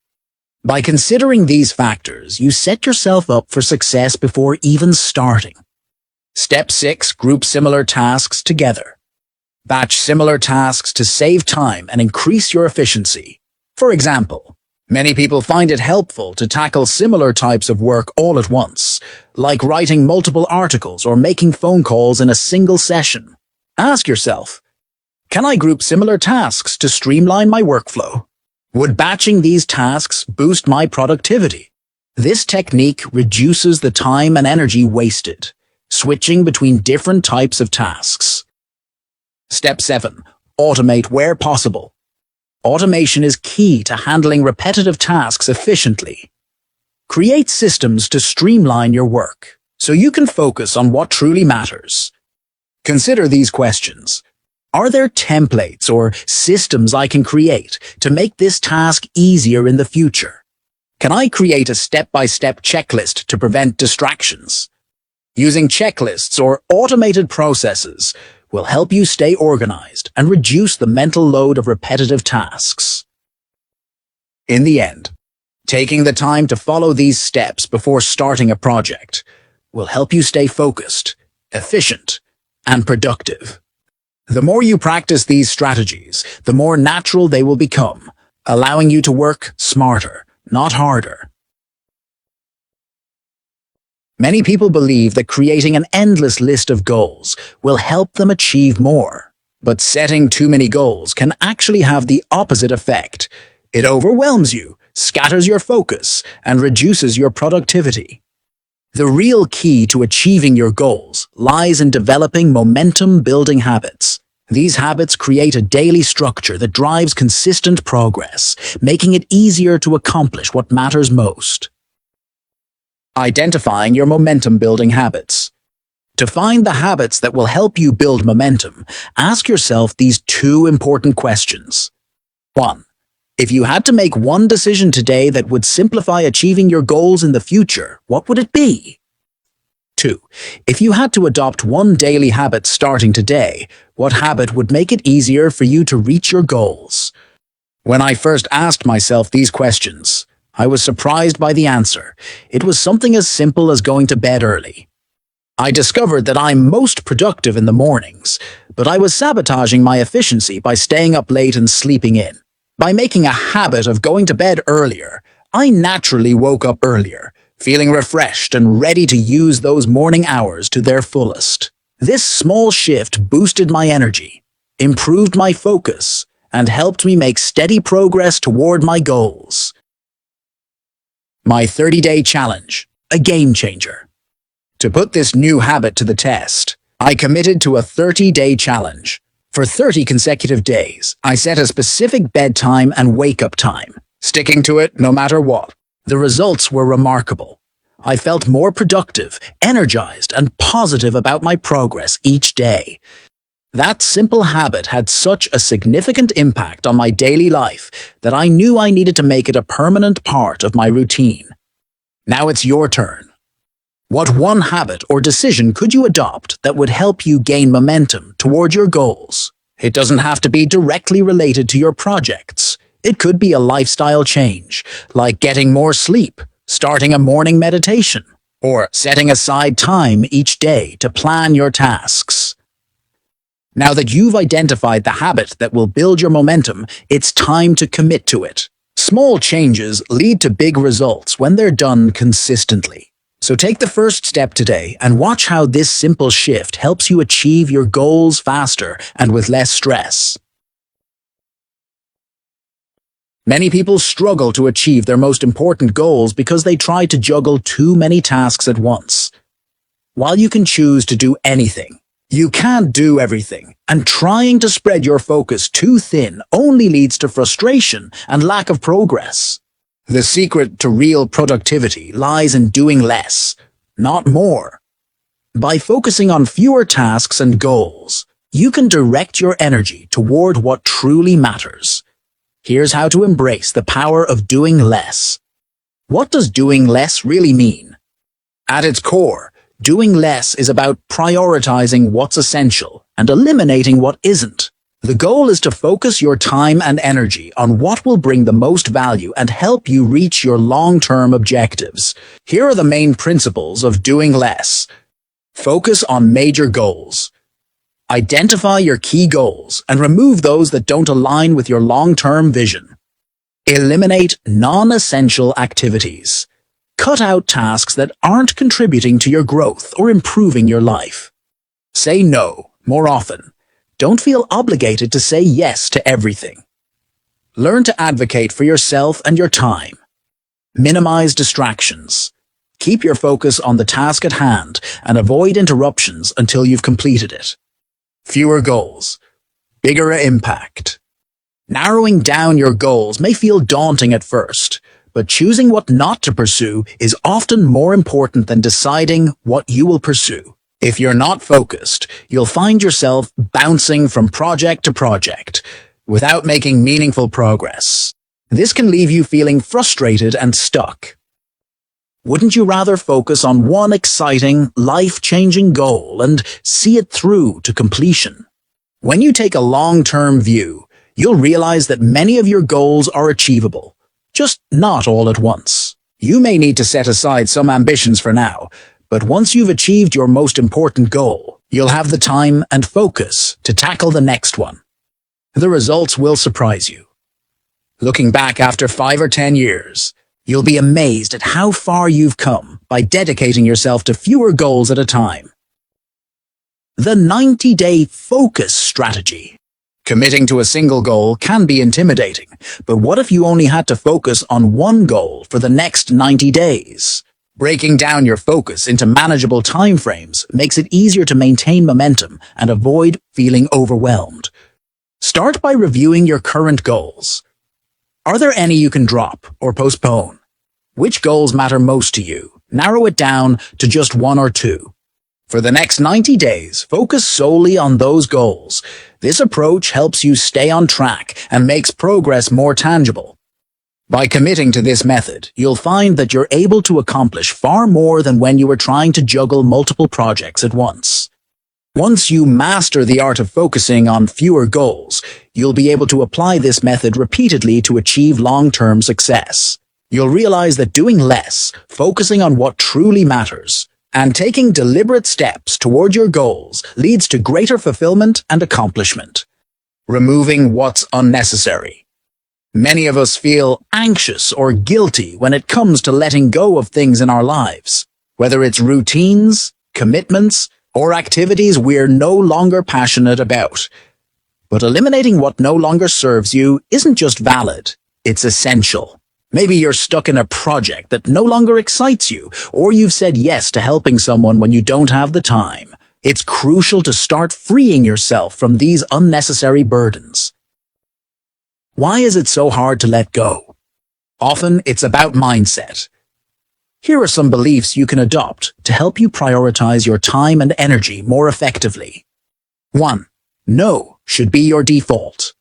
A: By considering these factors, you set yourself up for success before even starting. Step 6. Group similar tasks together. Batch similar tasks to save time and increase your efficiency. For example, many people find it helpful to tackle similar types of work all at once, like writing multiple articles or making phone calls in a single session. Ask yourself, can I group similar tasks to streamline my workflow? Would batching these tasks boost my productivity? This technique reduces the time and energy wasted, switching between different types of tasks. Step 7. Automate where possible. Automation is key to handling repetitive tasks efficiently. Create systems to streamline your work so you can focus on what truly matters. Consider these questions. Are there templates or systems I can create to make this task easier in the future? Can I create a step-by-step checklist to prevent distractions? Using checklists or automated processes will help you stay organized and reduce the mental load of repetitive tasks. In the end, taking the time to follow these steps before starting a project will help you stay focused, efficient, and productive. The more you practice these strategies, the more natural they will become, allowing you to work smarter, not harder. Many people believe that creating an endless list of goals will help them achieve more. But setting too many goals can actually have the opposite effect. It overwhelms you, scatters your focus, and reduces your productivity. The real key to achieving your goals lies in developing momentum-building habits. These habits create a daily structure that drives consistent progress, making it easier to accomplish what matters most. Identifying your momentum-building habits. To find the habits that will help you build momentum, ask yourself these two important questions. 1. If you had to make one decision today that would simplify achieving your goals in the future, what would it be? 2. If you had to adopt one daily habit starting today, what habit would make it easier for you to reach your goals? When I first asked myself these questions, I was surprised by the answer. It was something as simple as going to bed early. I discovered that I'm most productive in the mornings, but I was sabotaging my efficiency by staying up late and sleeping in. By making a habit of going to bed earlier, I naturally woke up earlier, feeling refreshed and ready to use those morning hours to their fullest. This small shift boosted my energy, improved my focus, and helped me make steady progress toward my goals. My 30-day challenge, a game changer. To put this new habit to the test, I committed to a 30-day challenge. For 30 consecutive days, I set a specific bedtime and wake-up time, sticking to it no matter what. The results were remarkable. I felt more productive, energized, and positive about my progress each day. That simple habit had such a significant impact on my daily life that I knew I needed to make it a permanent part of my routine. Now it's your turn. What one habit or decision could you adopt that would help you gain momentum toward your goals? It doesn't have to be directly related to your projects. It could be a lifestyle change, like getting more sleep, starting a morning meditation, or setting aside time each day to plan your tasks. Now that you've identified the habit that will build your momentum, it's time to commit to it. Small changes lead to big results when they're done consistently. So take the first step today and watch how this simple shift helps you achieve your goals faster and with less stress. Many people struggle to achieve their most important goals because they try to juggle too many tasks at once. While you can choose to do anything, you can't do everything, and trying to spread your focus too thin only leads to frustration and lack of progress. The secret to real productivity lies in doing less, not more. By focusing on fewer tasks and goals, you can direct your energy toward what truly matters. Here's how to embrace the power of doing less. What does doing less really mean? At its core, doing less is about prioritizing what's essential and eliminating what isn't. The goal is to focus your time and energy on what will bring the most value and help you reach your long-term objectives. Here are the main principles of doing less. Focus on major goals. Identify your key goals and remove those that don't align with your long-term vision. Eliminate non-essential activities. Cut out tasks that aren't contributing to your growth or improving your life. Say no more often. Don't feel obligated to say yes to everything. Learn to advocate for yourself and your time. Minimize distractions. Keep your focus on the task at hand and avoid interruptions until you've completed it. Fewer goals, bigger impact. Narrowing down your goals may feel daunting at first, but choosing what not to pursue is often more important than deciding what you will pursue. If you're not focused, you'll find yourself bouncing from project to project without making meaningful progress. This can leave you feeling frustrated and stuck. Wouldn't you rather focus on one exciting, life-changing goal and see it through to completion? When you take a long-term view, you'll realize that many of your goals are achievable, just not all at once. You may need to set aside some ambitions for now, but once you've achieved your most important goal, you'll have the time and focus to tackle the next one. The results will surprise you. Looking back after 5 or 10 years, you'll be amazed at how far you've come by dedicating yourself to fewer goals at a time. The 90-day focus strategy. Committing to a single goal can be intimidating, but what if you only had to focus on one goal for the next 90 days? Breaking down your focus into manageable timeframes makes it easier to maintain momentum and avoid feeling overwhelmed. Start by reviewing your current goals. Are there any you can drop or postpone? Which goals matter most to you? Narrow it down to just 1 or 2. For the next 90 days, focus solely on those goals. This approach helps you stay on track and makes progress more tangible. By committing to this method, you'll find that you're able to accomplish far more than when you were trying to juggle multiple projects at once. Once you master the art of focusing on fewer goals, you'll be able to apply this method repeatedly to achieve long-term success. You'll realize that doing less, focusing on what truly matters, and taking deliberate steps toward your goals leads to greater fulfillment and accomplishment. Removing what's unnecessary. Many of us feel anxious or guilty when it comes to letting go of things in our lives, whether it's routines, commitments, or activities we're no longer passionate about. But eliminating what no longer serves you isn't just valid, it's essential. Maybe you're stuck in a project that no longer excites you, or you've said yes to helping someone when you don't have the time. It's crucial to start freeing yourself from these unnecessary burdens. Why is it so hard to let go? Often it's about mindset. Here are some beliefs you can adopt to help you prioritize your time and energy more effectively. 1. No should be your default.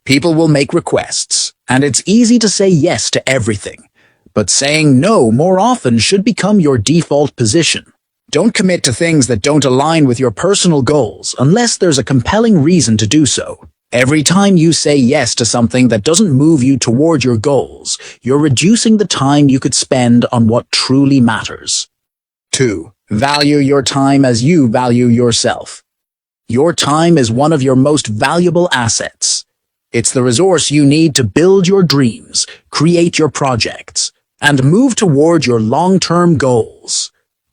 A: People will make requests, and it's easy to say yes to everything, but saying no more often should become your default position. Don't commit to things that don't align with your personal goals unless there's a compelling reason to do so. Every time you say yes to something that doesn't move you toward your goals, you're reducing the time you could spend on what truly matters. 2. Value your time as you value yourself. Your time is one of your most valuable assets. It's the resource you need to build your dreams, create your projects, and move toward your long-term goals.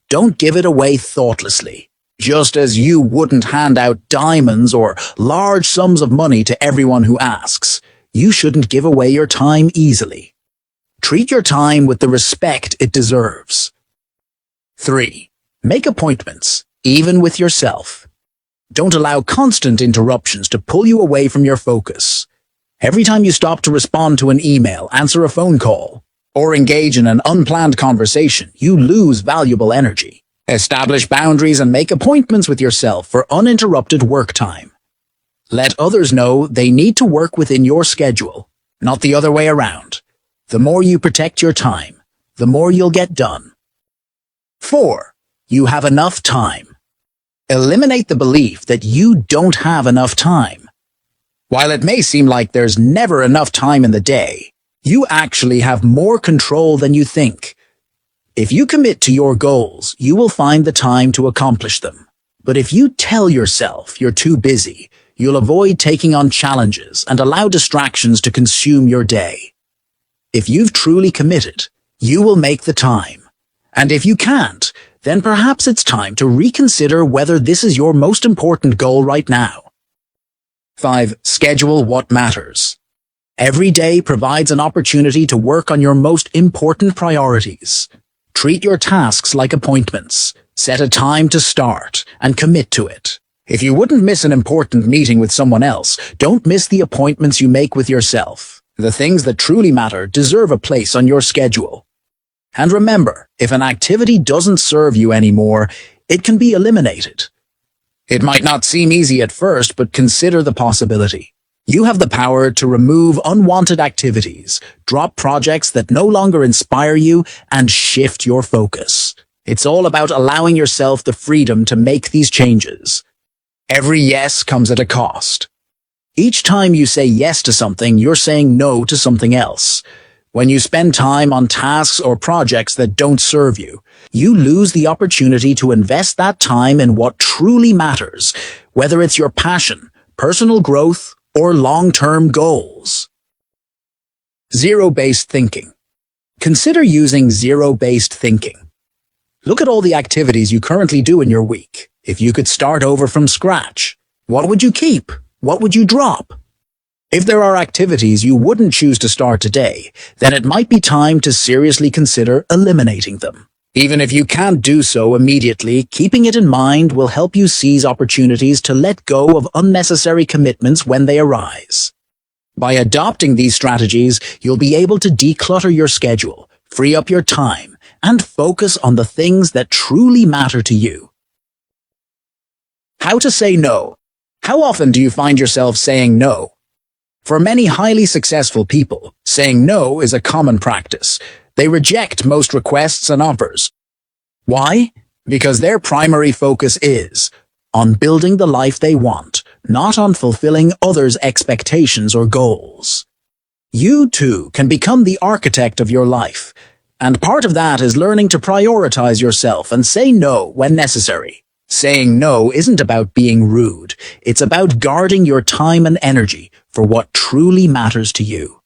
A: Don't give it away thoughtlessly. Just as you wouldn't hand out diamonds or large sums of money to everyone who asks, you shouldn't give away your time easily. Treat your time with the respect it deserves. 3. Make appointments, even with yourself. Don't allow constant interruptions to pull you away from your focus. Every time you stop to respond to an email, answer a phone call, or engage in an unplanned conversation, you lose valuable energy. Establish boundaries and make appointments with yourself for uninterrupted work time. Let others know they need to work within your schedule, not the other way around. The more you protect your time, the more you'll get done. 4. You have enough time. Eliminate the belief that you don't have enough time. While it may seem like there's never enough time in the day, you actually have more control than you think. If you commit to your goals, you will find the time to accomplish them. But if you tell yourself you're too busy, you'll avoid taking on challenges and allow distractions to consume your day. If you've truly committed, you will make the time. And if you can't, then perhaps it's time to reconsider whether this is your most important goal right now. 5. Schedule what matters. Every day provides an opportunity to work on your most important priorities. Treat your tasks like appointments. Set a time to start and commit to it. If you wouldn't miss an important meeting with someone else, don't miss the appointments you make with yourself. The things that truly matter deserve a place on your schedule. And remember, if an activity doesn't serve you anymore, it can be eliminated. It might not seem easy at first, but consider the possibility. You have the power to remove unwanted activities, drop projects that no longer inspire you, and shift your focus. It's all about allowing yourself the freedom to make these changes. Every yes comes at a cost. Each time you say yes to something, you're saying no to something else. When you spend time on tasks or projects that don't serve you, you lose the opportunity to invest that time in what truly matters, whether it's your passion, personal growth, or long-term goals. Zero-based thinking. Consider using zero-based thinking. Look at all the activities you currently do in your week. If you could start over from scratch, what would you keep? What would you drop? If there are activities you wouldn't choose to start today, then it might be time to seriously consider eliminating them. Even if you can't do so immediately, keeping it in mind will help you seize opportunities to let go of unnecessary commitments when they arise. By adopting these strategies, you'll be able to declutter your schedule, free up your time, and focus on the things that truly matter to you. How to say no. How often do you find yourself saying no? For many highly successful people, saying no is a common practice. They reject most requests and offers. Why? Because their primary focus is on building the life they want, not on fulfilling others' expectations or goals. You, too, can become the architect of your life, and part of that is learning to prioritize yourself and say no when necessary. Saying no isn't about being rude. It's about guarding your time and energy for what truly matters to you.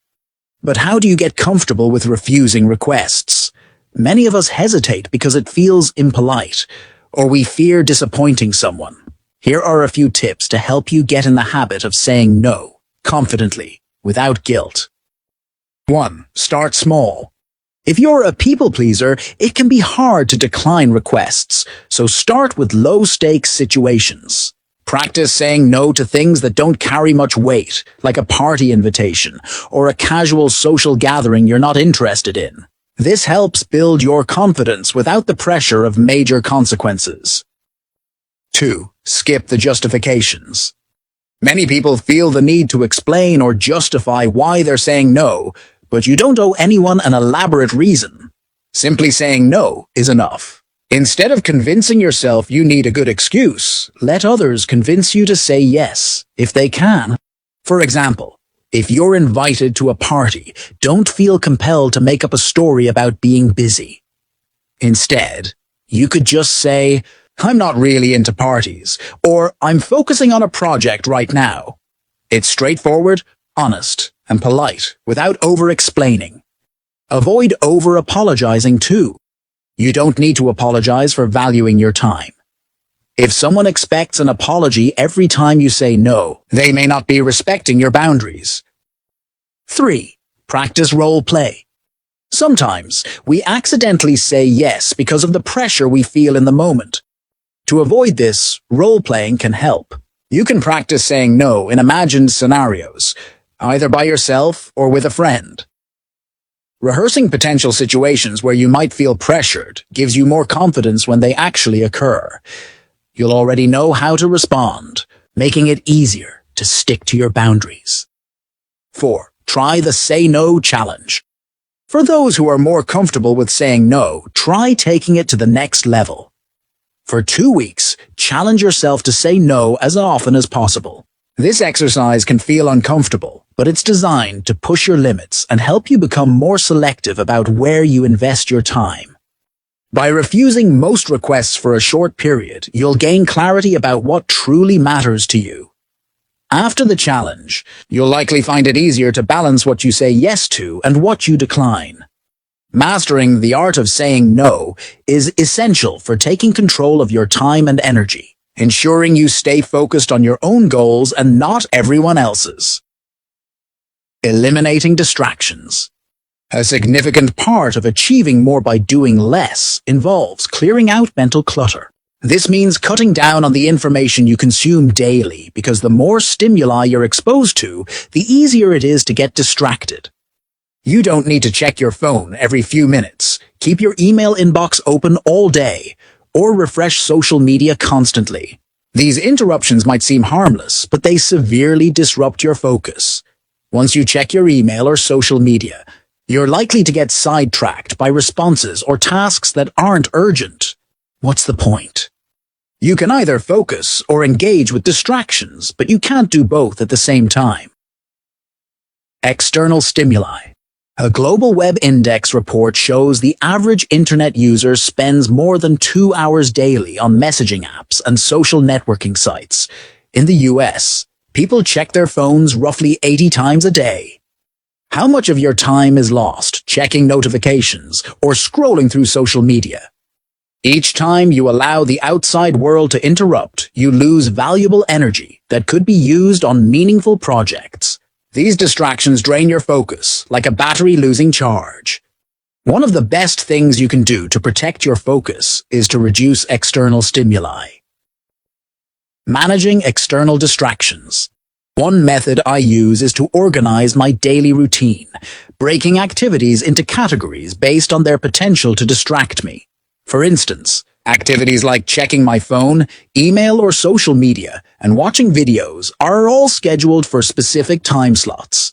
A: But how do you get comfortable with refusing requests? Many of us hesitate because it feels impolite, or we fear disappointing someone. Here are a few tips to help you get in the habit of saying no, confidently, without guilt. 1. Start small. If you're a people pleaser, it can be hard to decline requests, so start with low-stakes situations. Practice saying no to things that don't carry much weight, like a party invitation or a casual social gathering you're not interested in. This helps build your confidence without the pressure of major consequences. 2. Skip the justifications. Many people feel the need to explain or justify why they're saying no, but you don't owe anyone an elaborate reason. Simply saying no is enough. Instead of convincing yourself you need a good excuse, let others convince you to say yes, if they can. For example, if you're invited to a party, don't feel compelled to make up a story about being busy. Instead, you could just say, "I'm not really into parties," or "I'm focusing on a project right now." It's straightforward, honest, and polite, without over-explaining. Avoid over-apologizing too. You don't need to apologize for valuing your time. If someone expects an apology every time you say no, they may not be respecting your boundaries. 3. Practice role play. Sometimes, we accidentally say yes because of the pressure we feel in the moment. To avoid this, role-playing can help. You can practice saying no in imagined scenarios, either by yourself or with a friend. Rehearsing potential situations where you might feel pressured gives you more confidence when they actually occur. You'll already know how to respond, making it easier to stick to your boundaries. 4. Try the Say No challenge. For those who are more comfortable with saying no, try taking it to the next level. For 2 weeks, challenge yourself to say no as often as possible. This exercise can feel uncomfortable, but it's designed to push your limits and help you become more selective about where you invest your time. By refusing most requests for a short period, you'll gain clarity about what truly matters to you. After the challenge, you'll likely find it easier to balance what you say yes to and what you decline. Mastering the art of saying no is essential for taking control of your time and energy, ensuring you stay focused on your own goals and not everyone else's. Eliminating distractions. A significant part of achieving more by doing less involves clearing out mental clutter. This means cutting down on the information you consume daily, because the more stimuli you're exposed to, the easier it is to get distracted. You don't need to check your phone every few minutes. Keep your email inbox open all day, or refresh social media constantly. These interruptions might seem harmless, but they severely disrupt your focus. Once you check your email or social media, you're likely to get sidetracked by responses or tasks that aren't urgent. What's the point? You can either focus or engage with distractions, but you can't do both at the same time. External stimuli. A Global Web Index report shows the average internet user spends more than 2 hours daily on messaging apps and social networking sites. In the US, people check their phones roughly 80 times a day. How much of your time is lost checking notifications or scrolling through social media? Each time you allow the outside world to interrupt, you lose valuable energy that could be used on meaningful projects. These distractions drain your focus, like a battery losing charge. One of the best things you can do to protect your focus is to reduce external stimuli. Managing external distractions. One method I use is to organize my daily routine, breaking activities into categories based on their potential to distract me. For instance, activities like checking my phone, email or social media, and watching videos are all scheduled for specific time slots.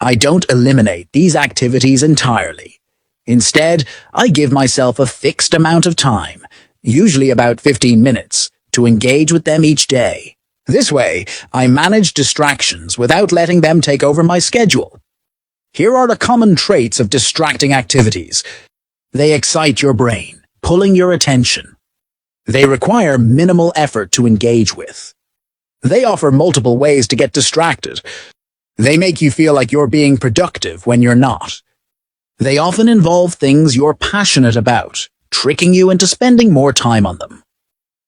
A: I don't eliminate these activities entirely. Instead, I give myself a fixed amount of time, usually about 15 minutes, to engage with them each day. This way, I manage distractions without letting them take over my schedule. Here are the common traits of distracting activities. They excite your brain, pulling your attention. They require minimal effort to engage with. They offer multiple ways to get distracted. They make you feel like you're being productive when you're not. They often involve things you're passionate about, tricking you into spending more time on them.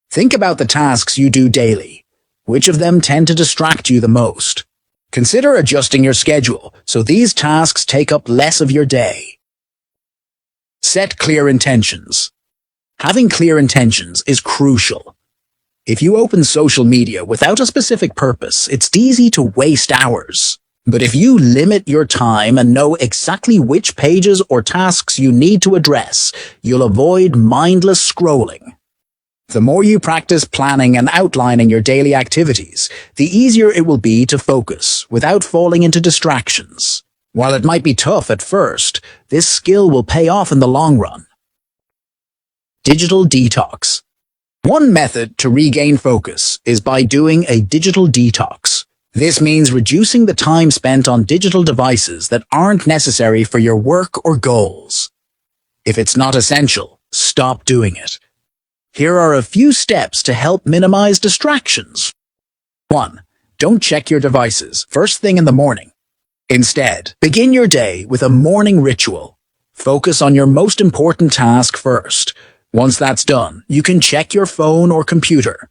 A: Think about the tasks you do daily. Which of them tend to distract you the most? Consider adjusting your schedule so these tasks take up less of your day. Set clear intentions. Having clear intentions is crucial. If you open social media without a specific purpose, it's easy to waste hours. But if you limit your time and know exactly which pages or tasks you need to address, you'll avoid mindless scrolling. The more you practice planning and outlining your daily activities, the easier it will be to focus without falling into distractions. While it might be tough at first, this skill will pay off in the long run. Digital detox. One method to regain focus is by doing a digital detox. This means reducing the time spent on digital devices that aren't necessary for your work or goals. If it's not essential, stop doing it. Here are a few steps to help minimize distractions. 1. Don't check your devices first thing in the morning. Instead, begin your day with a morning ritual. Focus on your most important task first. Once that's done, you can check your phone or computer.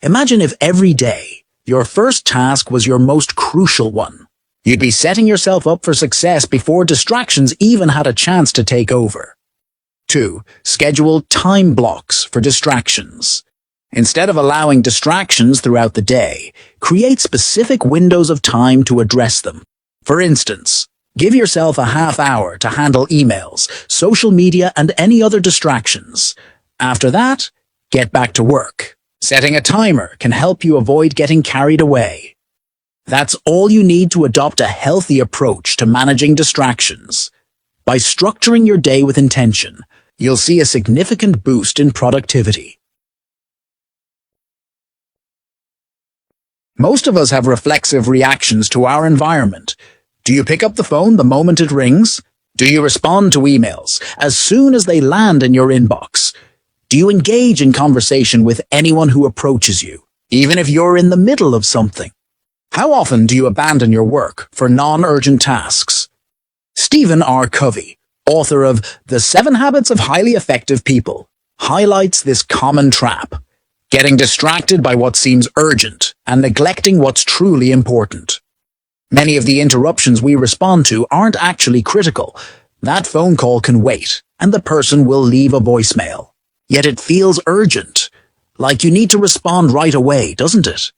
A: Imagine if every day, your first task was your most crucial one. You'd be setting yourself up for success before distractions even had a chance to take over. 2. Schedule time blocks for distractions. Instead of allowing distractions throughout the day, create specific windows of time to address them. For instance, give yourself a half hour to handle emails, social media, and any other distractions. After that, get back to work. Setting a timer can help you avoid getting carried away. That's all you need to adopt a healthy approach to managing distractions. By structuring your day with intention, you'll see a significant boost in productivity. Most of us have reflexive reactions to our environment. Do you pick up the phone the moment it rings? Do you respond to emails as soon as they land in your inbox? Do you engage in conversation with anyone who approaches you, even if you're in the middle of something? How often do you abandon your work for non-urgent tasks? Stephen R. Covey, author of The 7 Habits of Highly Effective People, highlights this common trap: getting distracted by what seems urgent and neglecting what's truly important. Many of the interruptions we respond to aren't actually critical. That phone call can wait, and the person will leave a voicemail. Yet it feels urgent, like you need to respond right away, doesn't it?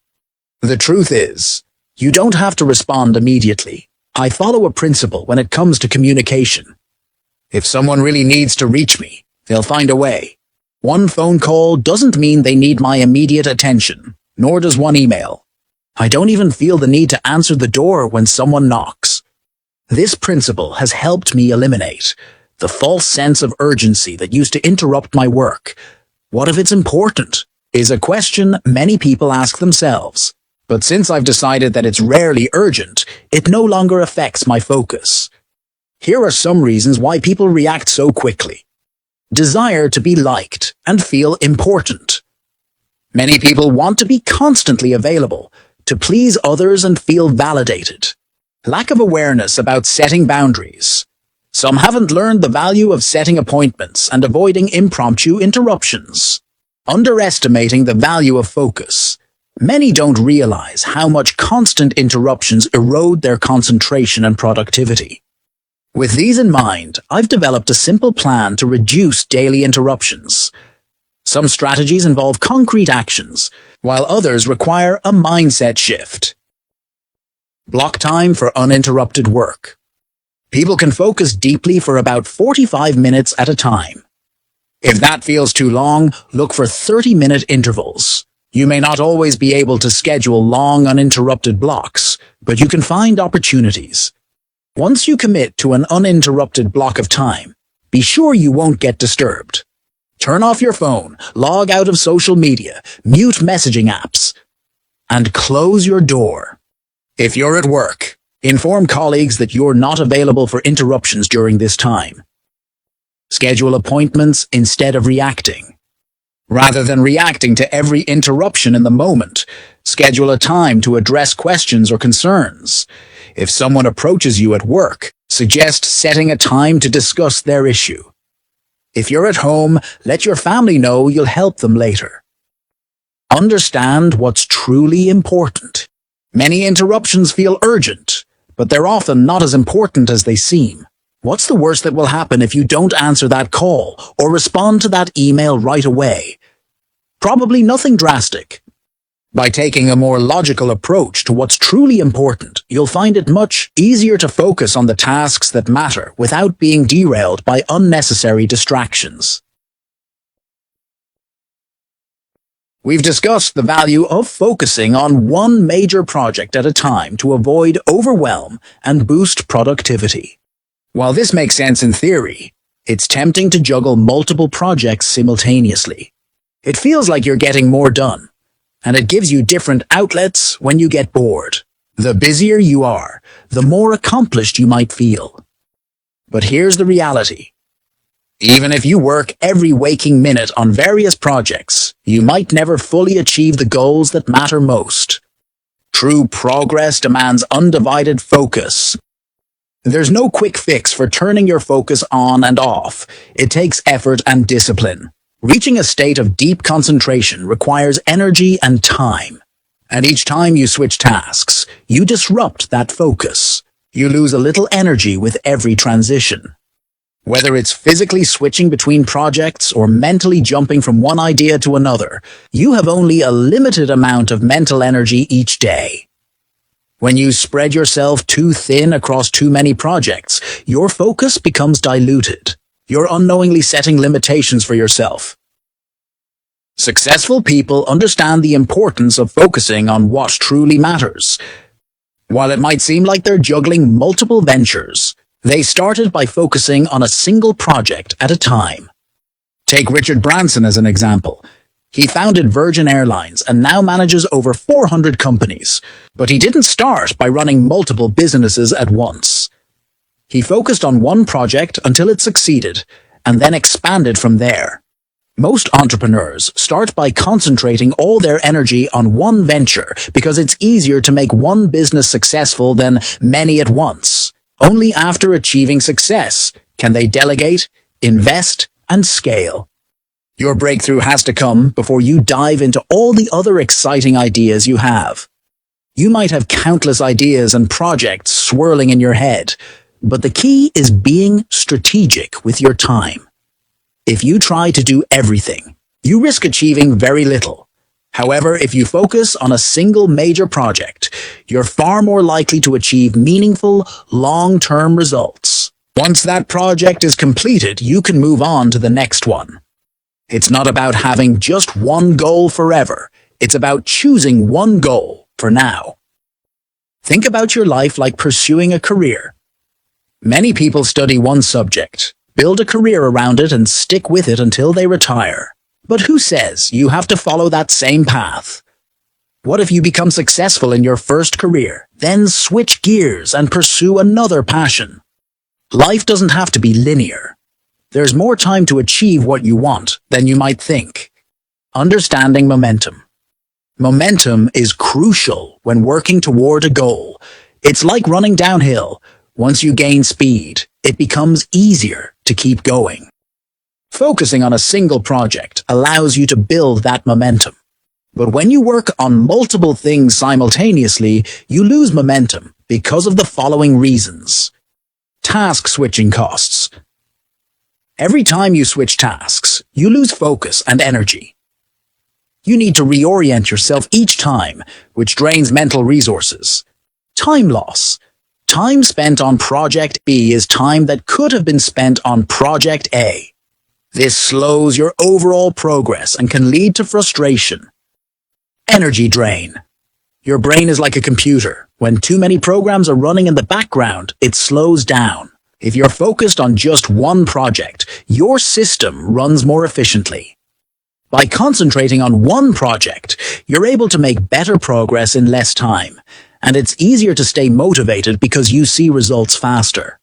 A: The truth is, you don't have to respond immediately. I follow a principle when it comes to communication. If someone really needs to reach me, they'll find a way. One phone call doesn't mean they need my immediate attention, nor does one email. I don't even feel the need to answer the door when someone knocks. This principle has helped me eliminate the false sense of urgency that used to interrupt my work. What if it's important? Is a question many people ask themselves. But since I've decided that it's rarely urgent, it no longer affects my focus. Here are some reasons why people react so quickly. Desire to be liked and feel important. Many people want to be constantly available, to please others and feel validated. Lack of awareness about setting boundaries. Some haven't learned the value of setting appointments and avoiding impromptu interruptions. Underestimating the value of focus. Many don't realize how much constant interruptions erode their concentration and productivity. With these in mind, I've developed a simple plan to reduce daily interruptions. Some strategies involve concrete actions, while others require a mindset shift. Block time for uninterrupted work. People can focus deeply for about 45 minutes at a time. If that feels too long, look for 30-minute intervals. You may not always be able to schedule long, uninterrupted blocks, but you can find opportunities. Once you commit to an uninterrupted block of time, be sure you won't get disturbed. Turn off your phone, log out of social media, mute messaging apps, and close your door. If you're at work, inform colleagues that you're not available for interruptions during this time. Schedule appointments instead of reacting. Rather than reacting to every interruption in the moment, schedule a time to address questions or concerns. If someone approaches you at work, suggest setting a time to discuss their issue. If you're at home, let your family know you'll help them later. Understand what's truly important. Many interruptions feel urgent, but they're often not as important as they seem. What's the worst that will happen if you don't answer that call or respond to that email right away? Probably nothing drastic. By taking a more logical approach to what's truly important, you'll find it much easier to focus on the tasks that matter without being derailed by unnecessary distractions. We've discussed the value of focusing on one major project at a time to avoid overwhelm and boost productivity. While this makes sense in theory, it's tempting to juggle multiple projects simultaneously. It feels like you're getting more done, and it gives you different outlets when you get bored. The busier you are, the more accomplished you might feel. But here's the reality. Even if you work every waking minute on various projects, you might never fully achieve the goals that matter most. True progress demands undivided focus. There's no quick fix for turning your focus on and off. It takes effort and discipline. Reaching a state of deep concentration requires energy and time. And each time you switch tasks, you disrupt that focus. You lose a little energy with every transition. Whether it's physically switching between projects or mentally jumping from one idea to another, you have only a limited amount of mental energy each day. When you spread yourself too thin across too many projects, your focus becomes diluted. You're unknowingly setting limitations for yourself. Successful people understand the importance of focusing on what truly matters. While it might seem like they're juggling multiple ventures, they started by focusing on a single project at a time. Take Richard Branson as an example. He founded Virgin Airlines and now manages over 400 companies. But he didn't start by running multiple businesses at once. He focused on one project until it succeeded, and then expanded from there. Most entrepreneurs start by concentrating all their energy on one venture because it's easier to make one business successful than many at once. Only after achieving success can they delegate, invest, and scale. Your breakthrough has to come before you dive into all the other exciting ideas you have. You might have countless ideas and projects swirling in your head, but the key is being strategic with your time. If you try to do everything, you risk achieving very little. However, if you focus on a single major project, you're far more likely to achieve meaningful, long-term results. Once that project is completed, you can move on to the next one. It's not about having just one goal forever. It's about choosing one goal for now. Think about your life like pursuing a career. Many people study one subject, build a career around it, and stick with it until they retire. But who says you have to follow that same path? What if you become successful in your first career, then switch gears and pursue another passion? Life doesn't have to be linear. There's more time to achieve what you want than you might think. Understanding momentum. Momentum is crucial when working toward a goal. It's like running downhill. Once you gain speed, it becomes easier to keep going. Focusing on a single project allows you to build that momentum. But when you work on multiple things simultaneously, you lose momentum because of the following reasons. Task switching costs. Every time you switch tasks, you lose focus and energy. You need to reorient yourself each time, which drains mental resources. Time loss. Time spent on Project B is time that could have been spent on Project A. This slows your overall progress and can lead to frustration. Energy drain. Your brain is like a computer. When too many programs are running in the background, it slows down. If you're focused on just one project, your system runs more efficiently. By concentrating on one project, you're able to make better progress in less time, and it's easier to stay motivated because you see results faster.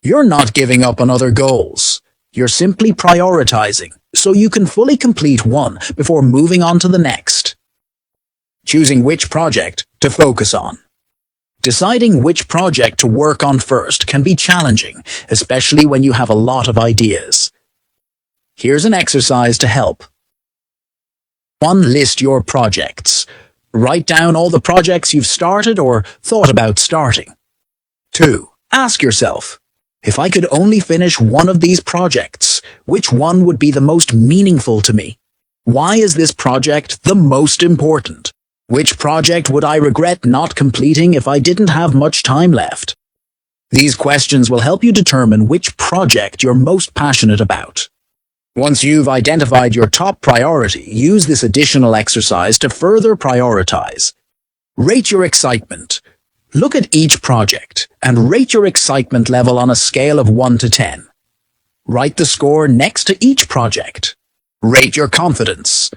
A: You're not giving up on other goals. You're simply prioritizing, so you can fully complete one before moving on to the next. Choosing which project to focus on. Deciding which project to work on first can be challenging, especially when you have a lot of ideas. Here's an exercise to help. 1. List your projects. Write down all the projects you've started or thought about starting. 2. Ask yourself, if I could only finish one of these projects, which one would be the most meaningful to me? Why is this project the most important? Which project would I regret not completing if I didn't have much time left? These questions will help you determine which project you're most passionate about. Once you've identified your top priority, use this additional exercise to further prioritize. Rate your excitement. Look at each project and rate your excitement level on a scale of 1 to 10. Write the score next to each project. Rate your confidence.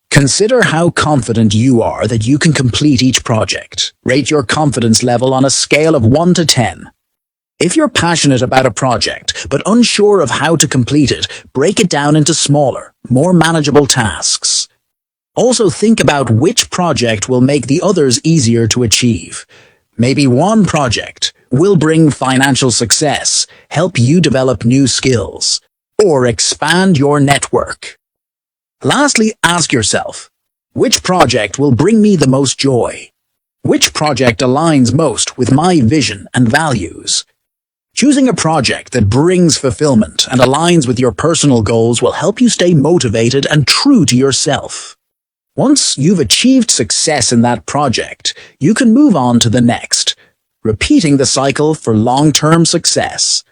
A: Consider how confident you are that you can complete each project. Rate your confidence level on a scale of 1 to 10. If you're passionate about a project, but unsure of how to complete it, break it down into smaller, more manageable tasks. Also think about which project will make the others easier to achieve. Maybe one project will bring financial success, help you develop new skills, or expand your network. Lastly, ask yourself, which project will bring me the most joy? Which project aligns most with my vision and values? Choosing a project that brings fulfillment and aligns with your personal goals will help you stay motivated and true to yourself. Once you've achieved success in that project, you can move on to the next, repeating the cycle for long-term success.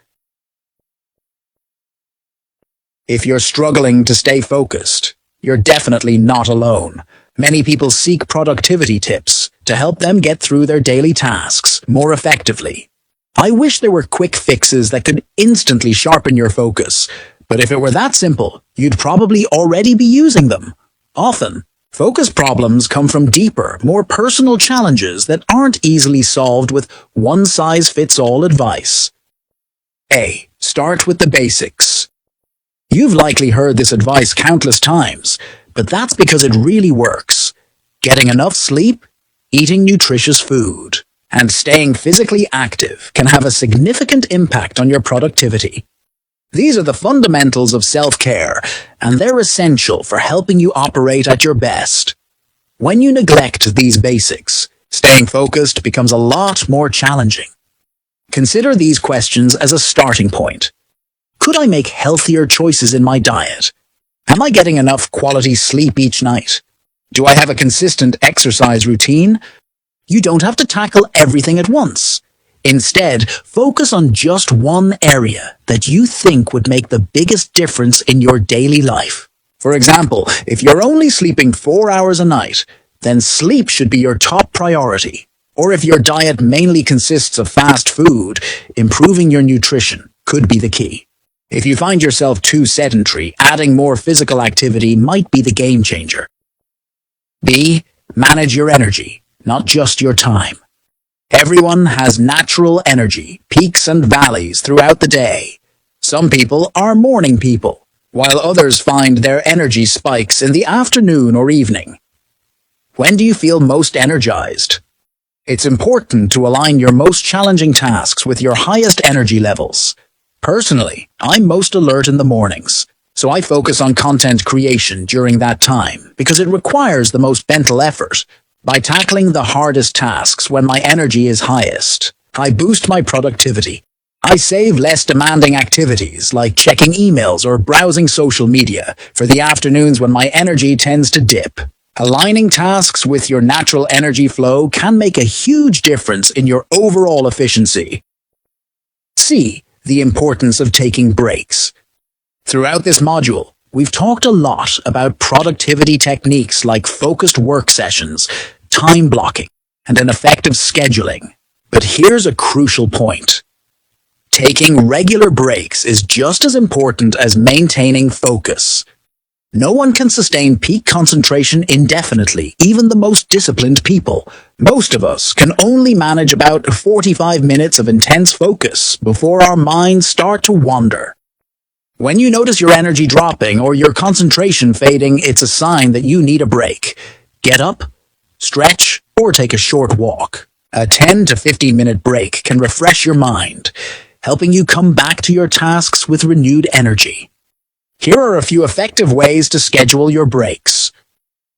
A: If you're struggling to stay focused, you're definitely not alone. Many people seek productivity tips to help them get through their daily tasks more effectively. I wish there were quick fixes that could instantly sharpen your focus, but if it were that simple, you'd probably already be using them. Often, focus problems come from deeper, more personal challenges that aren't easily solved with one-size-fits-all advice. A. Start with the basics. You've likely heard this advice countless times, but that's because it really works. Getting enough sleep, eating nutritious food, and staying physically active can have a significant impact on your productivity. These are the fundamentals of self-care, and they're essential for helping you operate at your best. When you neglect these basics, staying focused becomes a lot more challenging. Consider these questions as a starting point. Could I make healthier choices in my diet? Am I getting enough quality sleep each night? Do I have a consistent exercise routine? You don't have to tackle everything at once. Instead, focus on just one area that you think would make the biggest difference in your daily life. For example, if you're only sleeping 4 hours a night, then sleep should be your top priority. Or if your diet mainly consists of fast food, improving your nutrition could be the key. If you find yourself too sedentary, adding more physical activity might be the game changer. B. Manage your energy, not just your time. Everyone has natural energy, peaks and valleys throughout the day. Some people are morning people, while others find their energy spikes in the afternoon or evening. When do you feel most energized? It's important to align your most challenging tasks with your highest energy levels. Personally, I'm most alert in the mornings, so I focus on content creation during that time because it requires the most mental effort. By tackling the hardest tasks when my energy is highest, I boost my productivity. I save less demanding activities like checking emails or browsing social media for the afternoons when my energy tends to dip. Aligning tasks with your natural energy flow can make a huge difference in your overall efficiency. C. The importance of taking breaks. Throughout this module, we've talked a lot about productivity techniques like focused work sessions, time blocking, and an effective scheduling. But here's a crucial point. Taking regular breaks is just as important as maintaining focus. No one can sustain peak concentration indefinitely, even the most disciplined people. Most of us can only manage about 45 minutes of intense focus before our minds start to wander. When you notice your energy dropping or your concentration fading, it's a sign that you need a break. Get up, stretch, or take a short walk. A 10 to 15-minute break can refresh your mind, helping you come back to your tasks with renewed energy. Here are a few effective ways to schedule your breaks.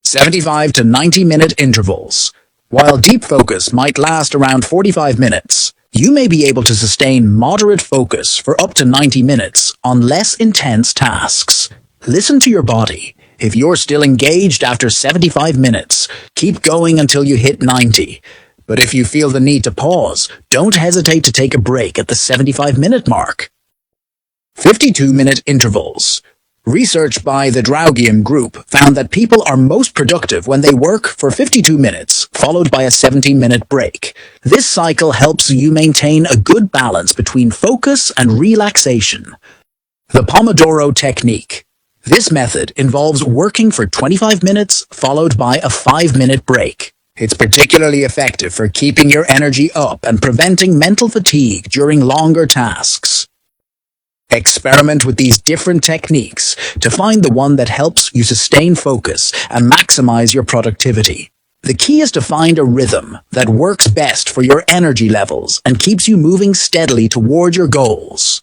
A: 75 to 90-minute intervals. While deep focus might last around 45 minutes, you may be able to sustain moderate focus for up to 90 minutes on less intense tasks. Listen to your body. If you're still engaged after 75 minutes, keep going until you hit 90. But if you feel the need to pause, don't hesitate to take a break at the 75-minute mark. 52-minute intervals. Research by the Draugium Group found that people are most productive when they work for 52 minutes, followed by a 17-minute break. This cycle helps you maintain a good balance between focus and relaxation. The Pomodoro Technique. This method involves working for 25 minutes, followed by a 5-minute break. It's particularly effective for keeping your energy up and preventing mental fatigue during longer tasks. Experiment with these different techniques to find the one that helps you sustain focus and maximize your productivity. The key is to find a rhythm that works best for your energy levels and keeps you moving steadily toward your goals.